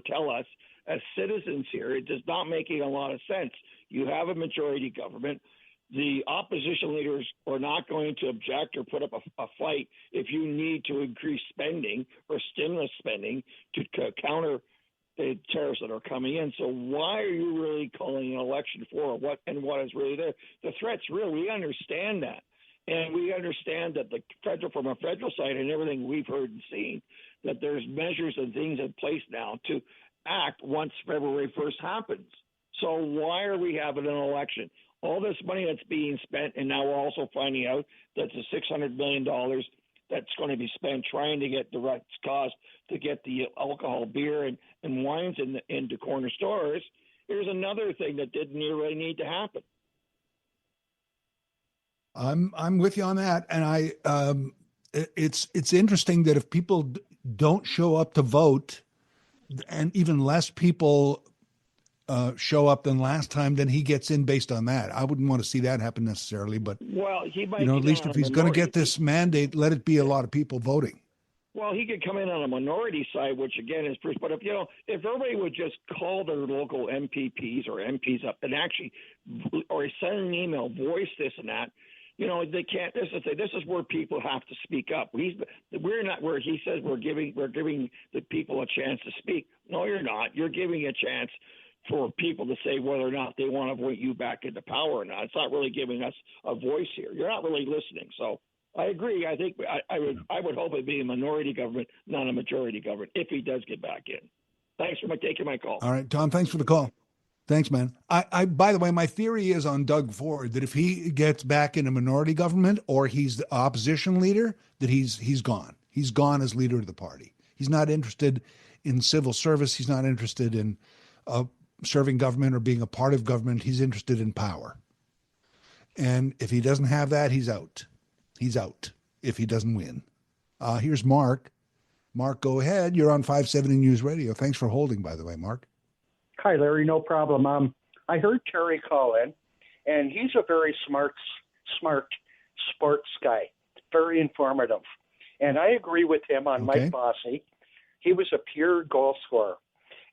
Speaker 16: tell us as citizens here, it does not make a lot of sense. You have a majority government. The opposition leaders are not going to object or put up a fight if you need to increase spending or stimulus spending to counter the tariffs that are coming in. So why are you really calling an election for what is really there? The threat's real. We understand that. And we understand that from a federal side and everything we've heard and seen, that there's measures and things in place now to act once February 1st happens. So why are we having an election? All this money that's being spent, and now we're also finding out that the $600 million that's going to be spent trying to get the right cost to get the alcohol, beer, and wines into corner stores. Here's another thing that didn't really need to happen.
Speaker 2: I'm with you on that, and it's interesting that if people don't show up to vote, and even less people show up than last time, then he gets in based on that. I wouldn't want to see that happen necessarily, but
Speaker 16: he might
Speaker 2: at least if he's going to get this mandate, let it be a lot of people voting.
Speaker 16: Well, he could come in on a minority side, which again is proof. But if everybody would just call their local MPPs or MPs up and actually, or send an email, voice this and that, they can't. This is where people have to speak up. We're not where he says we're giving the people a chance to speak. No, you're not. You're giving a chance for people to say whether or not they want to vote you back into power or not. It's not really giving us a voice here. You're not really listening. So I agree. I think I would hope it'd be a minority government, not a majority government, if he does get back in. Thanks for taking my call.
Speaker 2: All right, Tom, thanks for the call. Thanks, man. I by the way, my theory is on Doug Ford that if he gets back in a minority government or he's the opposition leader, that he's gone. He's gone as leader of the party. He's not interested in civil service. He's not interested in serving government or being a part of government. He's interested in power. And if he doesn't have that, he's out. He's out if he doesn't win. Here's Mark. Mark, go ahead. You're on 570 News Radio. Thanks for holding, by the way, Mark.
Speaker 8: Hi, Larry. No problem. I heard Terry call in, and he's a very smart sports guy, very informative. And I agree with him on Mike Bossy. He was a pure goal scorer.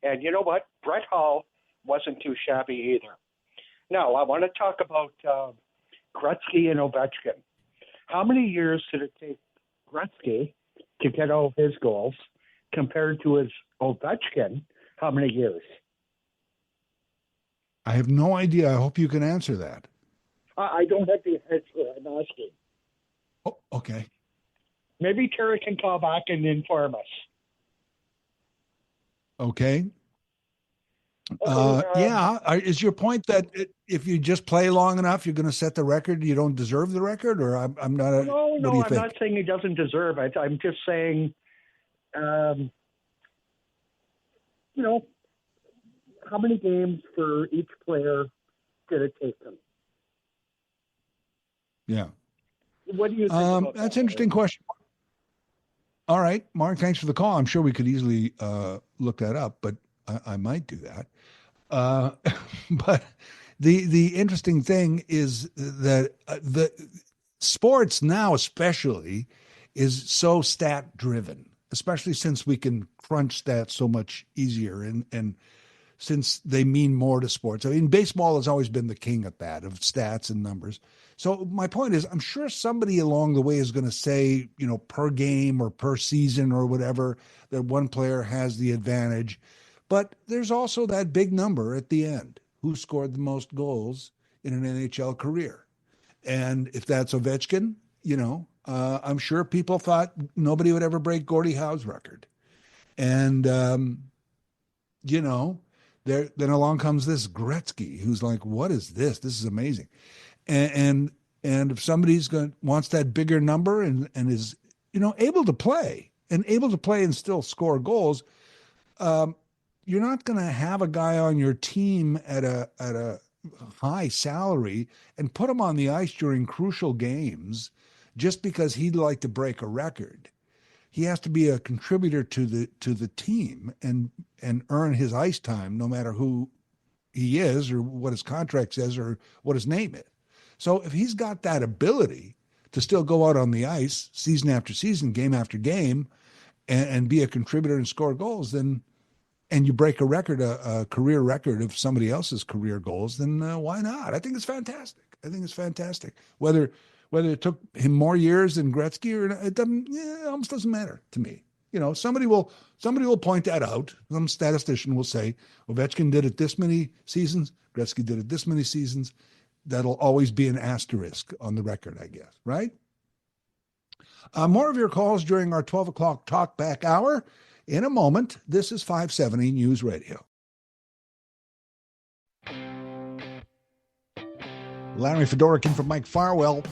Speaker 8: And you know what? Brett Hull wasn't too shabby either. Now, I want to talk about
Speaker 17: Gretzky and Ovechkin. How many years did it take Gretzky to get all his goals compared to his Ovechkin? How many years?
Speaker 2: I have no idea. I hope you can answer that.
Speaker 17: I don't have the answer. I'm asking.
Speaker 2: Oh, okay.
Speaker 17: Maybe Terry can call back and inform us.
Speaker 2: Okay. Is your point that if you just play long enough, you're going to set the record? You don't deserve the record, or I'm not?
Speaker 17: No,
Speaker 2: what do you
Speaker 17: I'm
Speaker 2: think?
Speaker 17: not saying he doesn't deserve it. I'm just saying, how many games for each player did it take them?
Speaker 2: Yeah.
Speaker 17: What do you think about that?
Speaker 2: That's an interesting question. All right, Mark, thanks for the call. I'm sure we could easily look that up, but I might do that. But the interesting thing is that the sports now especially is so stat driven, especially since we can crunch stats so much easier and since they mean more to sports. I mean, baseball has always been the king at that, of stats and numbers. So my point is, I'm sure somebody along the way is going to say, per game or per season or whatever, that one player has the advantage. But there's also that big number at the end. Who scored the most goals in an NHL career? And if that's Ovechkin, I'm sure people thought nobody would ever break Gordie Howe's record. And, then along comes this Gretzky, who's like, what is this? This is amazing. And if somebody's wants that bigger number and is, able to play and still score goals, you're not going to have a guy on your team at a high salary and put him on the ice during crucial games just because he'd like to break a record. He has to be a contributor to the team and earn his ice time, no matter who he is or what his contract says or what his name is. So if he's got that ability to still go out on the ice season after season, game after game, and be a contributor and score goals, then and you break a record, a career record of somebody else's career goals, then why not? I think it's fantastic. Whether it took him more years than Gretzky or it almost doesn't matter to me. Somebody will point that out. Some statistician will say Ovechkin did it this many seasons, Gretzky did it this many seasons. That'll always be an asterisk on the record, I guess, right? More of your calls during our 12 o'clock Talkback Hour in a moment. This is 570 News Radio. Larry Fedoruk in for Mike Farwell.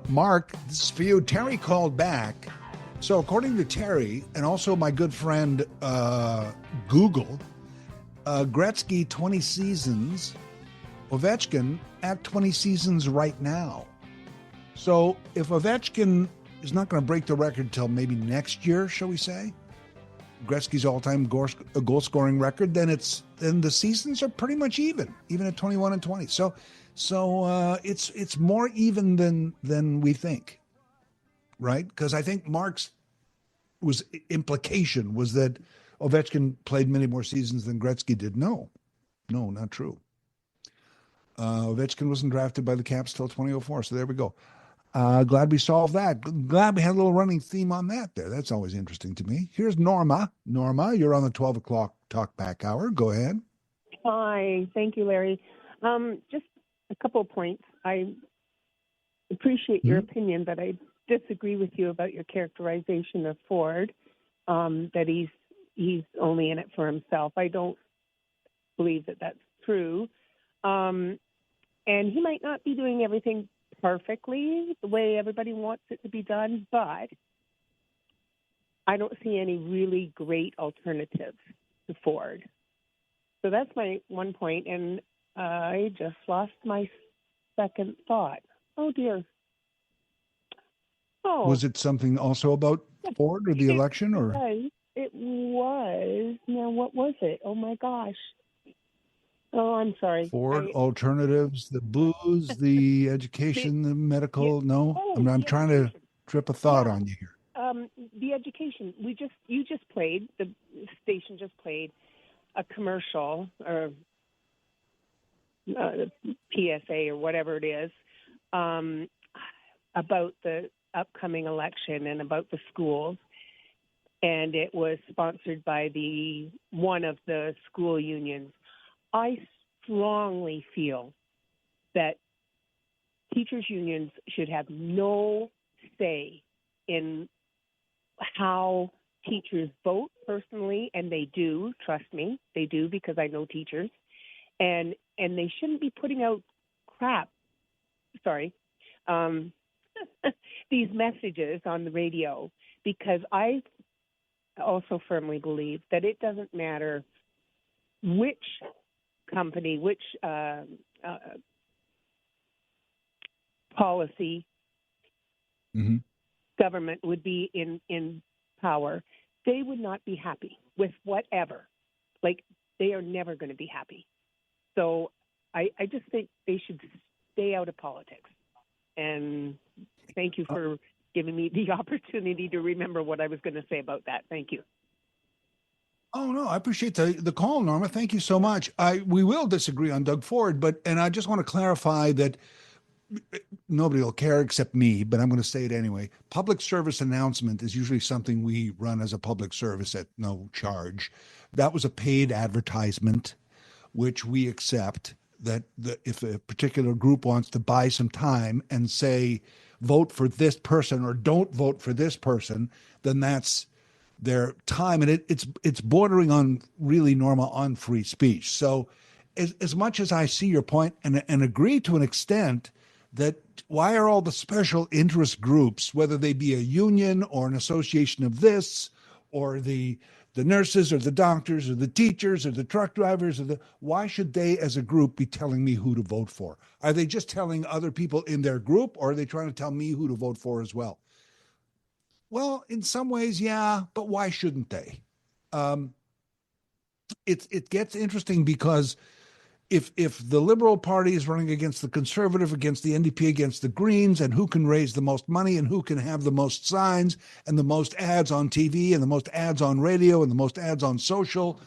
Speaker 2: Mark, this is for you. Terry called back. So according to Terry, and also my good friend Google, Gretzky 20 seasons, Ovechkin at 20 seasons right now. So if Ovechkin is not going to break the record till maybe next year, shall we say, Gretzky's all-time goal scoring record, then the seasons are pretty much even at 21 and 20. So it's more even than we think, right? Because I think Mark's implication was that Ovechkin played many more seasons than Gretzky did. No, not true. Ovechkin wasn't drafted by the Caps till 2004. So there we go. Glad we solved that. Glad we had a little running theme on that there. That's always interesting to me. Here's Norma. Norma, you're on the 12 o'clock Talkback Hour. Go ahead.
Speaker 18: Hi. Thank you, Larry. Just a couple of points. I appreciate your opinion, but I disagree with you about your characterization of Ford, that he's only in it for himself. I don't believe that that's true. And he might not be doing everything perfectly the way everybody wants it to be done, but I don't see any really great alternatives to Ford. So that's my one point, and I just lost my second thought. Oh, dear. Oh.
Speaker 2: Was it something also about Ford or the election? Or
Speaker 18: It was. Now, what was it? Oh, my gosh. Oh, I'm sorry.
Speaker 2: Ford, alternatives, the booze, the education, the medical. I'm trying to trip a thought on you here.
Speaker 18: The education. The station just played a commercial or PSA or whatever it is about the upcoming election and about the schools, and it was sponsored by one of the school unions. I strongly feel that teachers' unions should have no say in how teachers vote personally, and they do, trust me, they do, because I know teachers, and they shouldn't be putting out these messages on the radio, because I also firmly believe that it doesn't matter which company, which policy government would be in power, they would not be happy with whatever. Like, they are never going to be happy. So I just think they should stay out of politics. And thank you for giving me the opportunity to remember what I was going to say about that. Thank you.
Speaker 2: Oh, no, I appreciate the call, Norma. Thank you so much. We will disagree on Doug Ford, and I just want to clarify that nobody will care except me, but I'm going to say it anyway. Public service announcement is usually something we run as a public service at no charge. That was a paid advertisement, which we accept, that if a particular group wants to buy some time and say, vote for this person or don't vote for this person, then that's their time. And it's bordering on, really, Norma, on free speech. So as much as I see your point and agree to an extent that why are all the special interest groups, whether they be a union or an association of this, or the nurses or the doctors or the teachers or the truck drivers, why should they as a group be telling me who to vote for? Are they just telling other people in their group, or are they trying to tell me who to vote for as well? Well, in some ways, yeah, but why shouldn't they? It gets interesting because if the Liberal Party is running against the Conservative, against the NDP, against the Greens, and who can raise the most money and who can have the most signs and the most ads on TV and the most ads on radio and the most ads on social,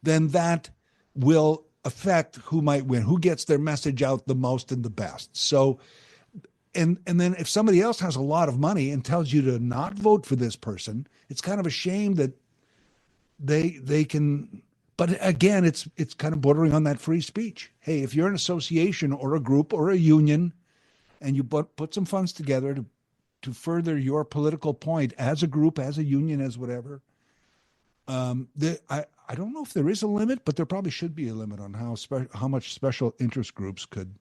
Speaker 2: then that will affect who might win, who gets their message out the most and the best. So, and then if somebody else has a lot of money and tells you to not vote for this person, it's kind of a shame that they can. But again, it's kind of bordering on that free speech. Hey, if you're an association or a group or a union and you put some funds together to further your political point as a group, as a union, as whatever, I don't know if there is a limit, but there probably should be a limit on how much special interest groups could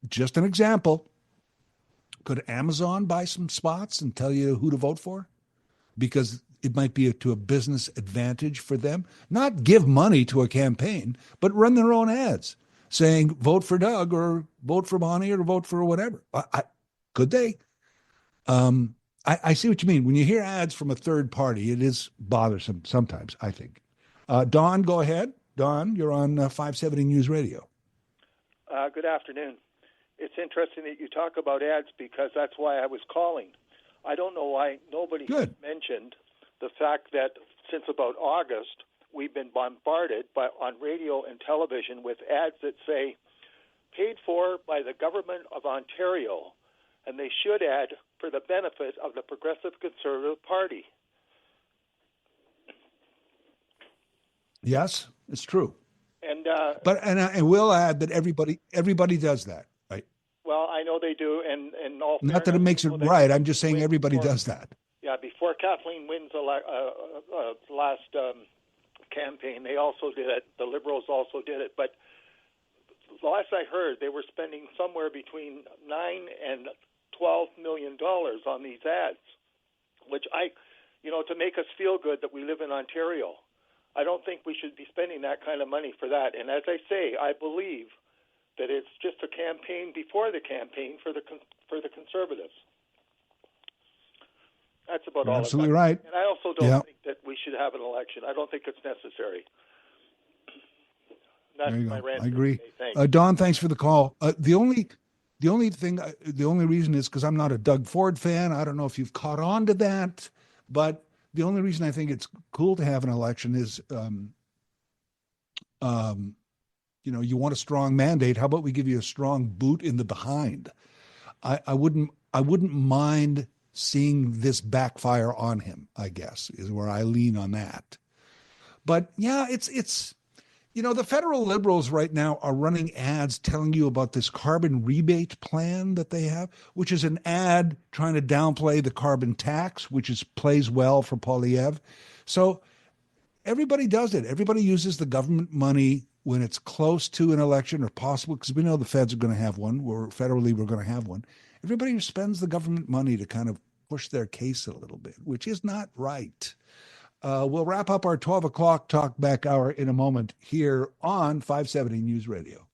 Speaker 2: just an example, could Amazon buy some spots and tell you who to vote for? Because it might be to a business advantage for them. Not give money to a campaign, but run their own ads saying, vote for Doug or vote for Bonnie or vote for whatever. Could they? I see what you mean. When you hear ads from a third party, it is bothersome sometimes, I think. Don, go ahead. Don, you're on 570 News Radio.
Speaker 19: Good afternoon. It's interesting that you talk about ads, because that's why I was calling. I don't know why nobody has mentioned the fact that since about August, we've been bombarded on radio and television with ads that say, paid for by the government of Ontario, and they should add, for the benefit of the Progressive Conservative Party.
Speaker 2: Yes, it's true.
Speaker 19: And
Speaker 2: I will add that everybody does that, right?
Speaker 19: Well, I know they do, and all.
Speaker 2: Not that it makes it right. I'm just saying everybody does that.
Speaker 19: Yeah, before Kathleen Wynne's last campaign, they also did it. The Liberals also did it. But last I heard, they were spending somewhere between $9 and $12 million on these ads, which to make us feel good that we live in Ontario. I don't think we should be spending that kind of money for that. And as I say, I believe that it's just a campaign before the campaign for the Conservatives. That's about
Speaker 2: You're
Speaker 19: all.
Speaker 2: absolutely right.
Speaker 19: And I also don't think that we should have an election. I don't think it's necessary. That's
Speaker 2: There you
Speaker 19: my
Speaker 2: go.
Speaker 19: rant.
Speaker 2: I agree.
Speaker 19: Thanks.
Speaker 2: Don, thanks for the call. The only reason is because I'm not a Doug Ford fan. I don't know if you've caught on to that, but the only reason I think it's cool to have an election is, you want a strong mandate. How about we give you a strong boot in the behind? I wouldn't mind seeing this backfire on him, I guess, is where I lean on that. But yeah, it's the federal Liberals right now are running ads telling you about this carbon rebate plan that they have, which is an ad trying to downplay the carbon tax, which plays well for Poilievre. So everybody does it. Everybody uses the government money when it's close to an election or possible, because we know the feds are going to have one, or federally we're going to have one. Everybody spends the government money to kind of push their case a little bit, which is not right. We'll wrap up our 12 o'clock Talkback Hour in a moment here on 570 News Radio.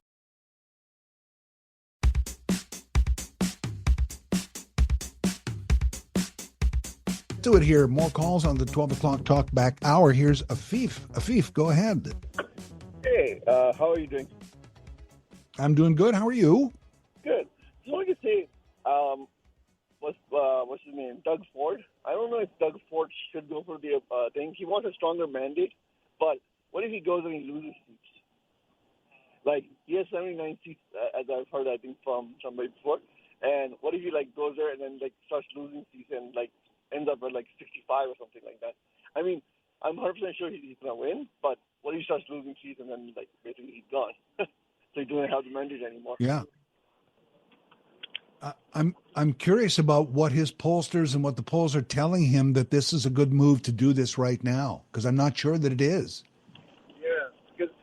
Speaker 2: Do it here. More calls on the 12 o'clock Talkback Hour. Here's Afif. Afif, go ahead.
Speaker 20: Hey, how are you doing?
Speaker 2: I'm doing good. How are you?
Speaker 20: Good. Just wanted to say, what's his name? Doug Ford. I don't know if Doug Ford should go for the thing. He wants a stronger mandate, but what if he goes and he loses seats? Like, he has 79 seats, as I've heard, I think, from somebody before. And what if he, goes there and then, starts losing seats and, ends up at, 65 or something like that? I mean, I'm 100% sure he's going to win, but what if he starts losing seats and then, basically he's gone? So he doesn't have the mandate anymore.
Speaker 2: Yeah. I'm curious about what his pollsters and what the polls are telling him that this is a good move to do this right now, because I'm not sure that it is.
Speaker 20: Yeah, because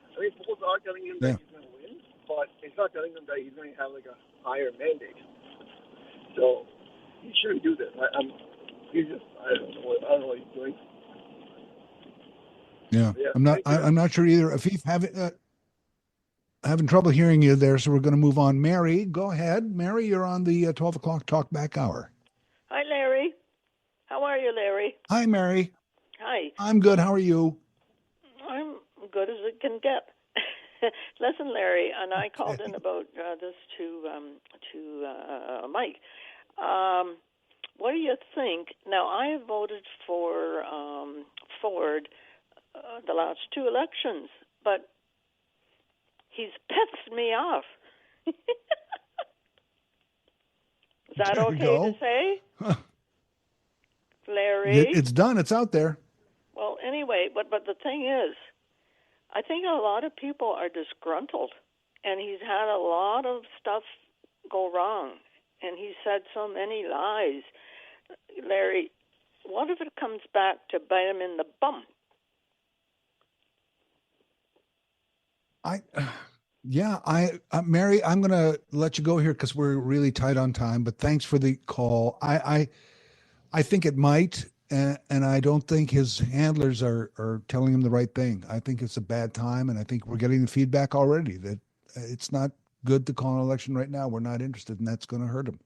Speaker 20: polls are telling him that he's going to win, but it's not telling him that he's going to have a higher mandate. So he shouldn't do this. I don't know what he's doing.
Speaker 2: Yeah,
Speaker 20: Yeah,
Speaker 2: I'm not sure either. Afif, having trouble hearing you there, so we're going to move on. Mary, go ahead. Mary, you're on the 12 o'clock Talkback Hour.
Speaker 21: Hi, Larry. How are you, Larry?
Speaker 2: Hi, Mary.
Speaker 21: Hi.
Speaker 2: I'm good. How are you?
Speaker 21: I'm good as it can get. Listen, Larry, and I called in about this to Mike. What do you think? Now, I voted for Ford the last two elections, but he's pissed me off. Is that
Speaker 2: There you
Speaker 21: okay
Speaker 2: go.
Speaker 21: to say? Larry?
Speaker 2: It's done. It's out there.
Speaker 21: Well, anyway, but the thing is, I think a lot of people are disgruntled, and he's had a lot of stuff go wrong, and he said so many lies. Larry, what if it comes back to bite him in the bum?
Speaker 2: Mary, I'm going to let you go here because we're really tight on time, but thanks for the call. I think it might, and I don't think his handlers are telling him the right thing. I think it's a bad time, and I think we're getting the feedback already that it's not good to call an election right now. We're not interested, and that's going to hurt him.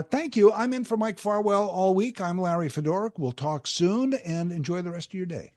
Speaker 2: Thank you. I'm in for Mike Farwell all week. I'm Larry Fedoruk. We'll talk soon, and enjoy the rest of your day.